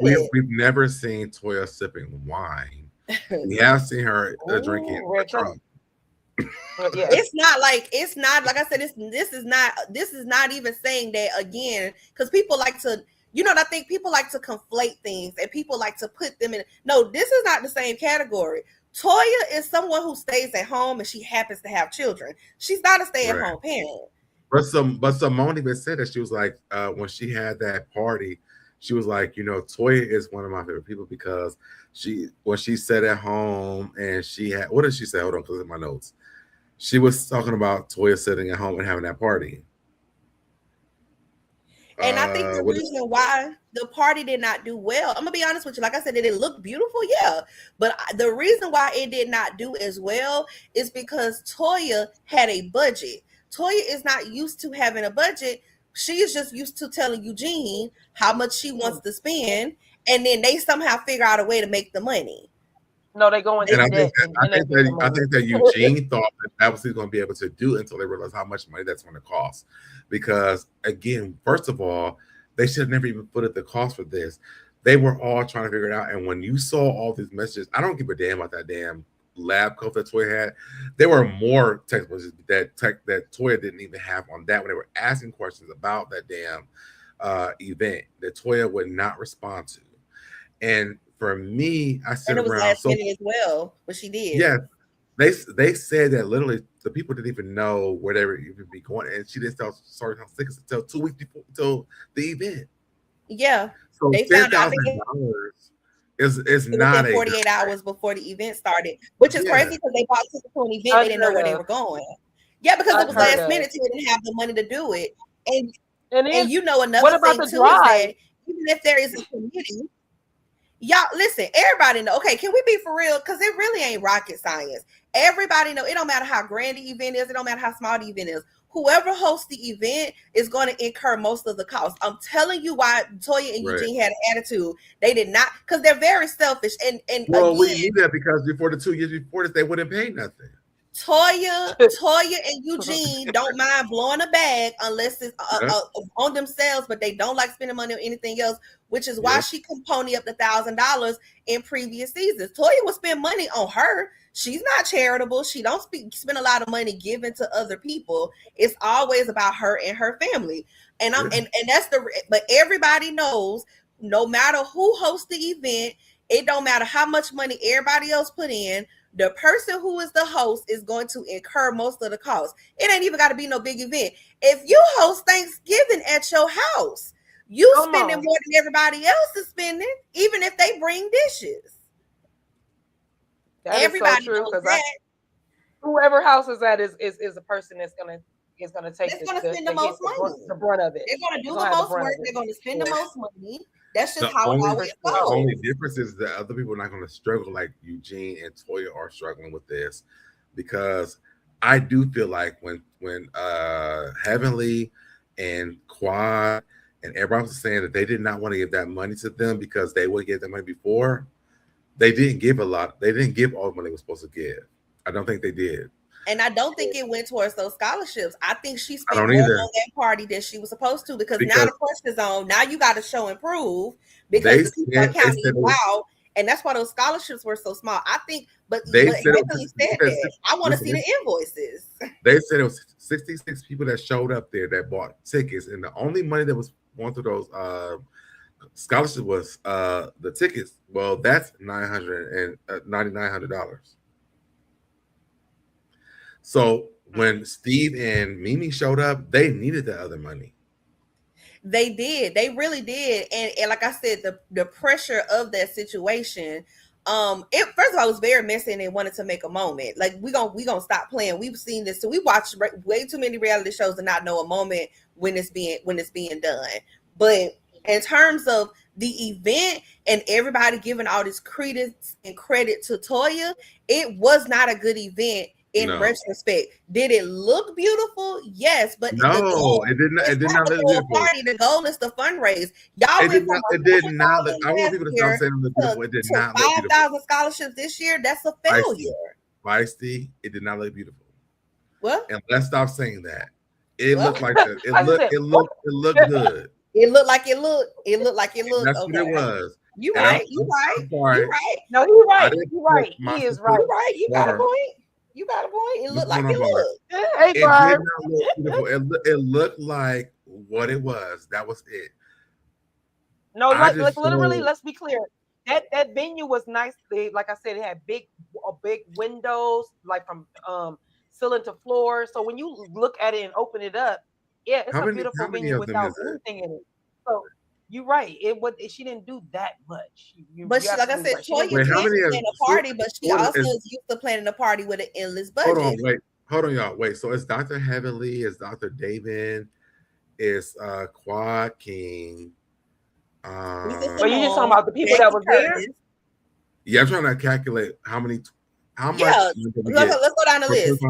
saying we've never seen Toya sipping wine. We have seen her drinking a Trump. Yeah. It's not like I said, this is not even saying that again, because people like to, I think people like to conflate things and people like to put them in. No, this is not the same category. Toya is someone who stays at home and she happens to have children. She's not a stay-at-home parent. But Simone even said that she was like, when she had that party, she was like, Toya is one of my favorite people because when she sat at home and she had, what did she say? Hold on, because in my notes. She was talking about Toya sitting at home and having that party. And I think the reason why the party did not do well, I'm gonna be honest with you, like I said, it looked beautiful, yeah. But the reason why it did not do as well is because Toya had a budget. Toya is not used to having a budget. She is just used to telling Eugene how much she wants to spend, and then they somehow figure out a way to make the money. No, they go into debt. I think that Eugene thought that was he going to be able to do until they realized how much money that's going to cost. Because again, first of all, they should have never even put at the cost for this. They were all trying to figure it out. And when you saw all these messages, I don't give a damn about that damn lab coat that Toya had. There were more text messages that Toya didn't even have on that when they were asking questions about that damn event that Toya would not respond to. And for me, I said it was last minute as well, but she did. Yeah, they said that literally the people didn't even know where they were even be going, and she didn't start how sick until 2 weeks before the event. Yeah, so they found out is not 48 hours before the event started, which is crazy because they bought tickets to an event they didn't know where they were going. Yeah, because it was last minute, so they didn't have the money to do it. And another thing too is that even if there is a committee. Y'all, listen, everybody know. Okay, can we be for real? Because it really ain't rocket science. Everybody know. It don't matter how grand the event is. It don't matter how small the event is. Whoever hosts the event is going to incur most of the cost. I'm telling you why Toya and Eugene had an attitude. They did not, because they're very selfish. And well, we knew that because before the 2 years before this, they wouldn't pay nothing. Toya and Eugene don't mind blowing a bag unless it's on themselves, but they don't like spending money on anything else, which is why she can pony up the $1,000 in previous seasons. Toya will spend money on her. She's not charitable. She don't spend a lot of money giving to other people. It's always about her and her family. And that's but everybody knows, no matter who hosts the event, it don't matter how much money everybody else put in, the person who is the host is going to incur most of the cost. It ain't even got to be no big event. If you host Thanksgiving at your house, you spending more than everybody else is spending, even if they bring dishes. Everybody knows that. Whoever house is at is a person that's gonna take spend the most money. The brunt of it. They're gonna do the most work. They're gonna spend the most money. That's just how it always goes. The only difference is that other people are not going to struggle like Eugene and Toya are struggling with this, because I do feel like when Heavenly and Quad and everyone was saying that they did not want to give that money to them because they would get that money before, they didn't give a lot. They didn't give all the money they were supposed to give. I don't think they did. And I don't think it went towards those scholarships. I think she spent more on that party than she was supposed to, because now the pressure's on. Now you got to show and prove, because the people are counting you out. And that's why those scholarships were so small. I think, but said that. I want to see the invoices. They said it was 66 people that showed up there that bought tickets. And the only money that was going through those scholarships was the tickets. Well, that's $9,900. So when Steve and Mimi showed up, they needed that other money. They did. They really did. And like I said, the pressure of that situation, it first of all, it was very messy, and they wanted to make a moment. Like, we gonna stop playing. We've seen this. So we watched way too many reality shows to not know a moment when it's being done. But in terms of the event and everybody giving all this credence and credit to Toya, it was not a good event in No. retrospect. Did it look beautiful? Yes, but No, it did not. It did not look beautiful. Party. The goal is to fundraise. Y'all It did not look. I want people to stop saying it looked beautiful. It did not look beautiful. 5,000 scholarships this year. That's a failure. Feisty. It did not look beautiful. What? And let's stop saying that. It looked like that. It looked good. It looked like it looked. It looked like it looked. That's what it was. You right. You right. You right. No, you're right. You're right. He is right. You're right. You got a point. You got a point. It looked like it looked. Hey, it did not look beautiful. It looked like what it was. That was it. No, like literally, let's be clear. That venue was nice. Like I said, it had big windows, like from ceiling to floor. So when you look at it and open it up, yeah, it's a beautiful venue without anything in it. So you're right. She didn't do that much. But like I said, Toya planned a party, but she also is used to planning a party with an endless budget. Hold on, y'all. Wait. So it's Dr. Heavenly, it's Dr. David, it's Quad King. But you just talking about the people that was there? Yeah, I'm trying to calculate how much. Yeah, let's go down the list.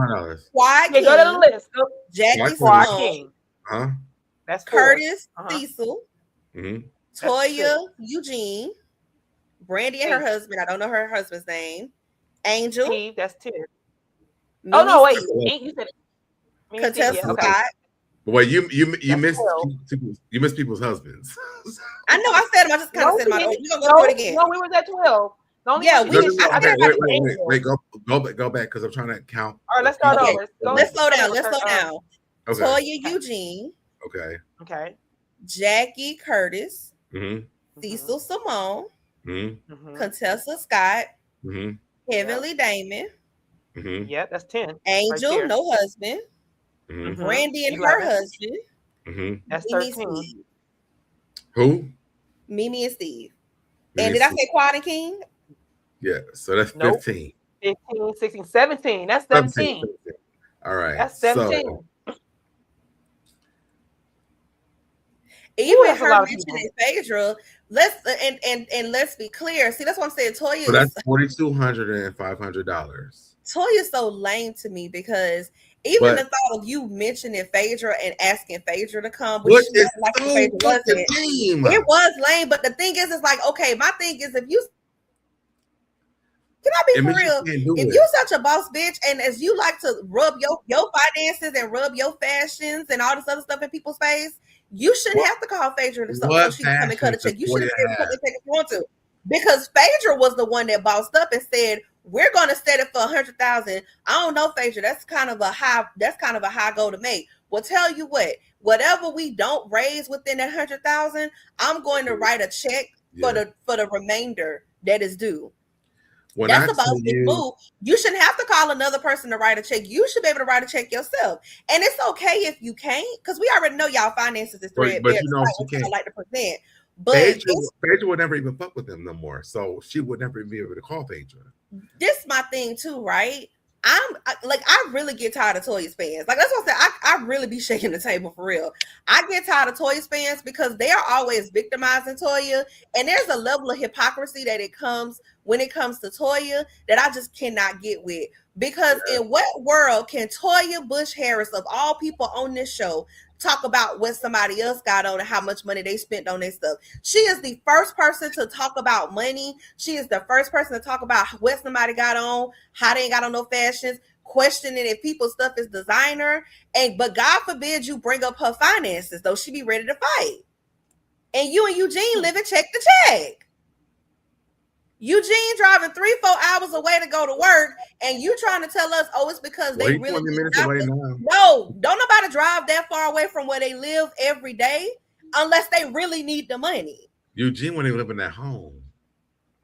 Quad King. Go to the list. Jackie Quad King. That's Curtis Cecil. Toya Eugene. Brandy and her husband. I don't know her husband's name. Angel. Steve, that's 10. Oh no, wait. You said Contessa Scott. Wait, you missed people's husbands. I know. I said them. I just kind of said them. We're gonna go through it again. No, we was at 12. Wait, go back because I'm trying to count. All right, let's start over. Let's slow down. Okay. Toya Eugene. Okay. Jackie Curtis. Cecil Simone. Contessa Scott. Heavenly Damon. Yeah, that's 10. Angel, right, no husband. Brandy and her husband. That's 13. Who? Mimi and Steve. And did I say Quad and King? Yeah, so that's 15. 15, 16, 17. That's 17. All right. That's 17. So, even her mentioning Phaedra, let's be clear. See, that's what I'm saying. Toya. So that's $4,200 and $500. Toya's so lame to me because even the thought of you mentioning Phaedra and asking Phaedra to come, which is like Phaedra wasn't. It was lame, but the thing is, it's like, okay, my thing is, if you can I be for real? If you such a boss bitch, and as you like to rub your finances and rub your fashions and all this other stuff in people's face, you shouldn't have to call Phaedra to so she can come and cut a check. You should have come and take if you want to, because Phaedra was the one that bossed up and said, we're going to set it for 100,000. I don't know, Phaedra. That's kind of a high goal to make. Well, tell you what, whatever we don't raise within that 100,000, I'm going to write a check for the remainder that is due. That's about the move. You shouldn't have to call another person to write a check. You should be able to write a check yourself. And it's okay if you can't, because we already know y'all finances is threadbare. But you know, she can't. Like to present. But Phaedra would never even fuck with them no more. So she would never be able to call Phaedra. This my thing too, right? I really get tired of Toya's fans. Like, that's what I said. I really be shaking the table for real. I get tired of Toya's fans because they are always victimizing Toya, and there's a level of hypocrisy that when it comes to Toya that I just cannot get with. Because in what world can Toya Bush Harris, of all people on this show, talk about what somebody else got on and how much money they spent on their stuff? She is the first person to talk about money. She is the first person to talk about what somebody got on, how they ain't got on no fashions, questioning if people's stuff is designer. But God forbid you bring up her finances, though. She be ready to fight. And you and Eugene living check to check. Eugene driving 3-4 hours away to go to work, and you trying to tell us, it's because they really 20 minutes away now. No, don't nobody drive that far away from where they live every day unless they really need the money. Eugene when they living at home.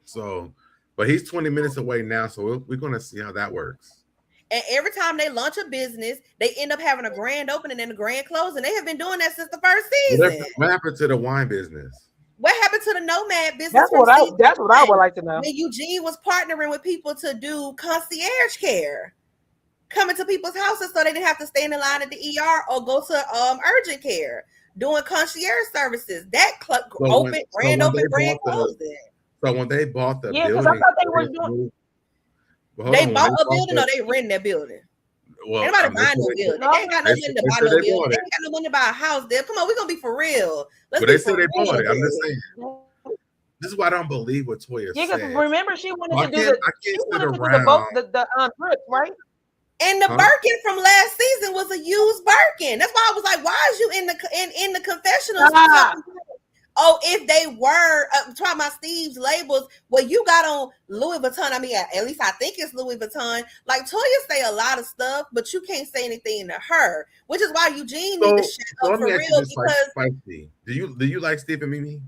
So, but he's 20 minutes away now, so we're gonna see how that works. And every time they launch a business, they end up having a grand opening and a grand closing. They have been doing that since the first season. What happened to the wine business? What happened to the Nomad business? That's what I would like to know. And Eugene was partnering with people to do concierge care, coming to people's houses so they didn't have to stand in line at the ER or go to urgent care, doing concierge services. That grand opening. So when they bought the building, because I thought they were doing. They bought a building or they renting that building? Well, Anybody buying no bill? No, They ain't got no money to buy no they bill. bought They it. ain't got no money to buy a house there. Come on, we're gonna be for real. Let's But be they said for they real. bought it. I'm just here. saying. This is why I don't believe what Toya Yeah, because said. remember she wanted I to do can't she sit wanted to do around. the drip, right? And the Huh? Birkin from last season was a used Birkin. That's why I was like, why is you in the confessionals Ah. talking about, oh, if they were talking about Steve's labels, well, you got on Louis Vuitton. I mean, at least I think it's Louis Vuitton. Like Toya say a lot of stuff, but you can't say anything to her, which is why Eugene need to shut up let for me ask you real. this, like, Because spicy. Do you like Steve and Mimi?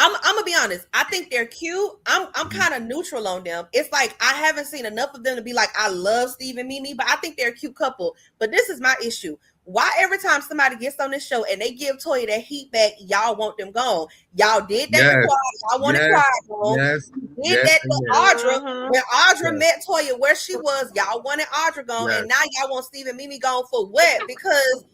I'm gonna be honest. I think they're cute. I'm kind of neutral on them. It's like I haven't seen enough of them to be like I love Steve and Mimi, but I think they're a cute couple. But this is my issue. Why every time somebody gets on this show and they give Toya that heat back, y'all want them gone? Y'all did that with Quad. Y'all wanted Quad gone. Yes. Did that with Audra. Mhm. When Audra met Toya where she was, y'all wanted Audra gone, and now y'all want Steve and Mimi gone for what? Because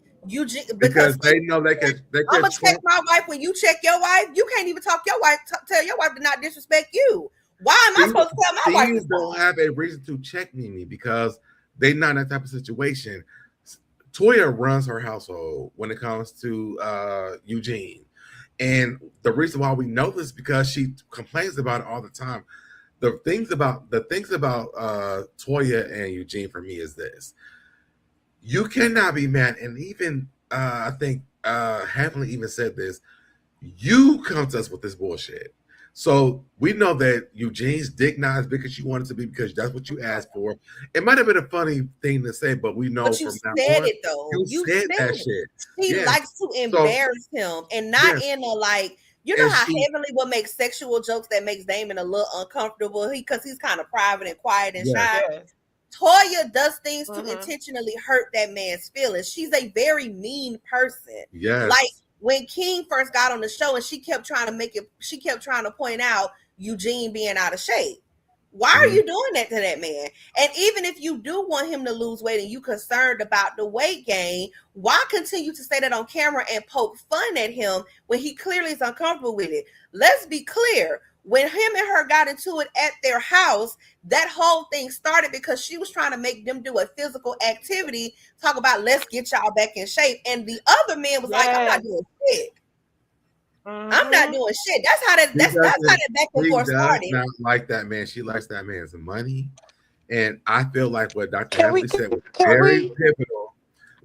because they know they can. I'm gonna check my wife when you check your wife. You can't even talk your wife. Tell your wife to not disrespect you. Why am I supposed to tell my wife? These don't have a reason to check Mimi because they're not in that type of situation. Toya runs her household when it comes to Eugene, and the reason why we know this is because she complains about it all the time. The things about Toya and Eugene for me is this: you cannot be mad, and even I think Heavenly even said this. You come to us with this bullshit. So we know that Eugene's dick not as big as you want it to be because that's what you asked for. It might have been a funny thing to say, but we know but you from said now on, it though. you said that shit. He likes to embarrass him and not in a like. You know how Heavenly will make sexual jokes that makes Damon a little uncomfortable because he's kind of private and quiet and shy. Yes. Toya does things to intentionally hurt that man's feelings. She's a very mean person. Yes. Like when King first got on the show and she kept trying to point out Eugene being out of shape. Why are you doing that to that man? And even if you do want him to lose weight and you concerned about the weight gain, why continue to say that on camera and poke fun at him when he clearly is uncomfortable with it? Let's be clear. When him and her got into it at their house, that whole thing started because she was trying to make them do a physical activity, talk about let's get y'all back in shape. And the other man was like, I'm not doing shit. I'm not doing shit. That's how that back and forth started. She does not like that man. She likes that man's money. And I feel like what Dr. Heavenly said was very pivotal.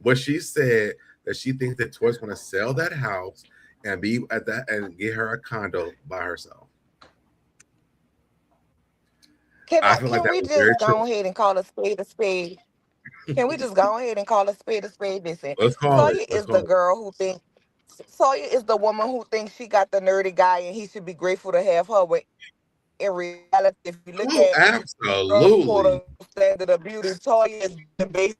What she said that she thinks that Toya's going to sell that house and be at that and get her a condo by herself. Can we just go ahead and call a spade a spade? Can we just go ahead and call a spade a spade? Listen, Toya is the girl who thinks Toya is the woman who thinks she got the nerdy guy and he should be grateful to have her. With in reality, if you look at absolutely standard of beauty, Toya is the basic.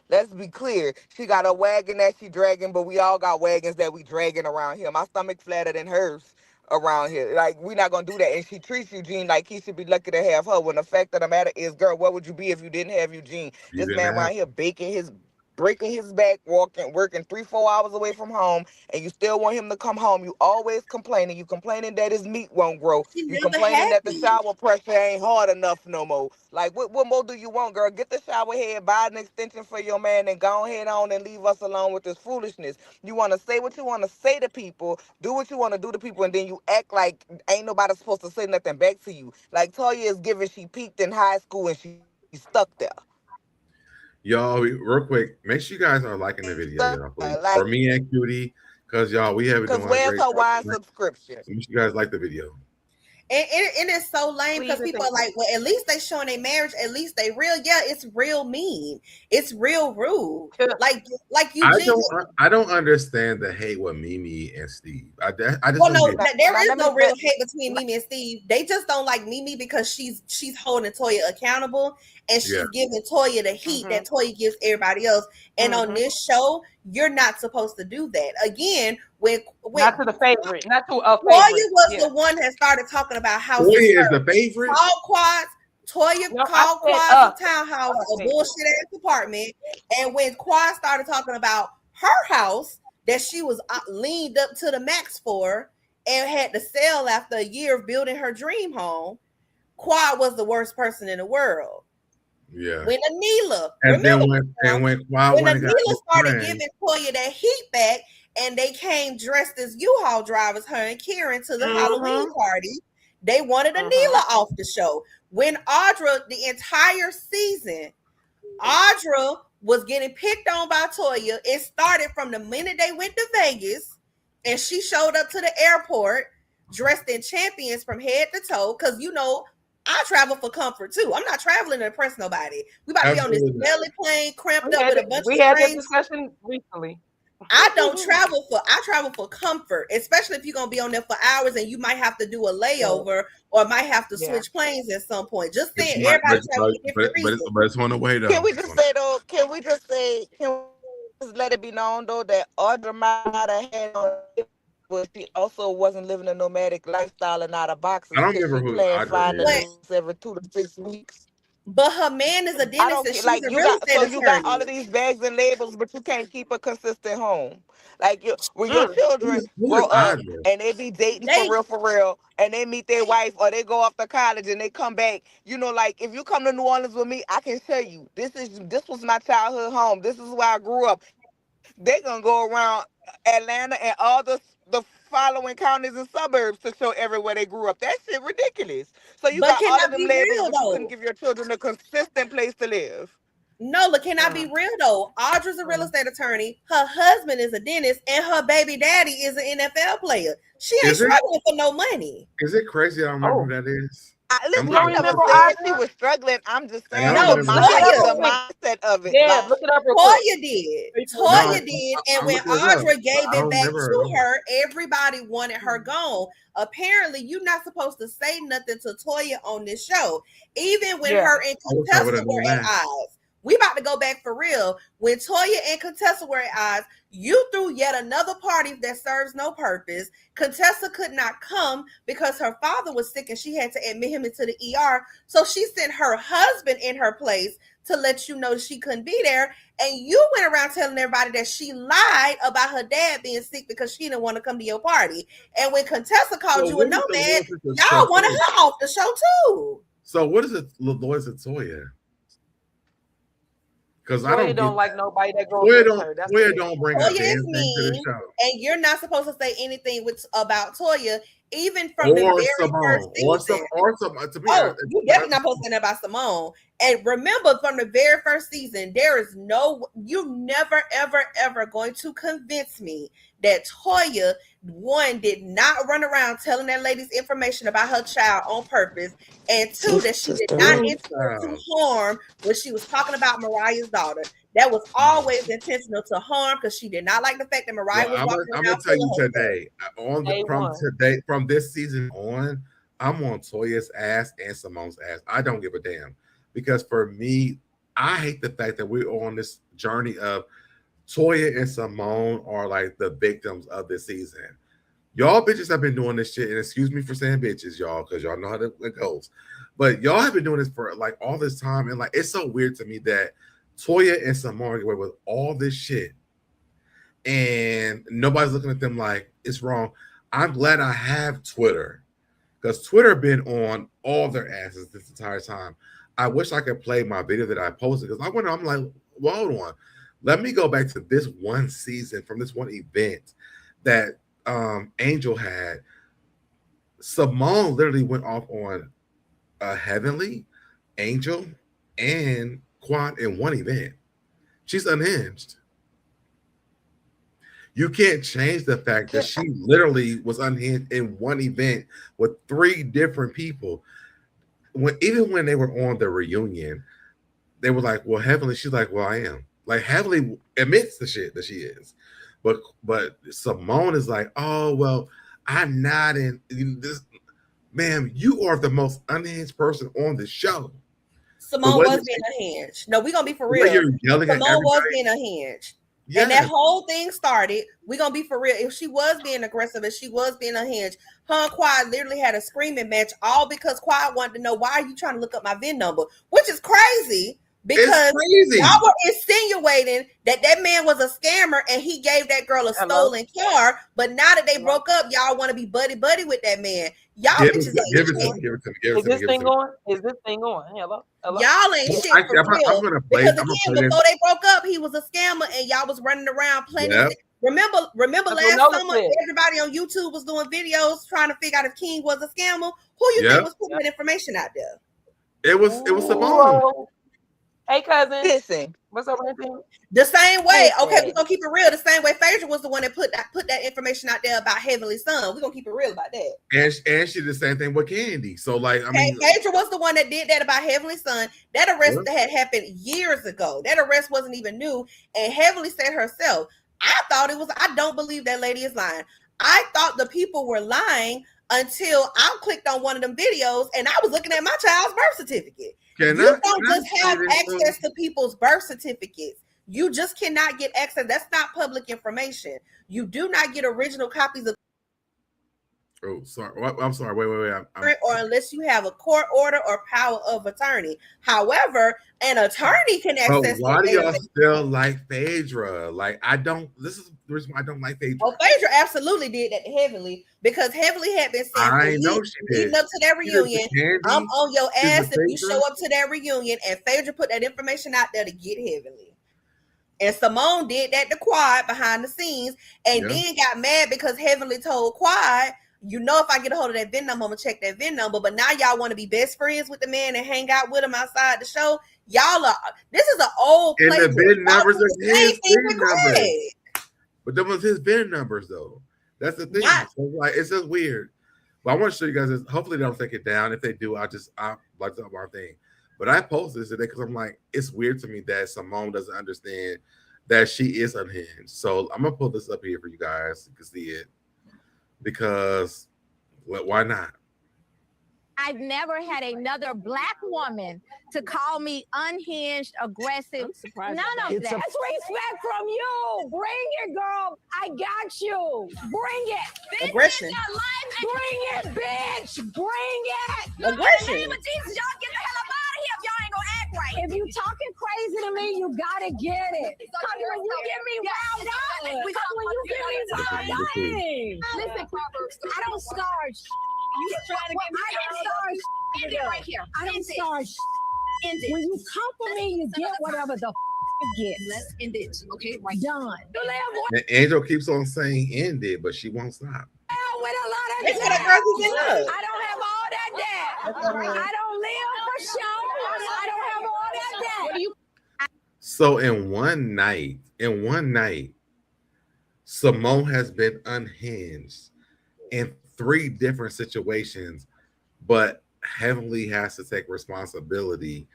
Let's be clear. She got a wagon that she dragging, but we all got wagons that we dragging around here. My stomach flatter than hers around here. Like, we're not gonna do that. And she treats Eugene like he should be lucky to have her. When the fact of the matter is, girl, what would you be if you didn't have Eugene? This man around here breaking his back, working 3-4 hours away from home, and you still want him to come home. You always complaining. You complaining that his meat won't grow. You complaining that the shower pressure ain't hard enough no more. Like, what more do you want, girl? Get the shower head, buy an extension for your man, and go ahead on and leave us alone with this foolishness. You want to say what you want to say to people, do what you want to do to people, and then you act like ain't nobody supposed to say nothing back to you. Like Toya is giving, she peaked in high school and she's stuck there. Y'all, real quick, make sure you guys are liking the video, y'all, please. For me and Cutie, because y'all, we have it doing because where's her wine subscription? Make sure you guys like the video. And it's so lame because people are like, well, at least they showing their marriage. At least they real. Yeah, it's real mean. It's real rude. Like you. I don't understand the hate with Mimi and Steve. I just there is no real hate between Mimi and Steve. They just don't like Mimi because she's holding Toya accountable and she's giving Toya the heat that Toya gives everybody else. And on this show, you're not supposed to do that. Again, when not to the favorite, not to a favorite. Toya was the one that started talking about how Toya is the favorite. Toya called Quad a townhouse, a bullshit ass apartment. And when Quad started talking about her house that she was leaned up to the max for and had to sell after a year of building her dream home, Quad was the worst person in the world. Yeah. When Anila, and then when Anila started giving Toya that heat back, and they came dressed as U-Haul drivers, her and Karen, to the Halloween party, they wanted Anila off the show. When Audra, the entire season, Audra was getting picked on by Toya. It started from the minute they went to Vegas, and she showed up to the airport dressed in champions from head to toe, because you know I travel for comfort too. I'm not traveling to impress nobody. We about to be on this belly plane, cramped up with a bunch of We had this discussion recently. I travel for comfort, especially if you're gonna be on there for hours and you might have to do a layover or might have to switch planes at some point. Just saying, everybody travel for different reasons. But it's on the way though. Can we just let it be known though that Audra might not have had but she also wasn't living a nomadic lifestyle and not a boxer. I don't remember who Audra is. Every 2 to 6 weeks. But her man is a dentist and she's a real estate attorney. You got all of these bags and labels, but you can't keep a consistent home. Like when your children grow up and they be dating for real, and they meet their wife or they go off to college and they come back, you know, like if you come to New Orleans with me, I can tell you this was my childhood home. This is where I grew up. They're gonna go around Atlanta and all the following counties and suburbs to show everywhere they grew up. That shit ridiculous. So you got all of them labels, but you couldn't give your children a consistent place to live. No, look, can I be real though? Audra's a real estate attorney. Her husband is a dentist, and her baby daddy is an NFL player. She ain't struggling for no money. Is it crazy? I don't remember who that is. I never said she was struggling. I'm just saying the mindset of it. Yeah, look it up. Toya did, and when Audra gave it back to her, everybody wanted her gone. Apparently, you're not supposed to say nothing to Toya on this show, even when her and Contessa were at odds. We about to go back for real. When Toya and Contessa were at odds, you threw yet another party that serves no purpose. Contessa could not come because her father was sick and she had to admit him into the ER. So she sent her husband in her place to let you know she couldn't be there. And you went around telling everybody that she lied about her dad being sick because she didn't want to come to your party. And when Contessa called you a nomad, y'all wanted her off the show too. So what is it, Lois and Toya? Because I don't like nobody that goes with her. Toya don't bring her Toya is mean, to the show. And you're not supposed to say anything about Toya, even from the very first season. You definitely not supposed to say that about Simone. And remember, from the very first season, you never, ever, ever going to convince me that Toya, one, did not run around telling that lady's information about her child on purpose, and two, that she did not intend to harm when she was talking about Mariah's daughter. That was always intentional to harm because she did not like the fact that Mariah was walking around. I'm gonna tell you today, from this season on, I'm on Toya's ass and Simone's ass. I don't give a damn, because for me, I hate the fact that we're on this journey of Toya and Simone are like the victims of this season. Y'all bitches have been doing this shit, and excuse me for saying bitches, y'all, because y'all know how it goes. But y'all have been doing this for like all this time, and like it's so weird to me that Toya and Simone get away with all this shit, and nobody's looking at them like it's wrong. I'm glad I have Twitter, because Twitter been on all their asses this entire time. I wish I could play my video that I posted, because I'm like, well, hold on. Let me go back to this one season from this one event that Angel had. Simone literally went off on Heavenly, Angel, and Quad in one event. She's unhinged. You can't change the fact that she literally was unhinged in one event with 3 different people. Even when they were on the reunion, they were like, well, Heavenly, she's like, well, I am. Like, Heavenly admits the shit that she is. But Simone is like, oh, well, I'm not in this. Ma'am, you are the most unhinged person on the show. Simone was being unhinged. No, we're going to be for real. Simone was being unhinged. Yes. And that whole thing started, we're going to be for real. If she was being aggressive and she was being unhinged, her and Quad literally had a screaming match, all because Quad wanted to know, why are you trying to look up my VIN number? Which is crazy. because crazy. y'all were insinuating that man was a scammer and he gave that girl a stolen car. But now that they broke up, y'all want to be buddy with that man. Y'all bitches give it to me. Is this thing on? Is this thing on? Hello? Y'all ain't shit for real. Because again, before they broke up, he was a scammer and y'all was running around playing. Yep. Remember last summer, everybody on YouTube was doing videos trying to figure out if King was a scammer. Who you think was putting that information out there? It was Simone. Hey, cousin. Listen. What's up with anything? The same way, okay, we're gonna keep it real. The same way Phaedra was the one that put that information out there about Heavenly Son. We're gonna keep it real about that. And she did the same thing with Candy. So, like, I mean, Phaedra was the one that did that about Heavenly Son. That arrest had happened years ago. That arrest wasn't even new. And Heavenly said herself, I don't believe that lady is lying. I thought the people were lying until I clicked on one of them videos and I was looking at my child's birth certificate. You don't just have access to people's birth certificates. You just cannot get access. That's not public information. You do not get original copies of. Oh, sorry. I'm sorry. Wait. Or unless you have a court order or power of attorney. However, an attorney can access. Why do y'all still like Phaedra? Like, this is the reason why I don't like Phaedra. Well, Phaedra absolutely did that to Heavenly because Heavenly had been saying, I know she did. Leading up to that reunion, I'm on your ass if you show up to that reunion. And Phaedra put that information out there to get Heavenly. And Simone did that to Quad behind the scenes and then got mad because Heavenly told Quad, you know, if I get a hold of that VIN number, I'm gonna check that VIN number. But now y'all want to be best friends with the man and hang out with him outside the show. This is an old playbook. And the VIN numbers are his VIN numbers. But that was his VIN numbers, though. That's the thing. So, like, it's just weird. But I want to show you guys this. Hopefully, they don't take it down. If they do, I like that one thing. But I posted this today because I'm like, it's weird to me that Simone doesn't understand that she is unhinged. So I'm gonna pull this up here for you guys. You can see it. Because why not? I've never had another Black woman to call me unhinged, aggressive. None of that. That's respect from you. Bring it, girl. I got you. Bring it. Aggression. Bring it, bitch. Bring it. Aggression. In the name of Jesus, y'all get the hell up out of here if y'all ain't gonna act right. If you talking crazy to me, you gotta get it. When you get me riled up, listen, Proverbs. I don't start. You trying to get me riled up? End it right here. I don't start. When you come for me, you get whatever the you get. Let's end it. Okay, right. Done. And Angel keeps on saying end it, but she won't stop. With a lot of I don't have all that debt. I don't live for show. I don't have all that debt. So in one night, Simone has been unhinged in 3 different situations, but Heavenly has to take responsibility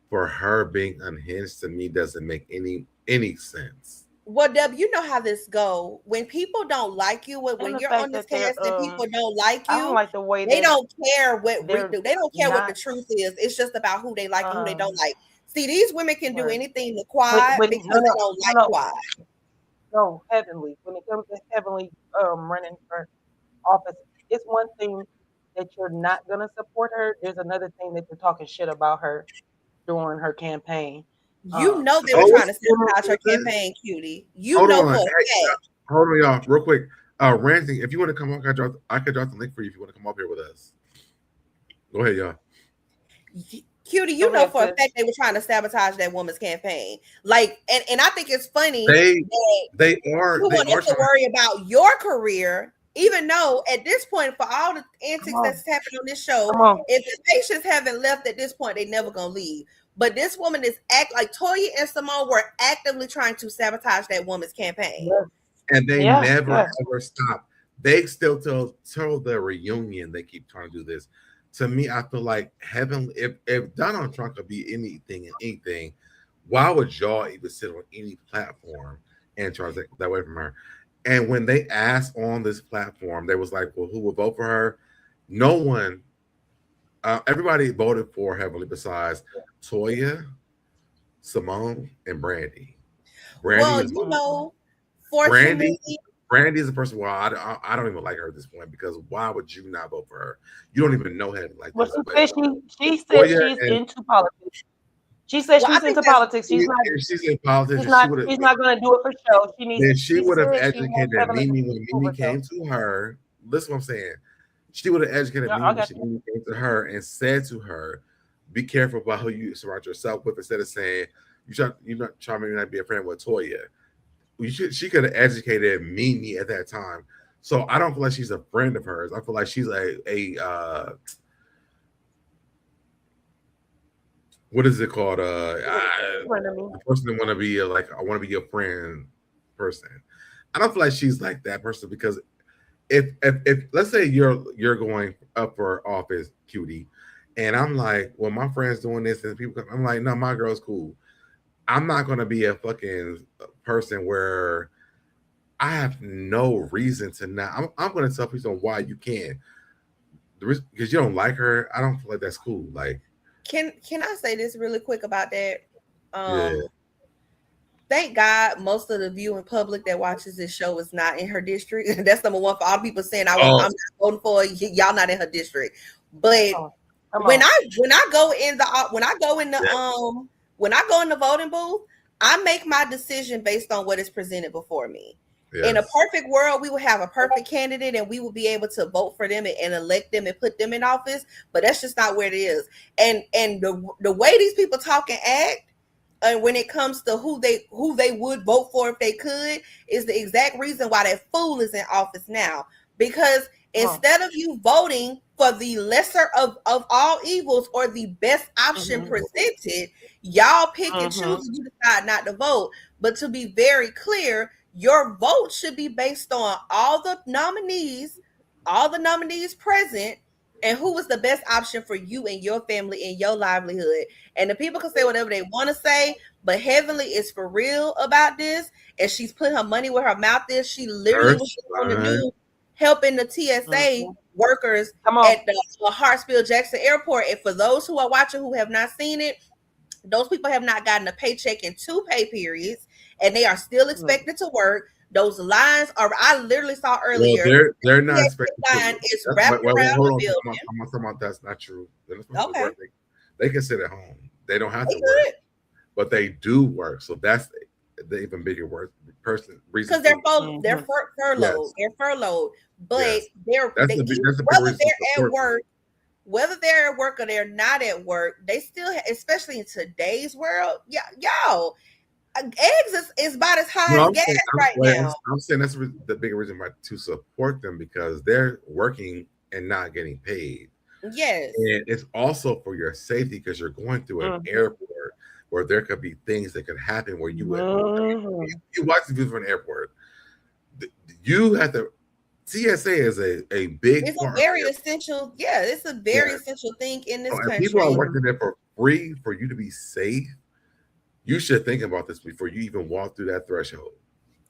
for her being unhinged. To me, doesn't make any sense. Well, Deb, you know how this go. When people don't like you, when you're on this cast and people don't like you, I don't like the way they don't care what we do. They don't care what the not, truth is. It's just about who they like and who they don't like. See, these women can do anything to Quad because they don't like Quad. No, Heavenly. When it comes to Heavenly running for office, it's one thing that you're not gonna support her. There's another thing that you're talking shit about her during her campaign. You know they were trying to sabotage her campaign, Cutie. You know for a fact. Hold on, y'all, real quick. Ranting, if you want to come up, I could drop the link for you if you want to come up here with us. Go ahead, y'all. Cutie, you know for a fact they were trying to sabotage that woman's campaign. Like, and I think it's funny they are to worry about your career, even though at this point, for all the antics that's happened on this show, if the patients haven't left at this point, they never gonna leave. But this woman is like Toya and Simone were actively trying to sabotage that woman's campaign. And they never ever stop. They still tell the reunion they keep trying to do this. To me, I feel like if Donald Trump could be anything, why would y'all even sit on any platform and try to take that away from her? And when they asked on this platform, they was like, well, who would vote for her? No one. Everybody voted for Heavenly besides Toya, Simone, and Brandy. Brandy is the person. Well, I don't even like her at this point because why would you not vote for her? You don't even know Heavenly like this. She said she's into politics. She said Well, I she's think into that's- politics. She's not. If she's in politics, She's and not. she would have. She's not going to do it for show. She needs. Then she would have said she educated wants Evelyn Mimi to when do Mimi it, came to her. Listen, what I'm saying. She would have educated Yeah, Mimi I when got she you. Mimi came to her and said to her, "Be careful about who you surround yourself with." Instead of saying, "You're not trying to not be a friend with Toya." She could have educated Mimi at that time. So I don't feel like she's a friend of hers. I feel like she's a what is it called? The person that want to be like, I want to be your friend person. I don't feel like she's like that person, because if let's say you're going up for office, cutie, and I'm like, well, my friend's doing this, and people come, I'm like, no, my girl's cool. I'm not gonna be a fucking person where I have no reason to not. I'm gonna tell people why you can, because you don't like her. I don't feel like that's cool. Like, Can I say this really quick about that? Yeah. Thank God most of the viewing public that watches this show is not in her district. That's number one for all people saying I'm not voting for y'all, not in her district. But when I go in the voting booth, I make my decision based on what is presented before me. Yes. In a perfect world, we would have a perfect candidate and we would be able to vote for them and elect them and put them in office. But that's just not where it is. And the way these people talk and act, when it comes to who they would vote for if they could, is the exact reason why that fool is in office now. Because instead of you voting for the lesser of all evils or the best option presented, y'all pick and choose and you decide not to vote. But to be very clear, your vote should be based on all the nominees present, and who is the best option for you and your family and your livelihood. And the people can say whatever they want to say, but Heavenly is for real about this, and she's put her money where her mouth is. She literally was on the news helping the TSA workers at the Hartsfield-Jackson Airport. And for those who are watching who have not seen it, those people have not gotten a paycheck in 2 pay periods, and they are still expected to work. Those lines are, I literally saw earlier. Well, they're not expected to. It's wrapped around the building. I'm talking about that's not true. Okay. They can sit at home. They don't have to work, but they do work. So that's the even bigger reason. Because they're furloughed. Yes. They're furloughed, but whether they're at work or they're not at work, they still, especially in today's world, y'all. Eggs is about as high as gas now. I'm saying that's the bigger reason why to support them, because they're working and not getting paid. Yes. And it's also for your safety, because you're going through an airport where there could be things that could happen where you would you watch the view from an airport. You have to. TSA is a big. It's a very essential. Yeah, it's a very essential thing in this country. People are working there for free for you to be safe. You should think about this before you even walk through that threshold.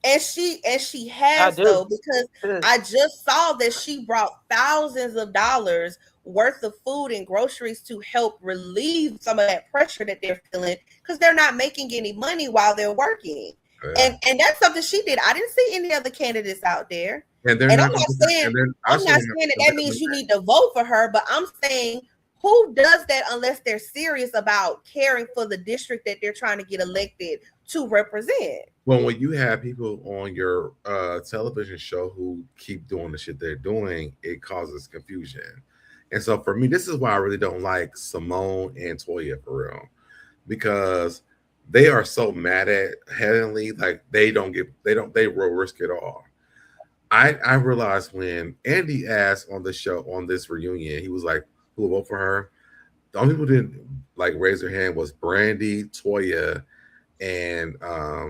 And she has, though, because I just saw that she brought thousands of dollars worth of food and groceries to help relieve some of that pressure that they're feeling, because they're not making any money while they're working. Yeah. And that's something she did. I didn't see any other candidates out there. And I'm not saying that means you need to vote for her, but I'm saying, who does that unless they're serious about caring for the district that they're trying to get elected to represent? Well, when you have people on your television show who keep doing the shit they're doing, it causes confusion. And so for me, this is why I really don't like Simone and Toya for real, because they are so mad at Heavenly, like they will risk it all. I realized when Andy asked on the show, on this reunion, he was like, who will vote for her? The only people who didn't like raise their hand was Brandy, Toya, and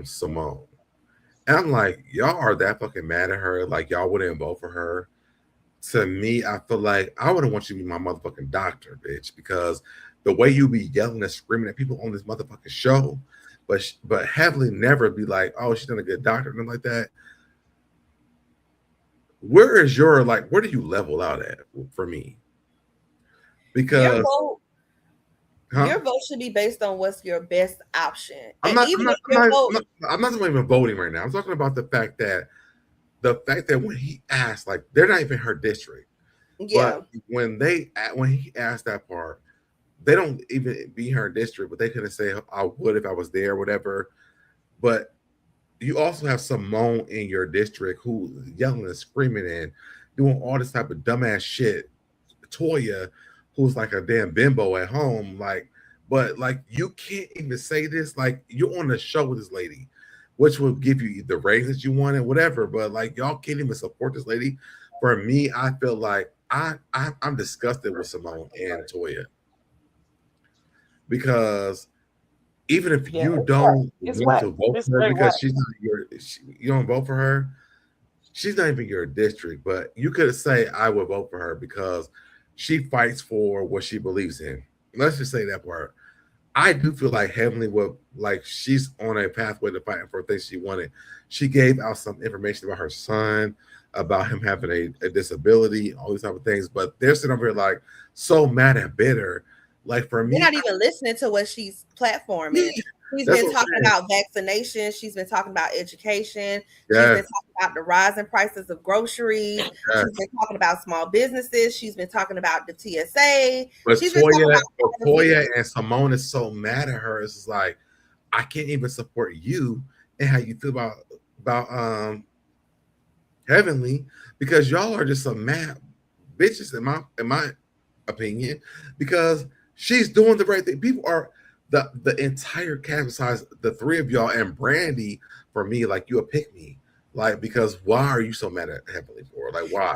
Simone. And I'm like, y'all are that fucking mad at her, like y'all wouldn't vote for her. To me, I feel like I wouldn't want you to be my motherfucking doctor, bitch, because the way you be yelling and screaming at people on this motherfucking show, but Heavenly never be like, oh, she's done a good doctor, nothing like that. Where is your, like, where do you level out at for me? Because your vote should be based on what's your best option. I'm not even voting right now. I'm talking about the fact that when he asked, like, they're not even her district. Yeah. But when he asked that part, they don't even be her district, but they couldn't say I would if I was there or whatever. But you also have Simone in your district who's yelling and screaming and doing all this type of dumbass shit. Toya, who's like a damn bimbo at home, like, but like you can't even say this. Like you're on the show with this lady, which will give you the ratings you want and whatever. But like y'all can't even support this lady. For me, I feel like I'm disgusted with Simone and Toya because even if you don't want to vote for her because she's not you don't vote for her, she's not even your district. But you could say I would vote for her because she fights for what she believes in. Let's just say that part. I do feel like Heavenly will, like she's on a pathway to fighting for things she wanted. She gave out some information about her son, about him having a disability, all these type of things. But they're sitting over here like so mad and bitter. Like for me, you're not even listening to what she's platforming. She's been talking about vaccinations. She's been talking about education. She's been talking about the rising prices of groceries. She's been talking about small businesses. She's been talking about the TSA. But Toya and Simone is so mad at her. It's just like, I can't even support you and how you feel about Heavenly because y'all are just some mad bitches in my opinion because she's doing the right thing. People are the entire cast besides the three of y'all and Brandy for me, like you a pick me, like because why are you so mad at Heavenly for? Like why?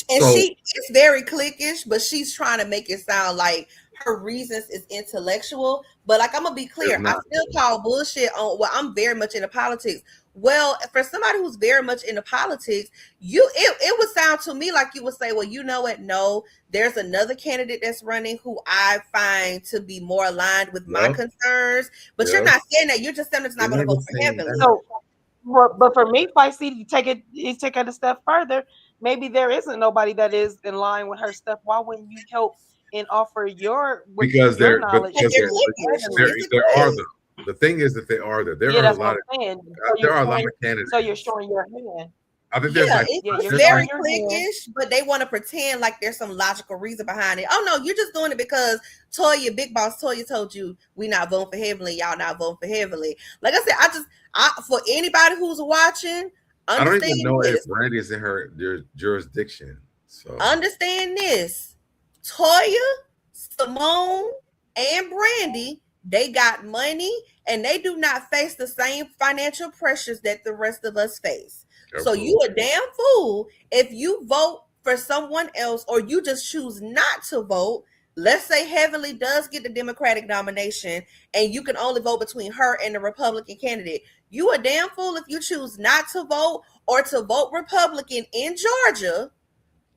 And it's very cliquish, but she's trying to make it sound like her reasons is intellectual. But like I'm gonna be clear, I still call bullshit on. Well, I'm very much into politics. Well, for somebody who's very much into politics, it would sound to me like you would say, well, you know what? No, there's another candidate that's running who I find to be more aligned with my concerns. But you're not saying that. You're just saying it's not going to vote for Heavenly. So, but for me, Feisty, you take it a step further. Maybe there isn't nobody that is in line with her stuff. Why wouldn't you help and offer your knowledge? There are them. The thing is that there are a lot of candidates. So you're showing your hand. I think there's it's very cliquish, but they want to pretend like there's some logical reason behind it. Oh no, you're just doing it because Toya, Big Boss Toya told you we not voting for Heavenly, y'all not voting for Heavenly. Like I said, for anybody who's watching, I don't even know if Brandy is in her jurisdiction. So understand this: Toya, Simone, and Brandy, they got money and they do not face the same financial pressures that the rest of us face. So you a damn fool if you vote for someone else or you just choose not to vote. Let's say Heavenly does get the Democratic nomination and you can only vote between her and the Republican candidate. You a damn fool if you choose not to vote or to vote Republican in Georgia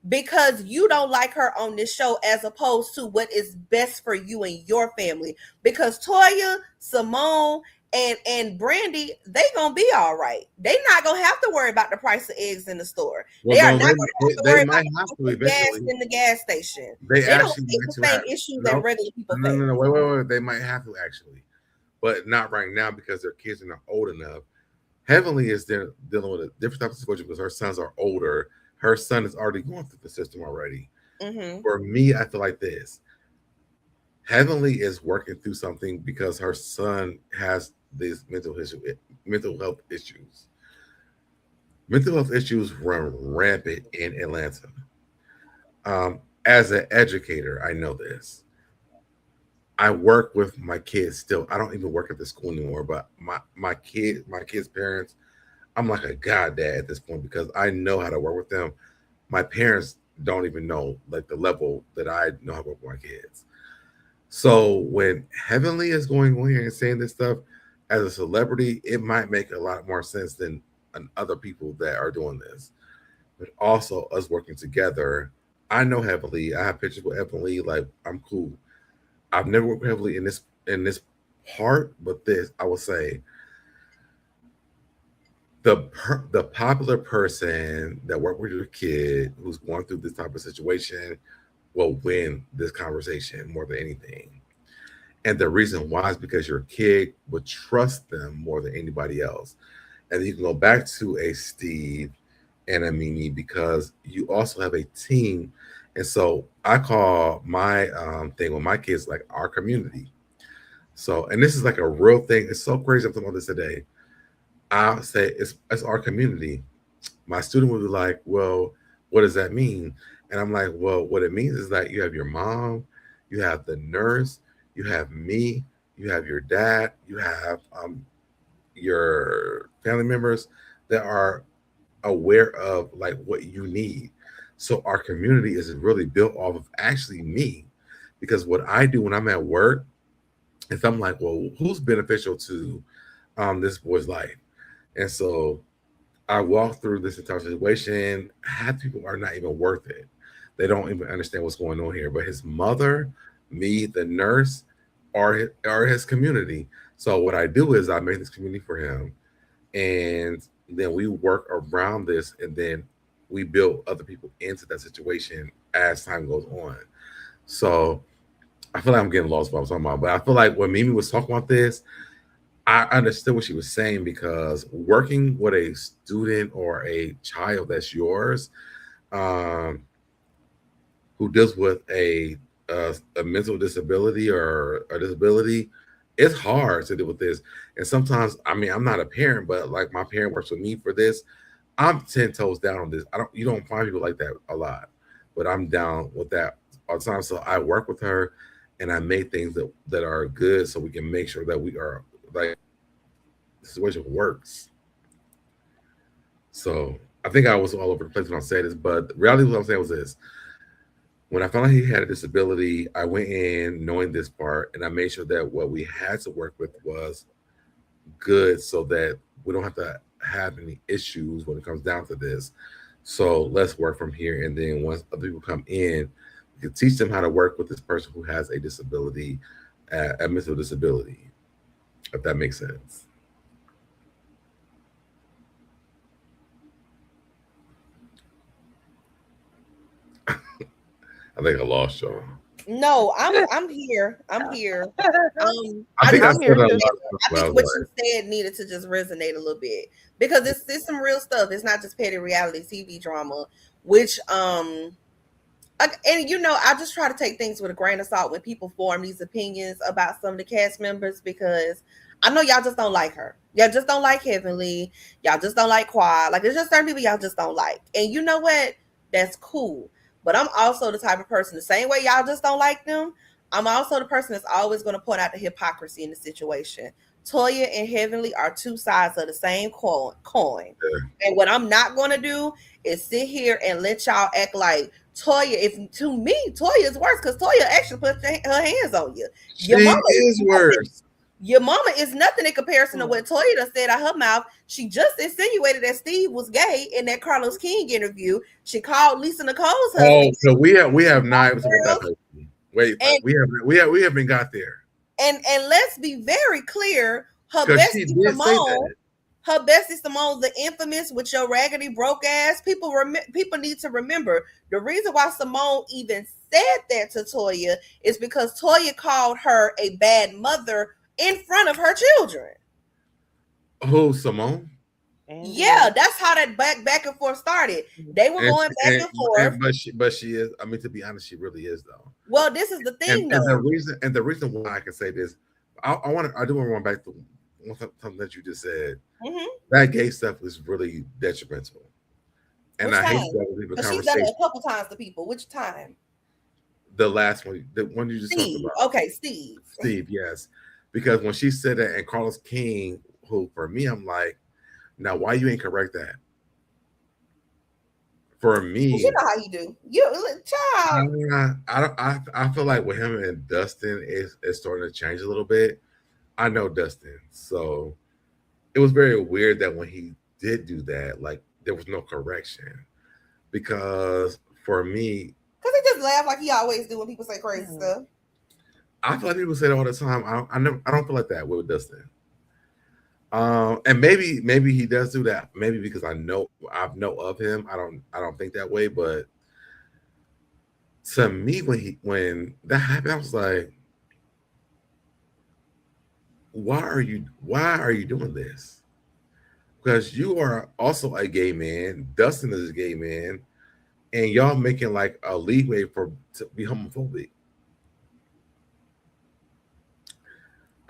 because you don't like her on this show as opposed to what is best for you and your family. Because Toya, Simone, and Brandy, they gonna be all right. They not gonna have to worry about the price of eggs in the store. Well, they are not gonna have to worry about the gas in the gas station. They don't face the same issues that regular people face. No, wait. They might have to actually, but not right now because their kids are not old enough. Heavenly is dealing with a different type of situation because her sons are older. Her son is already going through the system already. Mm-hmm. For me, I feel like this. Heavenly is working through something because her son has these mental health issues. Mental health issues run rampant in Atlanta. As an educator, I know this. I work with my kids still. I don't even work at the school anymore, but my kids' parents, I'm like a goddad at this point because I know how to work with them. My parents don't even know like the level that I know how to work with my kids. So when Heavenly is going on here and saying this stuff as a celebrity, it might make a lot more sense than other people that are doing this. But also us working together. I know Heavenly. I have pictures with Heavenly. Like I'm cool. I've never worked with Heavenly in this part, but this I will say. The popular person that worked with your kid who's going through this type of situation will win this conversation more than anything. And the reason why is because your kid would trust them more than anybody else. And you can go back to a Steve and a Mimi because you also have a team And so I call my thing with my kids like our community. So, and this is like a real thing. It's so crazy. I'm talking about this today. I'll say it's our community. My student would be like, well, what does that mean? And I'm like, well, what it means is that you have your mom, you have the nurse, you have me, you have your dad, you have your family members that are aware of like what you need. So our community is really built off of actually me, because what I do when I'm at work is I'm like, well, who's beneficial to this boy's life? And so I walk through this entire situation. Half people are not even worth it. They don't even understand what's going on here. But his mother, me, the nurse, are his community. So what I do is I make this community for him, and then we work around this, and then we build other people into that situation as time goes on. So I feel like I'm getting lost what I'm talking about, but I feel like when Mimi was talking about this, I understood what she was saying, because working with a student or a child that's yours, um, who deals with a mental disability or a disability, it's hard to deal with this. And sometimes, I mean, I'm not a parent, but like my parent works with me for this. I'm 10 toes down on this. You don't find people like that a lot, but I'm down with that all the time. So I work with her, and I make things that are good, so we can make sure that we are like the situation works. So I think I was all over the place when I said this, but the reality, what I'm saying was this: when I found out he had a disability, I went in knowing this part, and I made sure that what we had to work with was good, so that we don't have to have any issues when it comes down to this. So let's work from here, and then once other people come in, we can teach them how to work with this person who has a disability, a mental disability, if that makes sense. I think I lost y'all. No, I'm here. I'm here. I think I I'm said here a lot too. of stuff. I think what you said needed to just resonate a little bit, because it's some real stuff. It's not just petty reality TV drama, which and you know, I just try to take things with a grain of salt when people form these opinions about some of the cast members, because I know y'all just don't like her. Y'all just don't like Heavenly. Y'all just don't like Quad. Like, there's just certain people y'all just don't like. And you know what? That's cool. But I'm also the type of person, the same way y'all just don't like them, I'm also the person that's always going to point out the hypocrisy in the situation. Toya and Heavenly are two sides of the same coin. Yeah. And what I'm not going to do is sit here and let y'all act like Toya. If to me, Toya is worse, because Toya actually puts her hands on you. She is worse. Your mama is nothing in comparison to what Toya said out her mouth. She just insinuated that Steve was gay in that Carlos King interview. She called Lisa Nicole's husband. Oh, so we have not even that person. Wait, And- we haven't got there. And let's be very clear, her Because bestie she did say Simone, that. her bestie Simone, the infamous with your raggedy broke ass. People need to remember the reason why Simone even said that to Toya is because Toya called her a bad mother in front of her children. Who, Simone? Yeah, that's how that back and forth started. They were going back and forth. But she is. I mean, to be honest, she really is though. Well, this is the thing, And the reason why I can say this, I do want to run back to something that you just said. Mm-hmm. That gay stuff is really detrimental, and Which I time? hate that with the She's done conversation. it a couple times to people. Which time? The last one, the one you just Steve. talked about. Okay, Steve. Steve, yes, because when she said that, and Carlos King, who for me, I'm like, now why you ain't correct that? For me, You know how you do. You child. I feel like with him and Dustin, it's starting to change a little bit. I know Dustin, so it was very weird that when he did do that, like there was no correction. Because for me, Because he just laugh like he always do when people say crazy stuff. I feel like people say that all the time. I don't feel like that with Dustin. And maybe he does do that. Maybe because I know of him. I don't think that way. But to me, when that happened, I was like, why are you doing this? Because you are also a gay man. Dustin is a gay man. and y'all making like a leeway to be homophobic.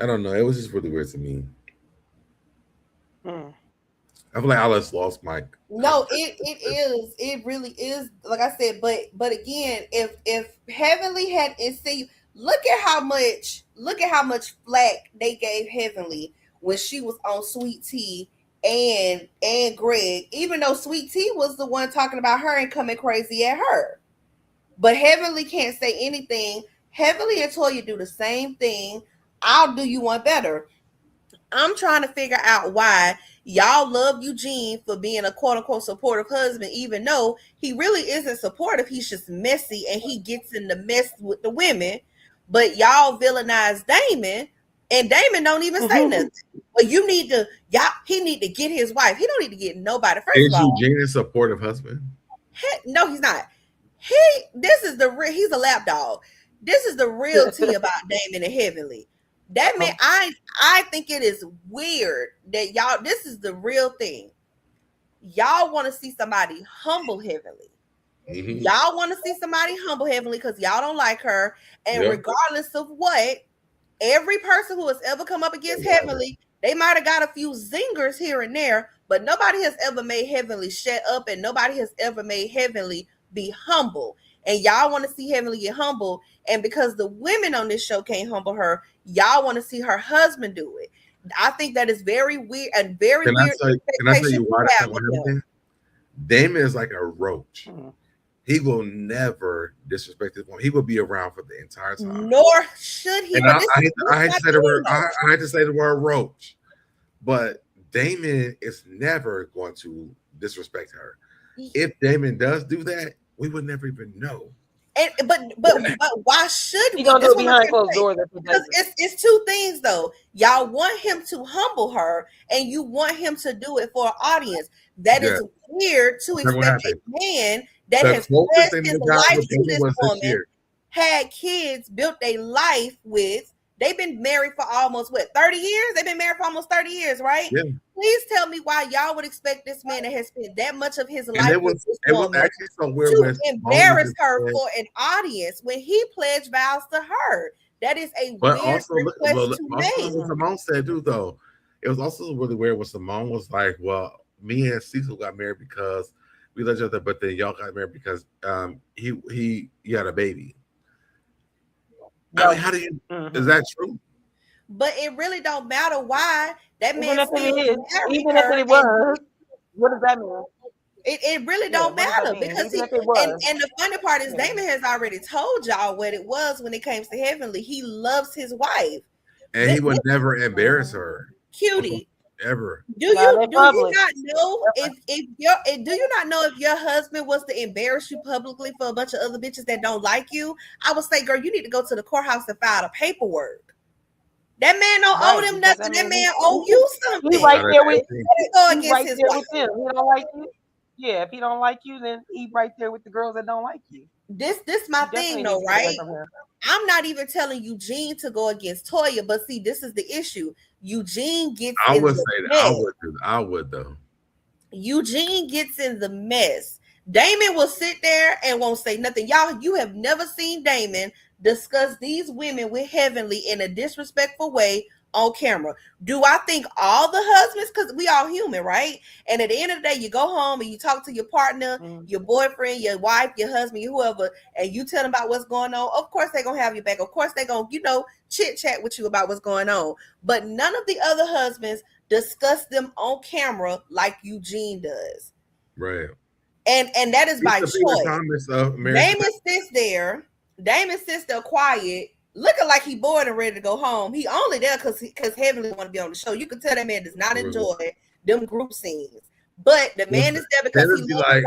I don't know. It was just really weird to me. I feel like I just lost my. No, it is. It really is. Like I said, but again, if Heavenly had insinuated, look at how much flack they gave Heavenly when she was on Sweet Tea and Greg, even though Sweet Tea was the one talking about her and coming crazy at her. But Heavenly can't say anything. Heavenly and Toya do the same thing. I'll do you one better. I'm trying to figure out why y'all love Eugene for being a quote unquote supportive husband, even though he really isn't supportive. He's just messy and he gets in the mess with the women. But y'all villainize Damon, and Damon don't even say nothing. But you need to, he need to get his wife. He don't need to get nobody. First Is of all, Eugene a supportive husband? No, he's not. He's a lapdog. This is the real tea about Damon and Heavenly. That man, I think it is weird that y'all, this is the real thing. Y'all want to see somebody humble Heavenly. Mm-hmm. Y'all want to see somebody humble Heavenly because y'all don't like her. And regardless of what, every person who has ever come up against Heavenly, they might have got a few zingers here and there, but nobody has ever made Heavenly shut up, and nobody has ever made Heavenly be humble. And y'all want to see Heavenly get humble. And because the women on this show can't humble her, y'all want to see her husband do it. I think that is very weird and very weird. Can I tell you why that's happening? Damon is like a roach. Mm-hmm. He will never disrespect his woman. He will be around for the entire time. Nor should he. And I hate to say the word roach, but Damon is never going to disrespect her. If Damon does do that, we would never even know. And but why should we? Gonna do it behind closed doors? Because it's two things though. Y'all want him to humble her, and you want him to do it for an audience. That is weird to expect a man that has pledged his life to this woman, had kids, built a life with. They've been married for almost 30 years? They've been married for almost 30 years, right? Yeah. Please tell me why y'all would expect this man that has spent that much of his life with this woman to embarrass her for an audience when he pledged vows to her. That is a weird request to make. What Simone said too, though, it was also really weird when Simone was like, well, me and Cecil got married because we loved each other, but then y'all got married because he had a baby. I mean, how do you? Is that true? But it really don't matter why that man. Even if it was, what does that mean? It really don't matter because and the funny part is Damon has already told y'all what it was when it comes to Heavenly. He loves his wife, and he would never embarrass her, cutie. Ever. Do you not know if your husband was to embarrass you publicly for a bunch of other bitches that don't like you? I would say, girl, you need to go to the courthouse and file the paperwork. That man don't owe them nothing. That man owe you something. He right there with him. He don't like you. Yeah, if he don't like you, then he right there with the girls that don't like you. This my thing though, right? I'm not even telling Eugene to go against Toya, but see, this is the issue. Eugene gets I would say that I would though. Eugene gets in the mess. Damon will sit there and won't say nothing. Y'all, you have never seen Damon discuss these women with Heavenly in a disrespectful way on camera. Do I think all the husbands, because we all human, right? And at the end of the day, you go home and you talk to your partner, your boyfriend, your wife, your husband, whoever, and you tell them about what's going on. Of course, they're going to have your back. Of course, they're going to, chit chat with you about what's going on. But none of the other husbands discuss them on camera like Eugene does. Right. And that is by choice. Damon sits there quiet, looking like he bored and ready to go home. He only there because Heavenly want to be on the show. You can tell that man does not enjoy them group scenes. But the man is there because he loves like,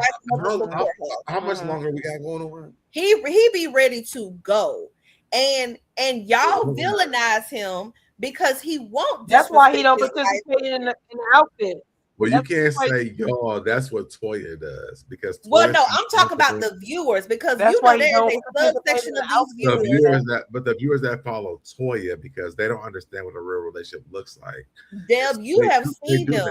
how much longer we got going on? He be ready to go. And y'all villainize him because he won't. That's why he don't participate in the outfit. Well, you can't say y'all. That's what Toya does because. Well, no, I'm talking about the viewers because there's a subsection of these viewers. The viewers that follow Toya because they don't understand what a real relationship looks like. Deb, you have seen them.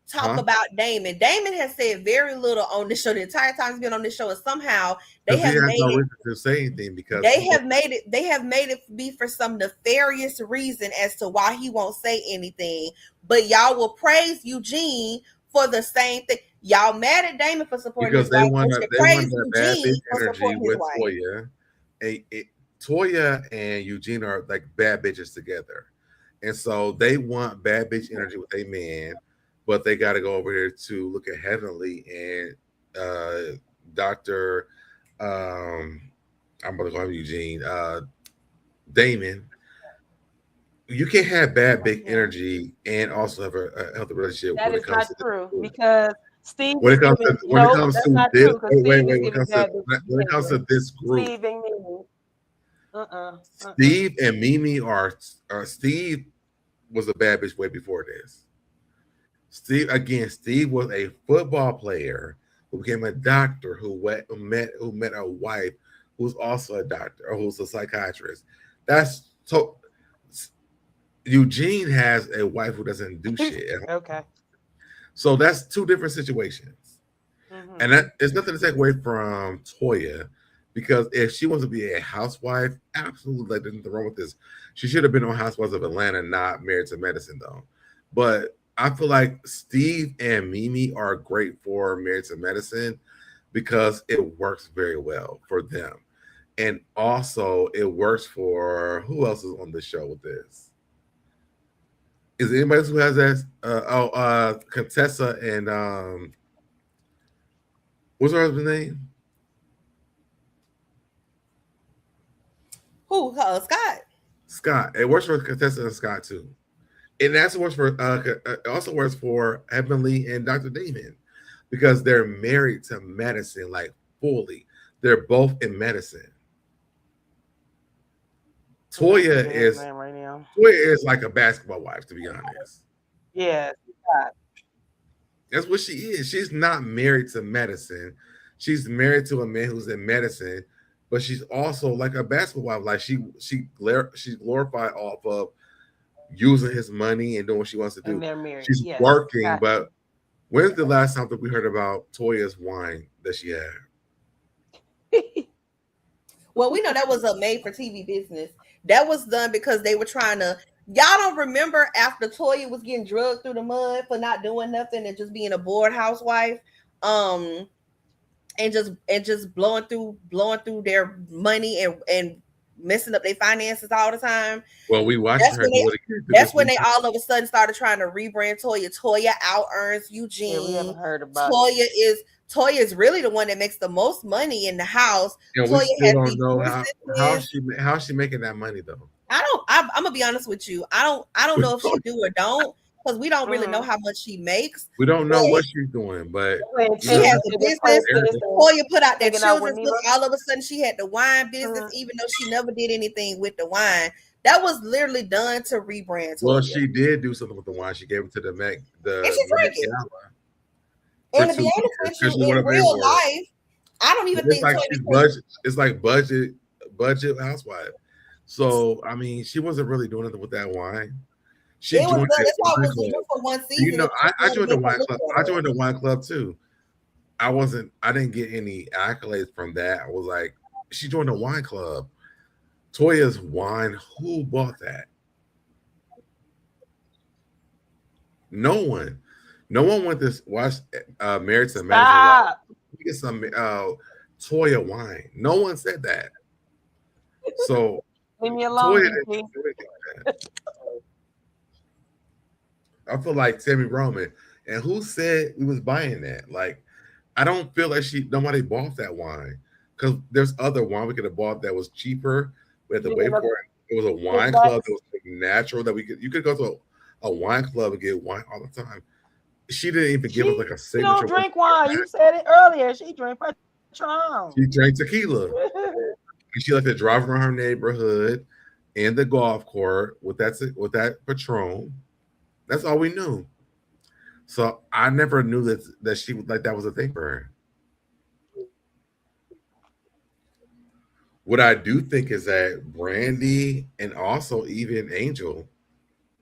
talk about Damon. Damon has said very little on this show the entire time he's been on this show, and somehow they have made no reason to say anything because they have made it be for some nefarious reason as to why he won't say anything. But y'all will praise Eugene for the same thing. Y'all mad at Damon for supporting because his they wife, want but you that praise bad Eugene bitch for energy supporting his with wife. Toya and Eugene are like bad bitches together, and so they want bad bitch energy with a man, but they got to go over here to look at Heavenly and Dr. I'm gonna call him Eugene. Damon. You can't have bad big energy and also have a healthy relationship. That when is it comes not to true because Steve. when it comes to when it comes that's to not this. true because Wait, Steve is when it giving comes to bad when it comes to this group, Steve and Mimi. Steve and Mimi are Steve was a bad bitch way before this. Steve was a football player who became a doctor who met a wife who's also a doctor or who's a psychiatrist. That's so. Eugene has a wife who doesn't do shit. Okay. So that's two different situations. Mm-hmm. And that is nothing to take away from Toya, because if she wants to be a housewife, absolutely, like, there's nothing wrong with this. She should have been on Housewives of Atlanta, not Married to Medicine, though. But I feel like Steve and Mimi are great for Married to Medicine because it works very well for them. And also, it works for who else is on the show with this? Is there anybody else who has that? Contessa and what's her husband's name? Who? Scott. Scott. It works for Contessa and Scott too, and that's works for. It also works for Heavenly and Dr. Damon because they're married to medicine, like fully. They're both in medicine. Toya is right now. Toya is like a basketball wife, to be honest. Yeah. That's what she is. She's not married to medicine. She's married to a man who's in medicine, but she's also like a basketball wife. Like she's glorified off of using his money and doing what she wants to do. And they're married. She's yes. working, but when's the last time that we heard about Toya's wine that she had? Well, we know that was a made-for-TV business. That was done because they were trying to. Y'all don't remember after Toya was getting drugged through the mud for not doing nothing and just being a bored housewife, and just blowing through their money and messing up their finances all the time. Well, we watched that's her. That's when they all of a sudden started trying to rebrand Toya. Toya out earns Eugene. Yeah, we haven't heard about Toya is really the one that makes the most money in the house. And Toya we still don't know how she making that money though. I'm gonna be honest with you. I don't know if she do or don't, because we don't really know how much she makes. We don't know what she's doing, but she has a business. Toya put out that children's book. All of a sudden, she had the wine business, even though she never did anything with the wine. That was literally done to rebrand Toya. Well, she did do something with the wine. She gave it to the Met. And she drank it. And to be honest with you, in real life, I don't even think like it's like budget housewife. So I mean, she wasn't really doing anything with that wine. She joined for one season. You know, I joined the wine club. I joined the wine club too. I didn't get any accolades from that. I was like, she joined the wine club. Toya's wine. Who bought that? No one. No one went to watch Married to Medicine. Like, get some Toya wine. No one said that. So leave me alone. I feel like Tammy Roman. And who said we was buying that? Like, I don't feel like nobody bought that wine, because there's other wine we could have bought that was cheaper. We had to wait for it. It was a wine club that was natural that you could go to a wine club and get wine all the time. She didn't even give us like a signature. She don't drink wine. You said it earlier. She drank Patron. She drank tequila. And she liked to drive around her neighborhood in the golf court with that Patron. That's all we knew. So I never knew that she would, like, that was a thing for her. What I do think is that Brandy and also even Angel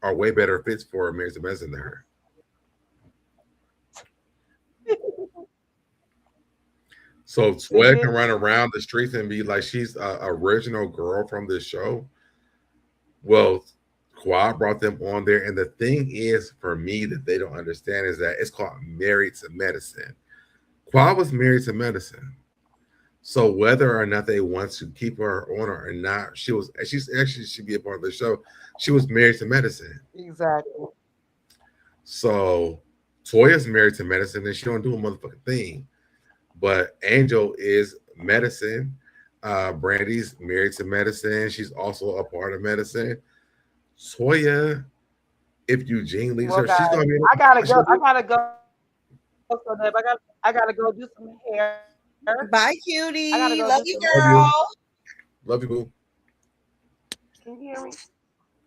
are way better fits for Married to Medicine than her. So Toya can run around the streets and be like she's a original girl from this show. Well, Quad brought them on there, and the thing is, for me, that they don't understand is that it's called Married to Medicine. Quad was married to medicine, so whether or not they want to keep her on or not, she's actually should be a part of the show. She was married to medicine, Exactly. so Toya's married to medicine, and she don't do a motherfucking thing. But Angel is medicine. Brandy's married to medicine. She's also a part of medicine. Toya, if Eugene leaves her, guys, she's gonna be. I gotta go. So Deb, I gotta go do some hair. Bye, cutie. I gotta go Love do you, some girl. Love you, boo. Can you hear me?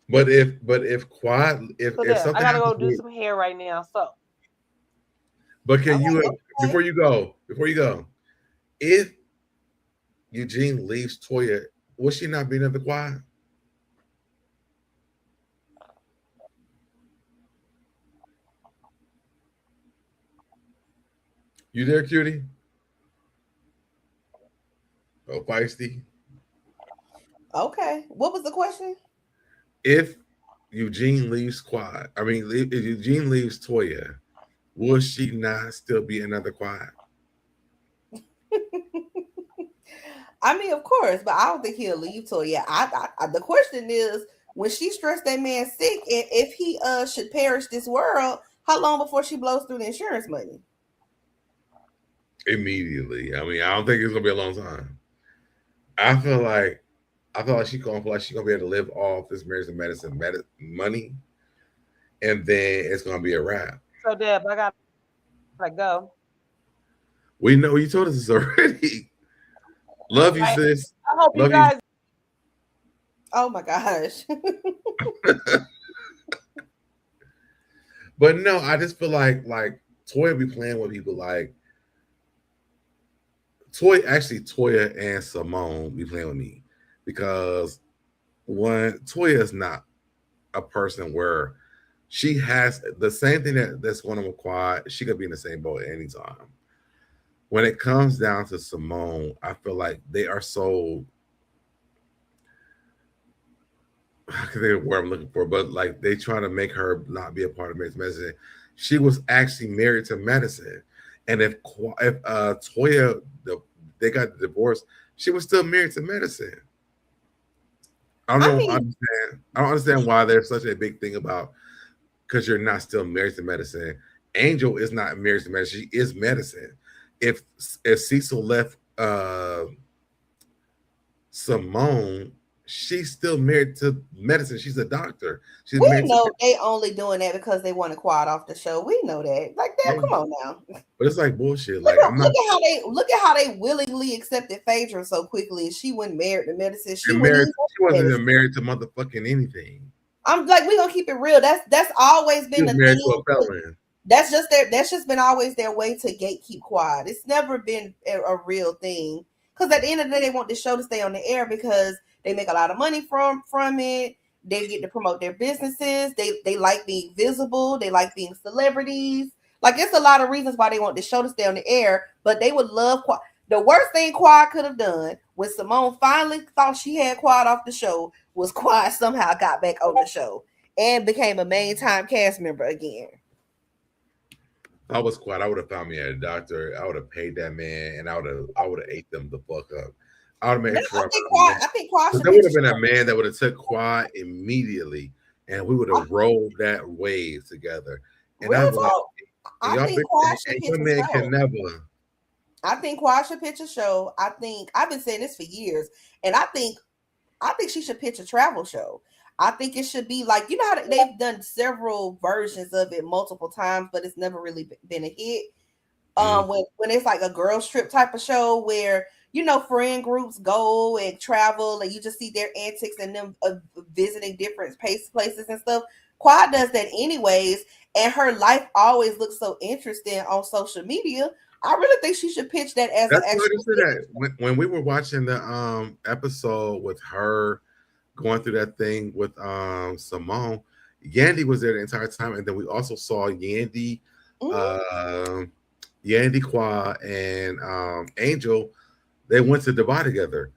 But if Quad, if So if Deb, something I gotta go happens do with- some hair right now. So, but can you okay. before you go, if Eugene leaves Toya, will she not be another Quad? You there, cutie? Oh, feisty. Okay. What was the question? If Eugene leaves Quad, I mean, if Eugene leaves Toya, will she not still be another Quad? I mean, of course, but I don't think he'll leave Toya. The question is, when she stressed that man sick, and if he should perish this world, how long before she blows through the insurance money? Immediately. I mean, I don't think it's gonna be a long time. I feel like she's gonna be able to live off this marriage and medicine money, and then it's gonna be a wrap. so Deb, I gotta go. We know you told us this already. Love you, Right. sis. I hope Love you guys. Oh my gosh. But no, I just feel like Toya be playing with people like Toya and Simone be playing with me because Toya is not a person where she has the same thing that's going on with Quad. She could be in the same boat at any time. When it comes down to Simone, I feel like they are so. I can think of what I'm looking for, but like they try to make her not be a part of Married to Medicine. She was actually married to medicine, and if Toya they got divorced, she was still married to medicine. I don't understand why there's such a big thing about because you're not still married to medicine. Angel is not married to medicine; she is medicine. If Cecil left Simone, she's still married to medicine. She's a doctor. She's We married know to they only doing that because they want to Quad off the show. We know that. Like that, come on now. but it's like bullshit. Look Like I'm not at how they willingly accepted Phaedra so quickly. She wasn't married to medicine. She married. She wasn't medicine. even married to motherfucking anything. I'm like, we gonna keep it real. That's always She been was the married thing. to a felon. That's just been always their way to gatekeep Quad. It's never been a real thing. Because at the end of the day, they want the show to stay on the air because they make a lot of money from it. They get to promote their businesses. They like being visible. They like being celebrities. Like it's a lot of reasons why they want the show to stay on the air. But they would love Quad. The worst thing Quad could have done when Simone finally thought she had Quad off the show was Quad somehow got back on the show and became a main time cast member again. I was Quad. I would have found me a doctor. I would have paid that man, and I would have ate them the fuck up. I would have made sure. I think Quad should there would have been a man that would have took Quad immediately, and we would have rolled that wave together. And Real I was like, talk. I think Quad should pitch your a man show. can never. I think Quad should pitch a show. I think I've been saying this for years, and I think she should pitch a travel show. I think it should be like, you know how they've done several versions of it multiple times, but it's never really been a hit. When it's like a girls trip type of show where, you know, friend groups go and travel and you just see their antics and them visiting different places and stuff. Quad does that anyways, and her life always looks so interesting on social media. I really think she should pitch that as an actual. When we were watching the episode with her going through that thing with Simone, Yandy was there the entire time, and then we also saw Yandy Yandy Quad and Angel, they went to Dubai together.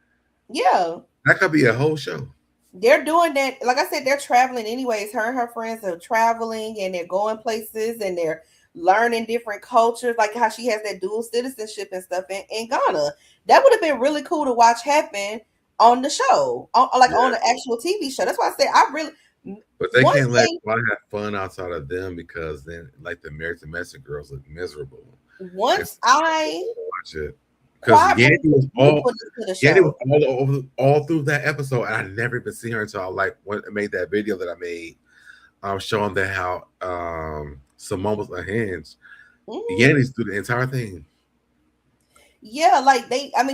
Yeah. That could be a whole show. They're doing that. Like I said, they're traveling anyways. Her and her friends are traveling and they're going places and they're learning different cultures, like how she has that dual citizenship and stuff in Ghana. That would have been really cool to watch happen on the show, on the actual TV show. That's why I said I really. But they can't let Quad have fun outside of them because then, like, the American Domestic girls look miserable. Once I watch it. Because Yandy was all through that episode, and I never even seen her until I made that video that I made, showing that how Simone was unhinged. Yandy's through the entire thing. Yeah,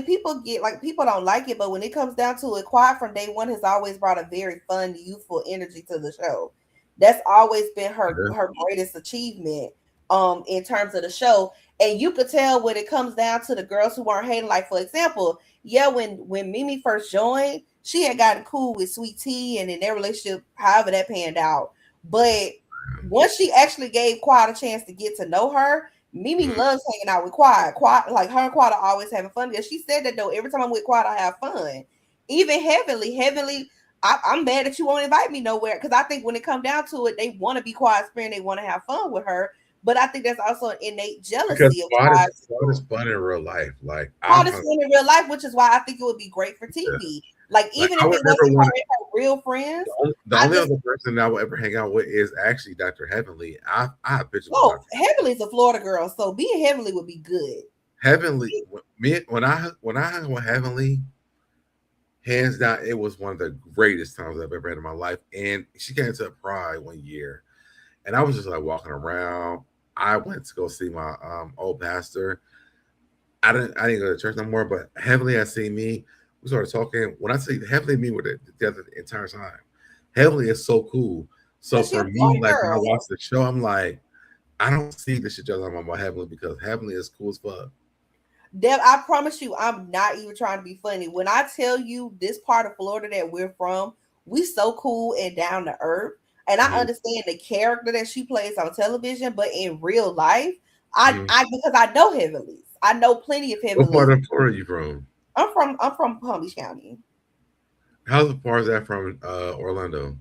people don't like it, but when it comes down to it, Quad from day one has always brought a very fun, youthful energy to the show. That's always been her greatest achievement in terms of the show. And you could tell when it comes down to the girls who weren't hating. Like, for example, when Mimi first joined, she had gotten cool with Sweet Tea, and in their relationship, however that panned out. But once she actually gave Quad a chance to get to know her, Mimi loves hanging out with Quad. Like her and Quad are always having fun. Because she said that though, every time I'm with Quad, I have fun. Even Heavenly, I'm mad that you won't invite me nowhere. Because I think when it comes down to it, they want to be Quad's friend. They want to have fun with her. But I think there's also an innate jealousy of Quad is fun in real life. Like Quad is fun in real life, which is why I think it would be great for TV. Yeah. Like even if it wasn't her real friends. The only other person I would ever hang out with is actually Dr. Heavenly. I bitch. Oh, Heavenly's a Florida girl, so being Heavenly would be good. Heavenly, when I hung with Heavenly, hands down, it was one of the greatest times I've ever had in my life. And she came to Pride one year, and I was just like walking around. I went to go see my old pastor. I didn't go to church no more, but Heavenly had seen me. We started talking. When I say Heavenly and me were together the entire time. Heavenly is so cool. So for me, like when I watch the show, I'm like, I don't see this shit just talking about Heavenly because Heavenly is cool as fuck. Deb, I promise you, I'm not even trying to be funny. When I tell you this part of Florida that we're from, we so cool and down to earth. And I understand the character that she plays on television, but in real life, because I know Heavenlies. I know plenty of Heavenlies. What part of Florida are you from? I'm from Palm Beach County. How far is that from Orlando?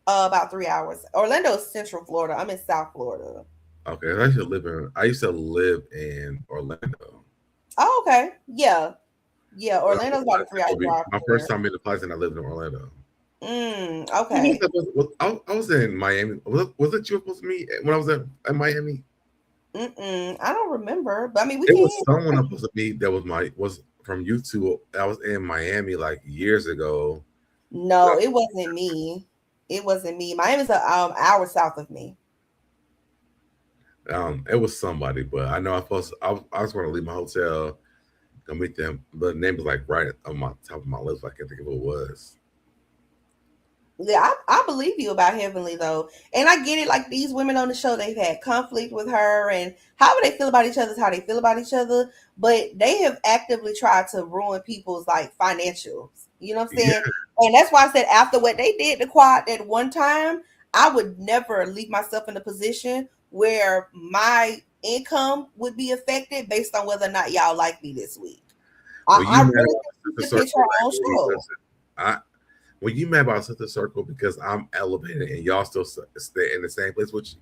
About 3 hours. Orlando is Central Florida. I'm in South Florida. Okay, I used to live in Orlando. Oh, okay. Yeah. Orlando's about a 3 hour drive. My first time in the place, and I lived in Orlando. Okay. I was in Miami. Was it you supposed to meet when I was at Miami? I don't remember, but I mean, was someone I was supposed to meet that was from YouTube. I was in Miami like years ago. No, it wasn't me. It wasn't me. Miami's an hour south of me. It was somebody, but I know I was going to leave my hotel, go meet them, but the name was like right on my top of my list. I can't think of who it was. Yeah, I believe you about Heavenly though, and I get it. Like these women on the show, they've had conflict with her, and however they feel about each other is how they feel about each other. But they have actively tried to ruin people's like financials. You know what I'm saying? Yeah. And that's why I said after what they did to Quad that one time, I would never leave myself in a position where my income would be affected based on whether or not y'all like me this week. I really think it's her own show. When you mad about Sister Circle because I'm elevated and y'all still stay in the same place with you.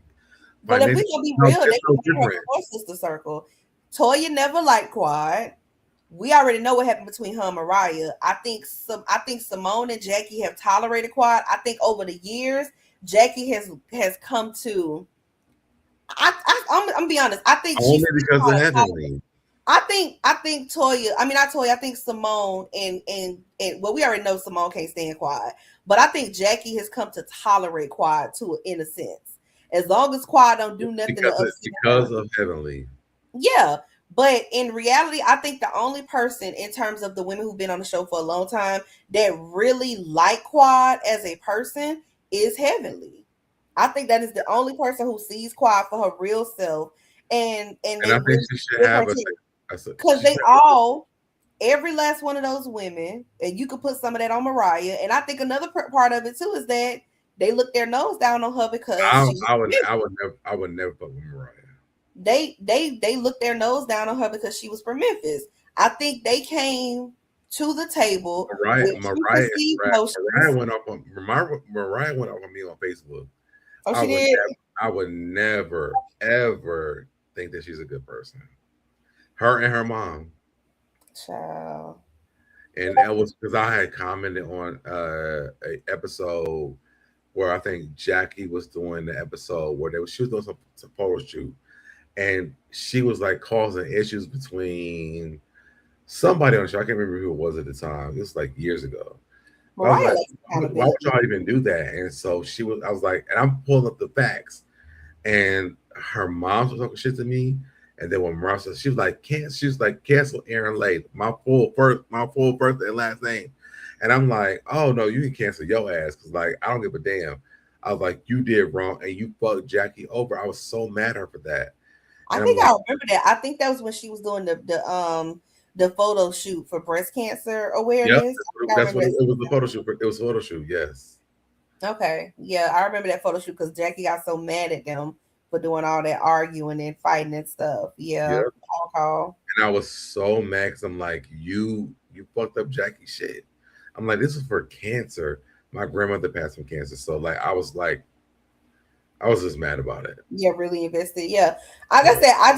But if we gonna be real, they can be Sister Circle. Toya never liked Quad. We already know what happened between her and Mariah. I think Simone and Jackie have tolerated Quad. I think over the years, Jackie has come to. I'm gonna be honest. I think only because of Heavenly. I think Toya. I mean, not Toya. I think Simone and well, we already know Simone can't stand Quad, but I think Jackie has come to tolerate Quad in a sense. As long as Quad don't do nothing because of Heavenly. Yeah, but in reality, I think the only person in terms of the women who've been on the show for a long time that really like Quad as a person is Heavenly. I think that is the only person who sees Quad for her real self, and I think she should have because they all, every last one of those women, and you could put some of that on Mariah. And I think another part of it too is that they look their nose down on her because I would never fuck with Mariah. they looked their nose down on her because she was from Memphis. I think they came to the table with preconceived notions. Mariah went off on me on Facebook. Oh, she did. I would never ever think that she's a good person. Her and her mom. Child. And that was because I had commented on a episode where I think Jackie was doing the episode where she was doing some photo shoot, and she was like causing issues between somebody on the show. I can't remember who it was at the time. It was like years ago. I was like, why would y'all even do that? And so I was like, and I'm pulling up the facts, and her mom was talking shit to me. And then when Mariah said, she was like, cancel Aaron Lay, my full first and last name. And I'm like, oh no, you can cancel your ass because like I don't give a damn. I was like, you did wrong and you fucked Jackie over. I was so mad at her for that. And I think I remember that. I think that was when she was doing the photo shoot for breast cancer awareness. Yep, that's what it was. The photo shoot. It was a photo shoot. Yes. Okay. Yeah, I remember that photo shoot because Jackie got so mad at them for doing all that arguing and fighting and stuff. Yeah. Yep. And I was so mad because I'm like, you fucked up Jackie shit. I'm like, this is for cancer. My grandmother passed from cancer. So like I was just mad about it. Yeah, really invested. Yeah. Like I said, I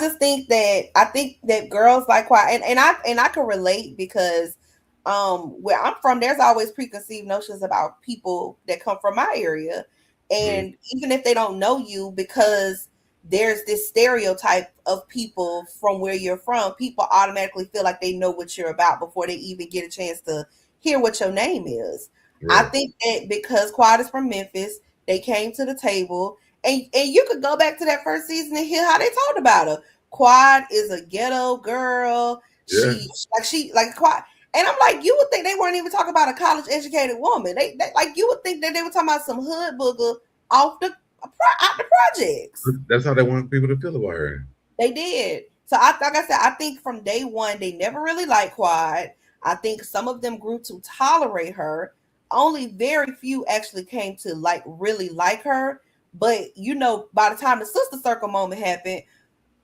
think that girls like quiet and I can relate because where I'm from, there's always preconceived notions about people that come from my area. And even if they don't know you, because there's this stereotype of people from where you're from, people automatically feel like they know what you're about before they even get a chance to hear what your name is. Right. I think that because Quad is from Memphis, they came to the table, and you could go back to that first season and hear how they talked about her. Quad is a ghetto girl. Yeah. She Quad. And I'm like, you would think they weren't even talking about a college educated woman. They like you would think that they were talking about some hood booger out the projects. That's how they want people to feel about her. They did. So like I said, I think from day one they never really liked Quad. I think some of them grew to tolerate her. Only very few actually came to really like her. But by the time the Sister Circle moment happened,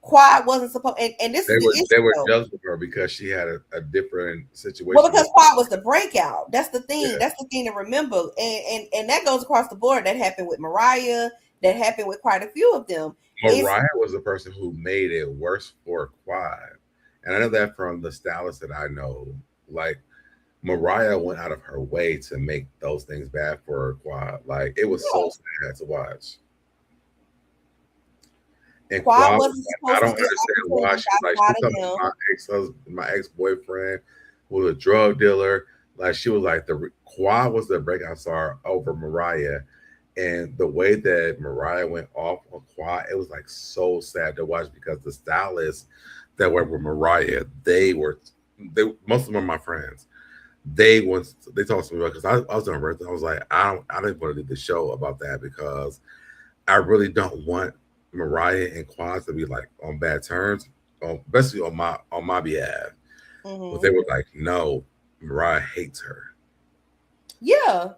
Quad wasn't supposed, and this they were jealous of her because she had a different situation. Well, because Quad was the breakout. That's the thing. Yeah. That's the thing to remember, and that goes across the board. That happened with Mariah. That happened with quite a few of them. Mariah was the person who made it worse for Quad, and I know that from the stylists that I know. Like Mariah went out of her way to make those things bad for Quad. Like it was so sad to watch. And Quad wasn't I don't understand why she's my ex-boyfriend was a drug dealer. Like she was like Quad was the breakout star over Mariah. And the way that Mariah went off on Quad, it was like so sad to watch because the stylists that were with Mariah, most of them are my friends. They talked to me about because I was on birthday. I was like, I didn't want to do the show about that because I really don't want Mariah and Quad to be like on bad terms, especially on my behalf. Mm-hmm. But they were like, no, Mariah hates her. Yeah.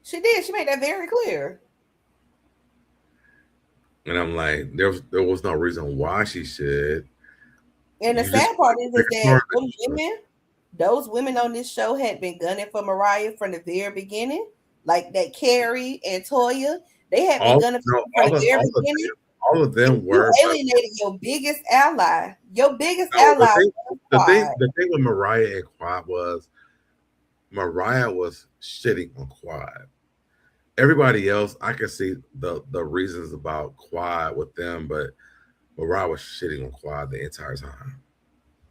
She did. She made that very clear. And I'm like, there was no reason why she should. And the sad part is that those women on this show had been gunning for Mariah from the very beginning. Like that Carrie and Toya. They had been gunning for the very beginning. All of them were. You alienated your biggest ally. Your biggest ally. The thing with Mariah and Quad was Mariah was shitting on Quad. Everybody else, I can see the reasons about Quad with them, but Mariah was shitting on Quad the entire time.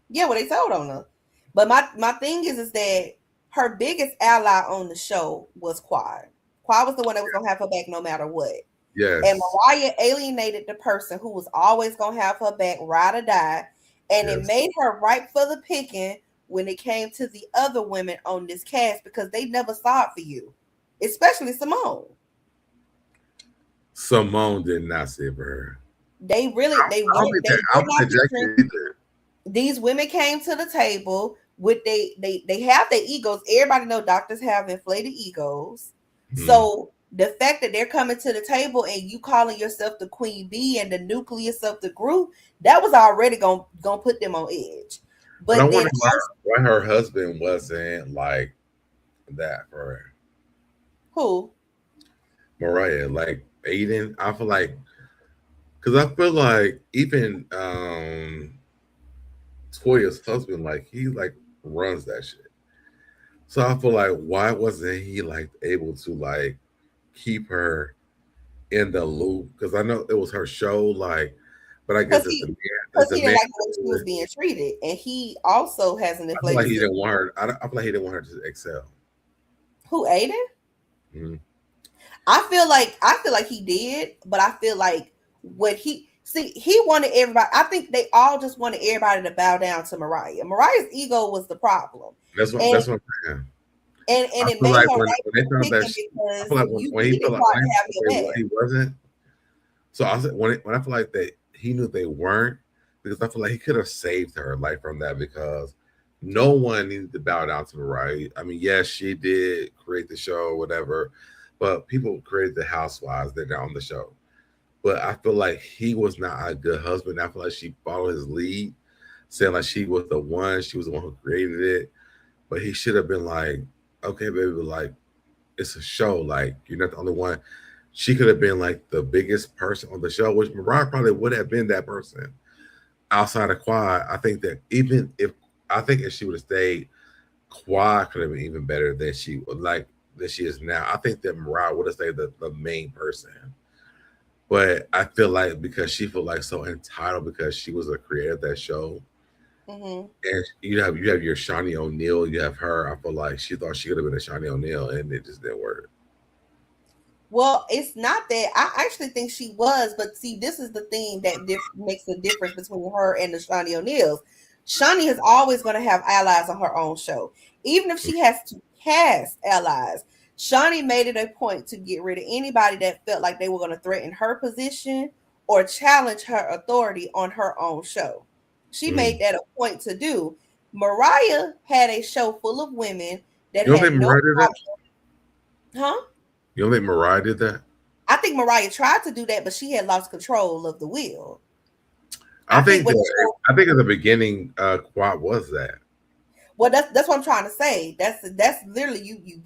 Yeah, well, they told on her. But my thing is that her biggest ally on the show was Quad. Quad was the one that was gonna have her back no matter what. Yes. And Mariah alienated the person who was always gonna have her back, ride or die, and it made her ripe for the picking when it came to the other women on this cast because they never saw it for you, especially Simone. Simone did not see it for her. These women came to the table with they have their egos. Everybody know doctors have inflated egos. Mm-hmm. So the fact that they're coming to the table and you calling yourself the queen bee and the nucleus of the group, that was already gonna put them on edge. But I But then wonder why her husband wasn't like that for her. Who? Mariah, like Aiden. I feel like, because I feel like even Toya's husband, like he like runs that shit. So I feel like, why wasn't he like able to like keep her in the loop? Because I know it was her show, like, but I guess Because he man, didn't like the way she was being treated, and he also has an I feel inflated. like he didn't want her. I feel like he didn't want her to excel. Who, Aiden? Mm-hmm. I feel like he did, but I feel like what he wanted everybody. I think they all just wanted everybody to bow down to Mariah. Mariah's ego was the problem. That's what I'm saying. And it made like her when they found that because I feel like when he felt like he wasn't. So I said when I feel like that he knew they weren't, because I feel like he could have saved her like from that, because no one needed to bow down to Mariah. I mean, yes, she did create the show or whatever, but people created the housewives that are on the show. But I feel like he was not a good husband. I feel like she followed his lead, saying like she was the one who created it. But he should have been like, okay, baby, like it's a show. Like you're not the only one. She could have been like the biggest person on the show, which Mariah probably would have been that person outside of Quad. I think that if she would have stayed, Quad could have been even better than she is now. I think that Mariah would have stayed the main person. But I feel like because she felt like so entitled because she was a creator of that show. Mm-hmm. And you have your Shaunie O'Neal, you have her. I feel like she thought she could have been a Shaunie O'Neal, and it just didn't work. Well, it's not that. I actually think she was, but see, this is the thing that makes the difference between her and the Shaunie O'Neals. Shaunie is always going to have allies on her own show, even if she has to cast allies. Shaunie made it a point to get rid of anybody that felt like they were going to threaten her position or challenge her authority on her own show. She made that a point to do. Mariah had a show full of women that had no problem. Huh? You don't think Mariah did that? I think Mariah tried to do that, but she had lost control of the wheel. I think at the beginning, Quad was that. Well, that's what I'm trying to say. That's literally you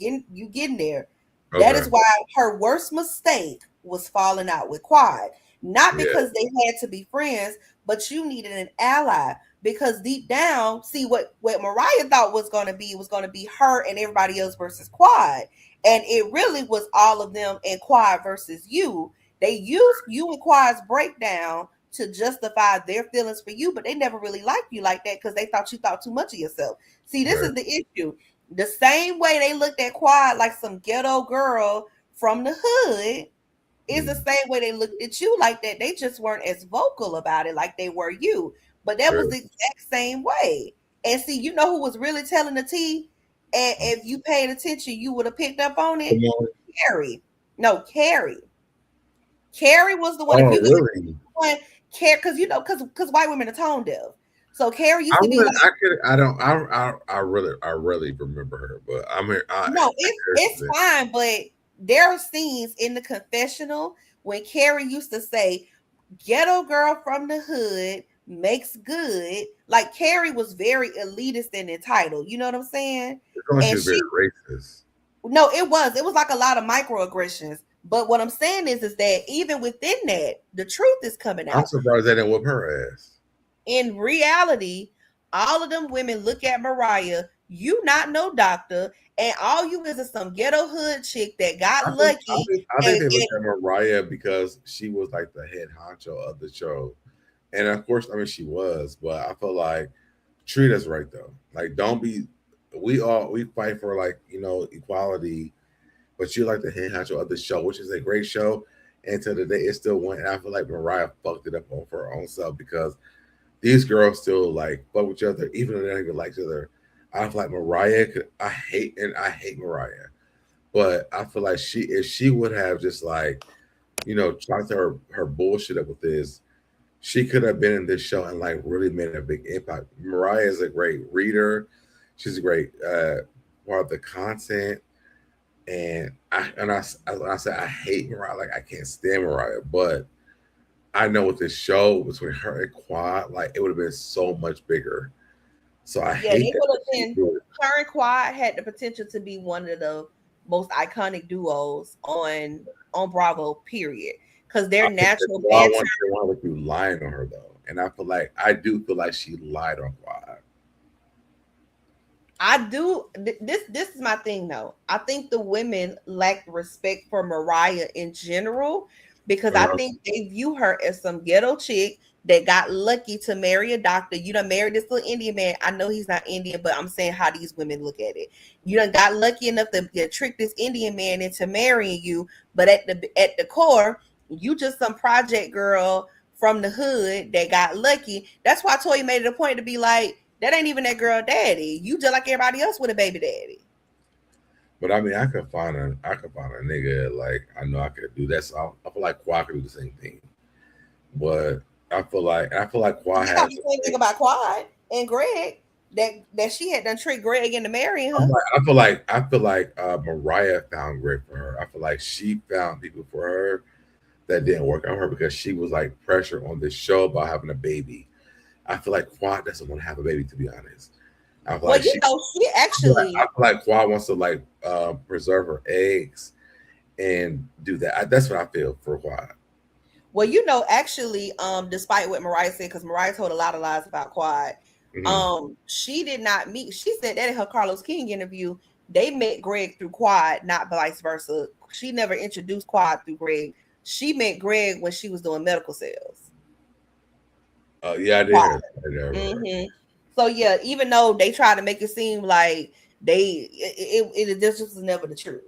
getting there. Okay. That is why her worst mistake was falling out with Quad. Not because they had to be friends, but you needed an ally. Because deep down, see what Mariah thought was going to be her and everybody else versus Quad. And it really was all of them and Quad versus you. They used you and Quad's breakdown to justify their feelings for you, but they never really liked you like that because they thought you thought too much of yourself. See, this is the issue. The same way they looked at Quad like some ghetto girl from the hood is the same way they looked at you like that. They just weren't as vocal about it like they were you. But that was the exact same way. And see, you know who was really telling the tea? And if you paid attention, you would have picked up on it. Carrie. No, Carrie. Carrie was the one. Oh, really? Because because white women are tone deaf. So Carrie used to be. I really remember her, but I'm here. It's fine, but there are scenes in the confessional when Carrie used to say, "Ghetto girl from the hood makes good." Like Carrie was very elitist and entitled. You know what I'm saying? And she was very racist. No, it was like a lot of microaggressions. But what I'm saying is that even within that, the truth is coming out. I'm surprised they didn't whip her ass. In reality, all of them women look at Mariah. You not no doctor, and all you is some ghetto hood chick that got lucky. I think they looked at Mariah because she was like the head honcho of the show. And of course, I mean, she was, but I feel like treat us right though. Like, don't be. We fight for like equality, but you're like the head honcho of the show, which is a great show. And to the day, it still won. And I feel like Mariah fucked it up for her own self because these girls still like fuck with each other, even though they don't even like each other. I feel like Mariah I hate Mariah, but I feel like if she would have just like, tried her bullshit up with this. She could have been in this show and like really made a big impact. Mariah is a great reader. She's a great part of the content. And I said I hate Mariah, like I can't stand Mariah, but I know with this show between her and Quad, like it would have been so much bigger. So I hate they that would have she been. do it. Her and Quad had the potential to be one of the most iconic duos on Bravo, period. Because they're natural I banter. want with you lying on her though, and I do feel like she lied on Quad. I do. This is my thing though. I think the women lack respect for Mariah in general because I think they view her as some ghetto chick that got lucky to marry a doctor. You done married this little Indian man. I know he's not Indian, but I'm saying how these women look at it. You done got lucky enough to trick this Indian man into marrying you, but at the core, you just some project girl from the hood that got lucky. That's why Toya made it a point to be like, that ain't even that girl daddy. You just like everybody else with a baby daddy. But I mean, I could find a nigga like I know I could do that. So I feel like Quad could do the same thing. But I feel like Quad has the same thing about Quad and Greg that she had done tricked Greg into marrying her. I feel like Mariah found Greg for her. I feel like she found people for her that didn't work out for her because she was like pressure on this show about having a baby. I feel like Quad doesn't want to have a baby, to be honest. She actually. I feel like Quad wants to like preserve her eggs and do that. That's what I feel for Quad. Well, actually, despite what Mariah said, because Mariah told a lot of lies about Quad, she did not meet. She said that in her Carlos King interview, they met Greg through Quad, not vice versa. She never introduced Quad through Greg. She met Greg when she was doing medical sales. Yeah, I did. Mm-hmm. So yeah, even though they try to make it seem like this was never the truth.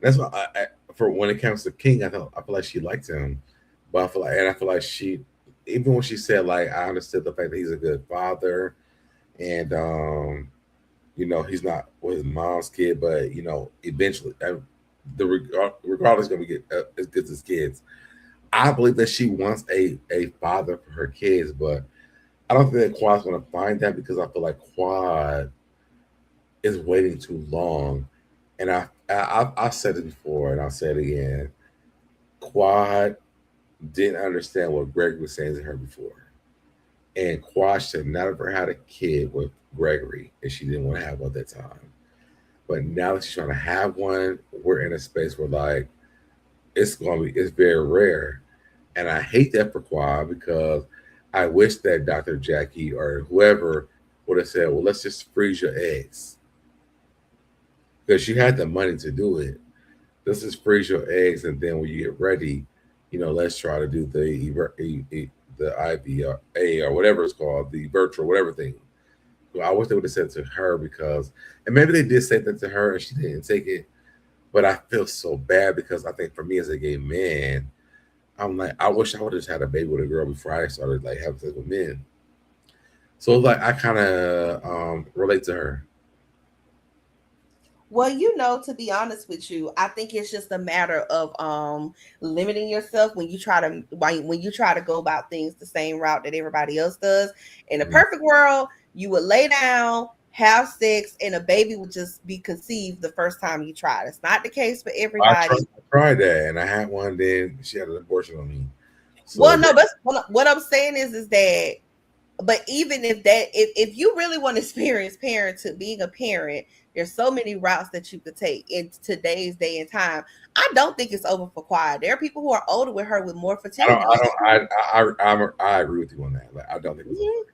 That's why for when it comes to King, I feel like she liked him, but I feel like she, even when she said like I understood the fact that he's a good father, and he's not with his mom's kid, but eventually regardless gonna get as good as his kids. I believe that she wants a father for her kids, but I don't think that Quad's going to find that because I feel like Quad is waiting too long. And I've said it before and I'll say it again. Quad didn't understand what Greg was saying to her before. And Quad should never had a kid with Gregory if she didn't want to have one at that time. But now that she's trying to have one, we're in a space where like it's very rare. And I hate that for Quad because I wish that Dr. Jackie or whoever would have said, well, let's just freeze your eggs. Because she had the money to do it. Let's just freeze your eggs, and then when you get ready, let's try to do the IVA or whatever it's called, the virtual, whatever thing. So I wish they would have said it to her because, and maybe they did say that to her and she didn't take it. But I feel so bad because I think for me as a gay man, I'm like, I wish I would have just had a baby with a girl before I started like having sex with men. So like I kind of relate to her. Well, to be honest with you, I think it's just a matter of limiting yourself when you try to go about things the same route that everybody else does. In a perfect world, you would lay down, have sex, and a baby would just be conceived the first time you tried. It's not the case for everybody. I tried that, and I had one. Then she had an abortion on me. So, well, no, but what I'm saying is that, but even if you really want to experience parenthood, being a parent, there's so many routes that you could take in today's day and time. I don't think it's over for Quad. There are people who are older with her with more fertility. I agree with you on that. Like, I don't think it's over.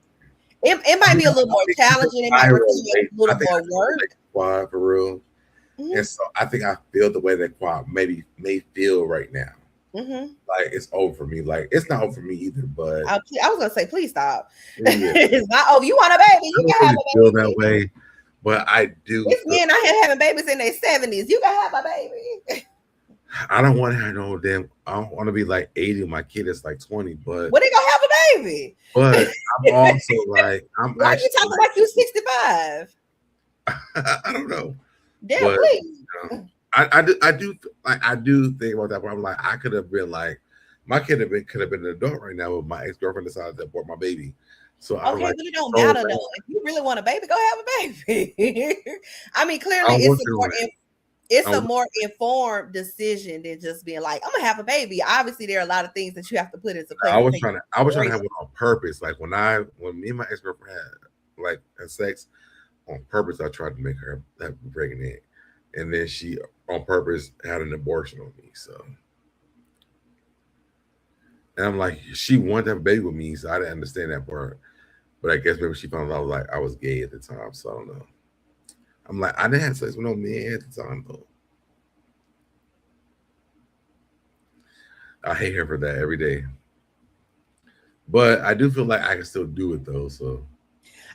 It might be a little more challenging. It might be a little more work. Quad for real. And so I think I feel the way that Quad may feel right now. Like it's over for me. Like it's not over for me either. But I was gonna say, please stop. Yeah. It's not over. You want a baby? You can have a baby. Feel that way, but I do. It's men out here having babies in their 70s. You can have a baby. I don't want to have no damn. I don't want to be like 80. My kid is like 20. But they gonna have a baby? But I'm also like Why are you talking like you 65? I don't know. Damn, please. I do think about that. But I'm like, I could have been like, my kid could have been an adult right now, but my ex-girlfriend decided to abort my baby. So okay, but it don't matter though. If you really want a baby, go have a baby. I mean, clearly it's important It's a more informed decision than just being like, I'm gonna have a baby. Obviously, there are a lot of things that you have to put into place. I was trying to have it on purpose. Like when me and my ex-girlfriend had sex on purpose, I tried to make her have pregnant, and then she on purpose had an abortion on me. So, and I'm like, she wanted to have a baby with me, so I didn't understand that part. But I guess maybe she found out I was gay at the time, so I don't know. I'm like, I didn't have sex with no man at the time, though. I hate her for that every day. But I do feel like I can still do it, though. So,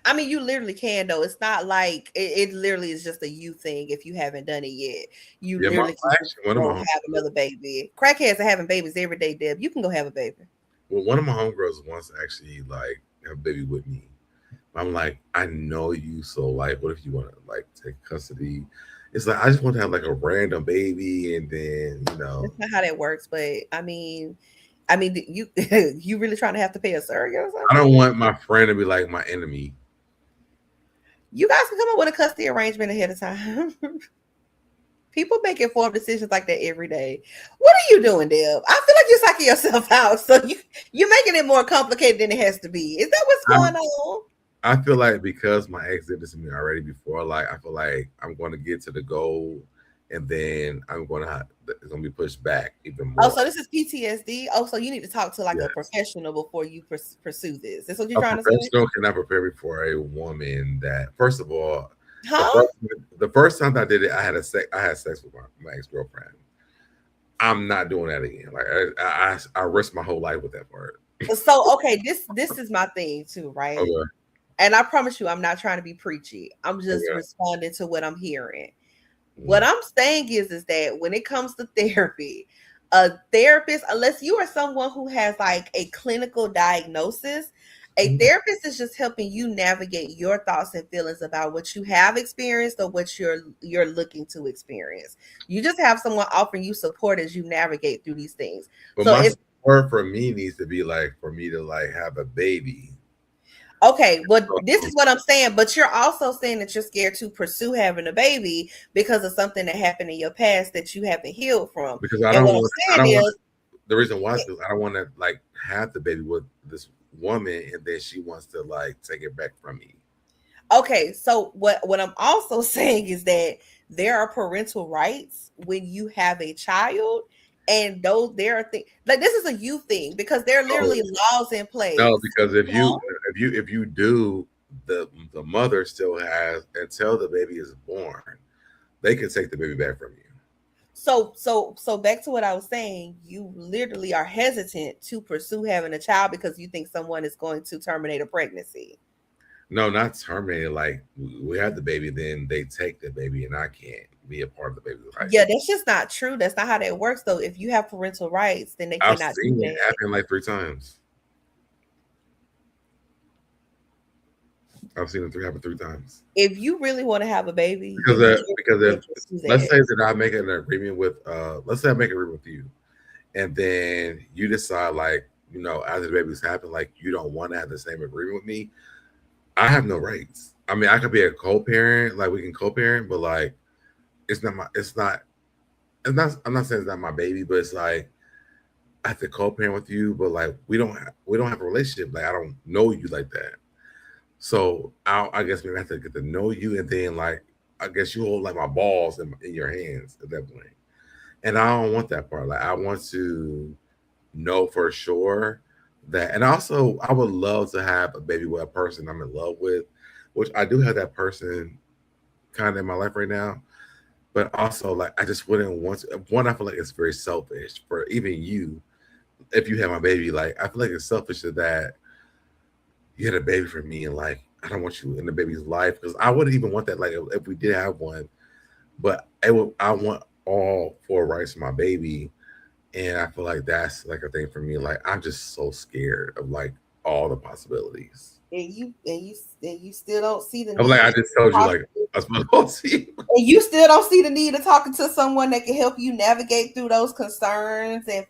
I mean, you literally can, though. It's not like it literally is just a you thing if you haven't done it yet. You literally can go have another baby. Crackheads are having babies every day, Deb. You can go have a baby. Well, one of my homegirls wants to actually have a baby with me. I'm like, I know you, so what if you want to take custody? It's like I just want to have a random baby, and then That's not how that works. But I mean, you you really trying to have to pay a surrogate or something? I don't want my friend to be like my enemy. You guys can come up with a custody arrangement ahead of time. People make informed decisions like that every day. What are you doing, Deb? I feel like you're psyching yourself out. So you're making it more complicated than it has to be. Is that what's going on? I feel like because my ex did this to me already before, I feel like I'm going to get to the goal, and then it's going to be pushed back even more. Oh, so this is PTSD. Oh, so you need to talk to a professional before you pursue this. That's what you're trying to say? A professional cannot prepare me for a woman that, first of all, the first time I did it, I had sex with my ex-girlfriend. I'm not doing that again. I risked my whole life with that part. So okay, this is my thing too, right? Okay. And I promise you, I'm not trying to be preachy. I'm just responding to what I'm hearing. What I'm saying is that when it comes to therapy, a therapist, unless you are someone who has a clinical diagnosis, a therapist is just helping you navigate your thoughts and feelings about what you have experienced or what you're looking to experience. You just have someone offering you support as you navigate through these things. But so my support for me needs to be for me to have a baby. Okay, well, this is what I'm saying, but you're also saying that you're scared to pursue having a baby because of something that happened in your past that you haven't healed from. Because I don't want the reason why is because I don't want to have the baby with this woman and then she wants to take it back from me. Okay, so what I'm also saying is that there are parental rights when you have a child. And there are things this is a you thing because there are literally laws in place. No, because if you do, the mother still has until the baby is born, they can take the baby back from you. So back to what I was saying, you literally are hesitant to pursue having a child because you think someone is going to terminate a pregnancy. No, not terminated. We have the baby, then they take the baby, and I can't be a part of the baby's life. Yeah, that's just not true. That's not how that works, though. If you have parental rights, then they cannot. I've seen it happen 3 times. I've seen it happen 3 times. If you really want to have a baby, because let's say that I make an agreement with, let's say I make an agreement with you, and then you decide after the baby's happened, you don't want to have the same agreement with me. I have no rights. I mean, I could be a co-parent, we can co-parent, but I'm not saying it's not my baby, but it's I have to co-parent with you, but we don't have a relationship. I don't know you like that. So I guess maybe I have to get to know you, and then I guess you hold my balls in your hands at that point. And I don't want that part. I want to know for sure that, and also I would love to have a baby with a person I'm in love with, which I do have that person kind of in my life right now. But also, I just wouldn't want to. One, I feel like it's very selfish for even you. If you have my baby, I feel like it's selfish that you had a baby for me, and I don't want you in the baby's life because I wouldn't even want that. If we did have one, but I want all 4 rights to my baby, and I feel like that's a thing for me. I'm just so scared of all the possibilities. And you still don't see the. I'm I just told you I was supposed to see. And you still don't see the need of talking to someone that can help you navigate through those concerns and.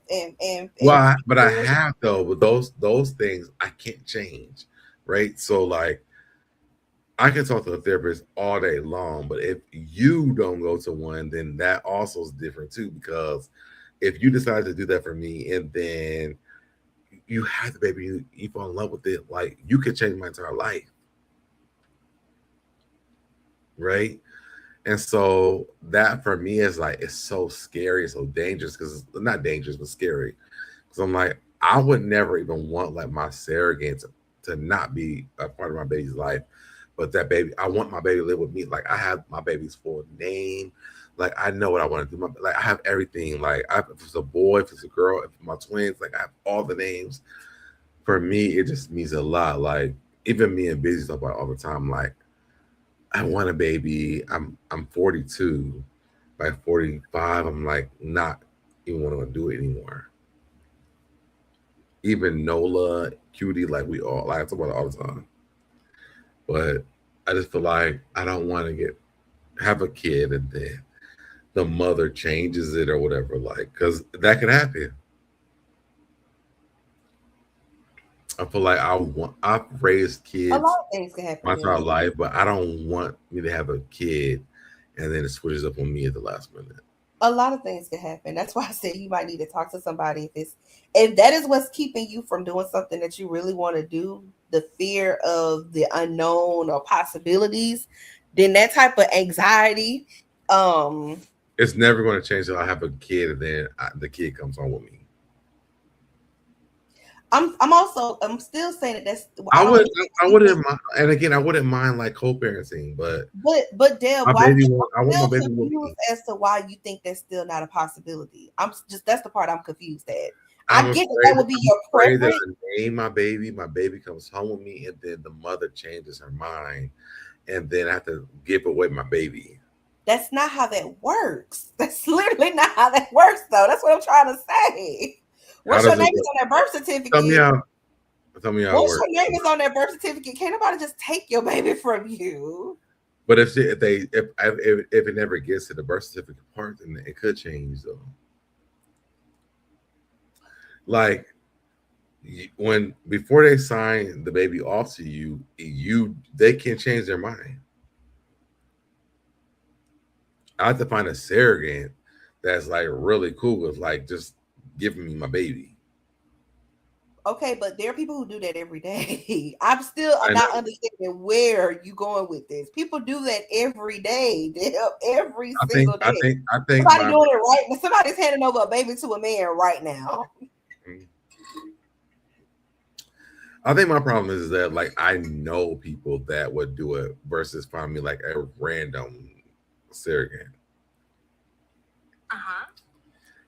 Well, but I have though. But those things I can't change, right? So I can talk to a therapist all day long, but if you don't go to one, then that also is different too. Because if you decide to do that for me, and then you have the baby, you fall in love with it, like you could change my entire life, right? And so that for me is like it's so scary, it's so dangerous because it's not dangerous but scary. Because I'm like, I would never even want like my surrogate to not be a part of my baby's life. But that baby, I want my baby to live with me. Like I have my baby's full name. Like I know what I want to do. Like I have everything. Like if it's a boy, if it's a girl, if it's my twins, like I have all the names. For me, it just means a lot. Like even me and Busy talk about it all the time. Like I want a baby. I'm 42. By 45, I'm like not even want to do it anymore. Even Nola, Cutie, like we all like I talk about it all the time. But I just feel like I don't want to have a kid and then the mother changes it or whatever, like, because that could happen. I feel like I've raised kids A lot of things can happen. my entire life, but I don't want me to have a kid and then it switches up on me at the last minute. A lot of things can happen. That's why I said you might need to talk to somebody if that is what's keeping you from doing something that you really want to do, the fear of the unknown or possibilities, then that type of anxiety. It's never going to change till I have a kid and then the kid comes home with me. I'm still saying that that's. I wouldn't mind, and again, I wouldn't mind like co-parenting, but Deb, I why want my baby with me. as to why you think that's still not a possibility? That's the part I'm confused at. I get that would be your preference. I name my baby comes home with me, and then the mother changes her mind, and then I have to give away my baby. That's not how that works. That's literally not how that works, though. That's what I'm trying to say. What's your name is on that birth certificate? Tell me how. What's your name is on that birth certificate? Can't nobody just take your baby from you. But if it never gets to the birth certificate part, then it could change though. Like before they sign the baby off to you, they can change their mind. I have to find a surrogate that's like really cool with like just giving me my baby. Okay, but there are people who do that every day. I'm not understanding where you going with this. People do that every day. Every single day. I think somebody's doing it right now. Somebody's handing over a baby to a man right now. I think my problem is that like I know people that would do it versus find me like a random surrogate.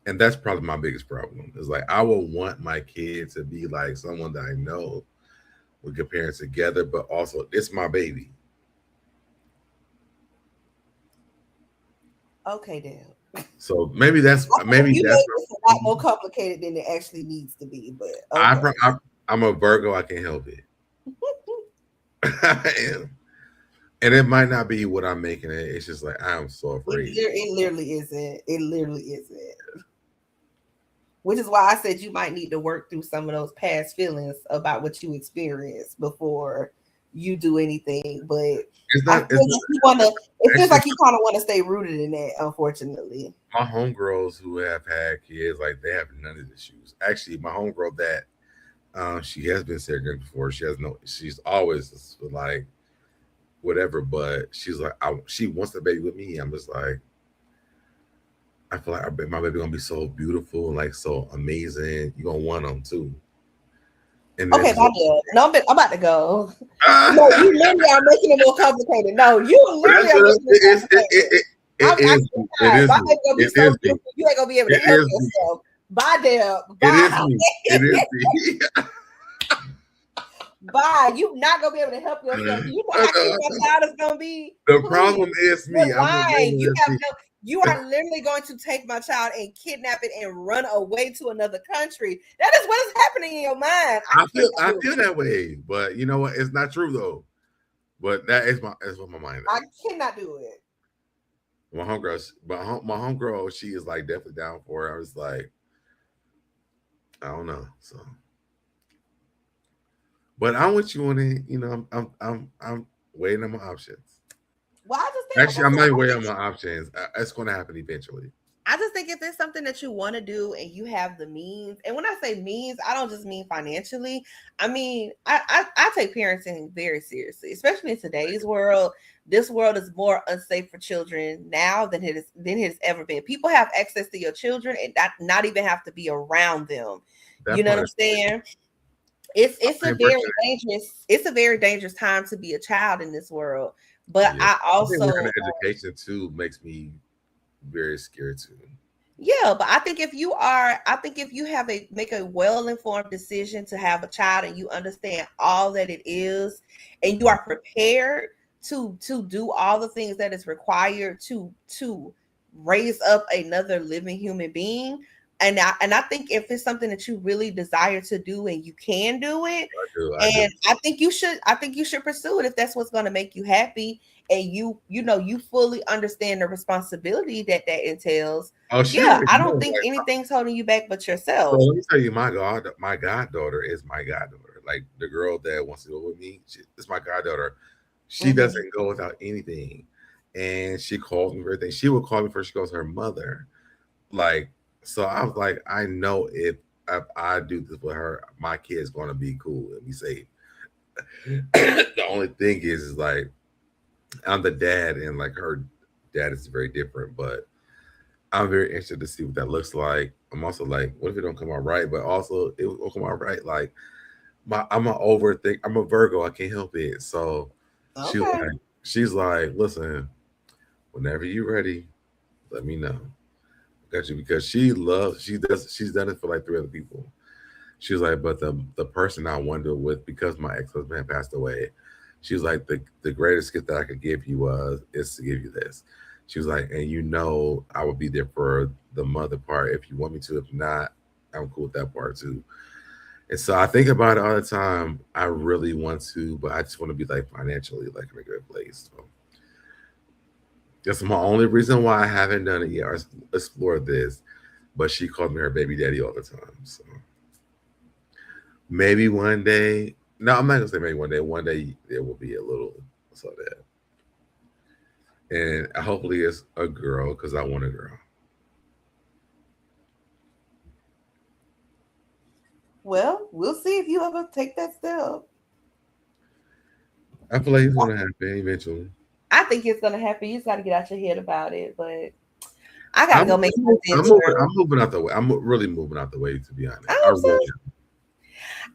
And that's probably my biggest problem. Is like I would want my kid to be like someone that I know with good parents together, but also it's my baby. Okay, Dan. So maybe that's a lot more complicated than it actually needs to be. But okay. I'm a Virgo. I can't help it. I am. And it might not be what I'm making it. It's just like I'm so afraid. It literally isn't. It literally isn't. Which is why I said you might need to work through some of those past feelings about what you experienced before you do anything. But it feels like you kind of want to stay rooted in that, unfortunately. My homegirls who have had kids, like they have none of the issues. Actually, my homegirl that she has been surrogate before. She's always like whatever, but she's like she wants the baby with me. I'm just like, I feel like my baby gonna be so beautiful and like so amazing. You gonna want them too. And okay, no, I'm about to go. No, you literally are making it more complicated. No, you literally are making it complicated. You ain't gonna be able to help yourself. Bye, Deb. Bye. It is me. Bye. You're not gonna be able to help yourself. You know how cute my child is gonna be. The problem is me. You are literally going to take my child and kidnap it and run away to another country. That is what is happening in your mind. I feel that way, but you know what? It's not true though. But that's what my mind is. I cannot do it. My homegirl, she is like definitely down for it. I was like, I don't know. So, but I want you on it. You know, Weighing on my options. Well, I just think Actually, I might weigh on my options. It's going to happen eventually. I just think if there's something that you want to do and you have the means, and when I say means, I don't just mean financially. I mean, I take parenting very seriously, especially in today's world. This world is more unsafe for children now than it has ever been. People have access to your children and not even have to be around them. You know what I'm saying? It's a very dangerous time to be a child in this world. But I also education too makes me very scared too. Yeah, but I think if you make a well-informed decision to have a child and you understand all that it is and you are prepared to do all the things that is required to raise up another living human being, and I think if it's something that you really desire to do and you can do it, I think you should pursue it if that's what's going to make you happy. And you fully understand the responsibility that entails. I don't think anything's holding you back but yourself. So let me tell you, my goddaughter is my goddaughter. Like the girl that wants to go with me, it's my goddaughter. She doesn't go without anything, and she calls me for everything. She will call me first. She calls her mother. Like, so I was like, I know if I do this with her, my kid's going to be cool and be safe. The only thing is like, I'm the dad, and like her dad is very different, but I'm very interested to see what that looks like. I'm also like, what if it don't come out right? But also, it will come out right. Like, I'm a Virgo. I can't help it. So she's like, listen, whenever you're ready, let me know. Got you, because she's done it for like 3 other people. She was like, but the person I wanted to with, because my ex-husband passed away, she was like, the greatest gift that I could give you is to give you this. She was like, and I will be there for the mother part if you want me to. If not, I'm cool with that part too. And so I think about it all the time. I really want to, but I just want to be like financially like in a good place. So that's my only reason why I haven't done it yet or explored this. But she called me her baby daddy all the time. So maybe one day. No, I'm not gonna say maybe one day. One day there will be a little so that, and hopefully it's a girl because I want a girl. Well, we'll see if you ever take that step. I feel like it's gonna happen eventually. I think it's gonna happen. You just gotta get out your head about it. But I gotta go make my denture. I'm moving out the way. I'm really moving out the way, to be honest.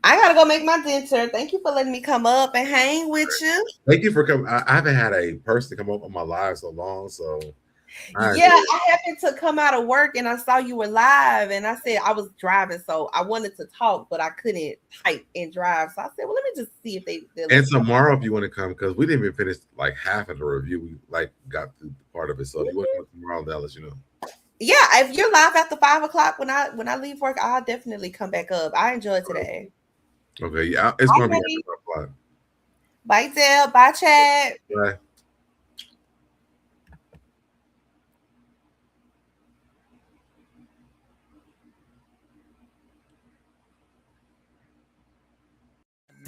I gotta go make my denture. Thank you for letting me come up and hang with you. Thank you for coming. I haven't had a person come up on my live so long. So I happened to come out of work and I saw you were live, and I said I was driving, so I wanted to talk, but I couldn't type and drive. So I said, well, let me just see if they. And tomorrow, if you want to come, because we didn't even finish like half of the review. We like got through part of it. So if you want to come tomorrow, I'll let you know. Yeah, if you're live after 5 o'clock when I leave work, I'll definitely come back up. I enjoyed today. Okay, yeah, it's going to be after 5 o'clock. Bye, Dale. Bye, Chad. Bye.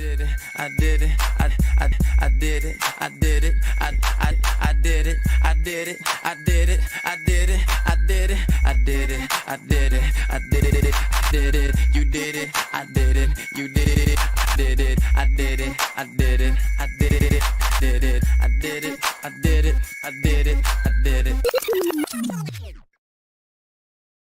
I did it, I did it, I did it, I did it, I did it, I did it, I did it, I did it, I did it, I did it, I did it, did it, you did it, I did it, you did it, I did it, I did it, I did it, did it, I did it, I did it, I did it, I did it.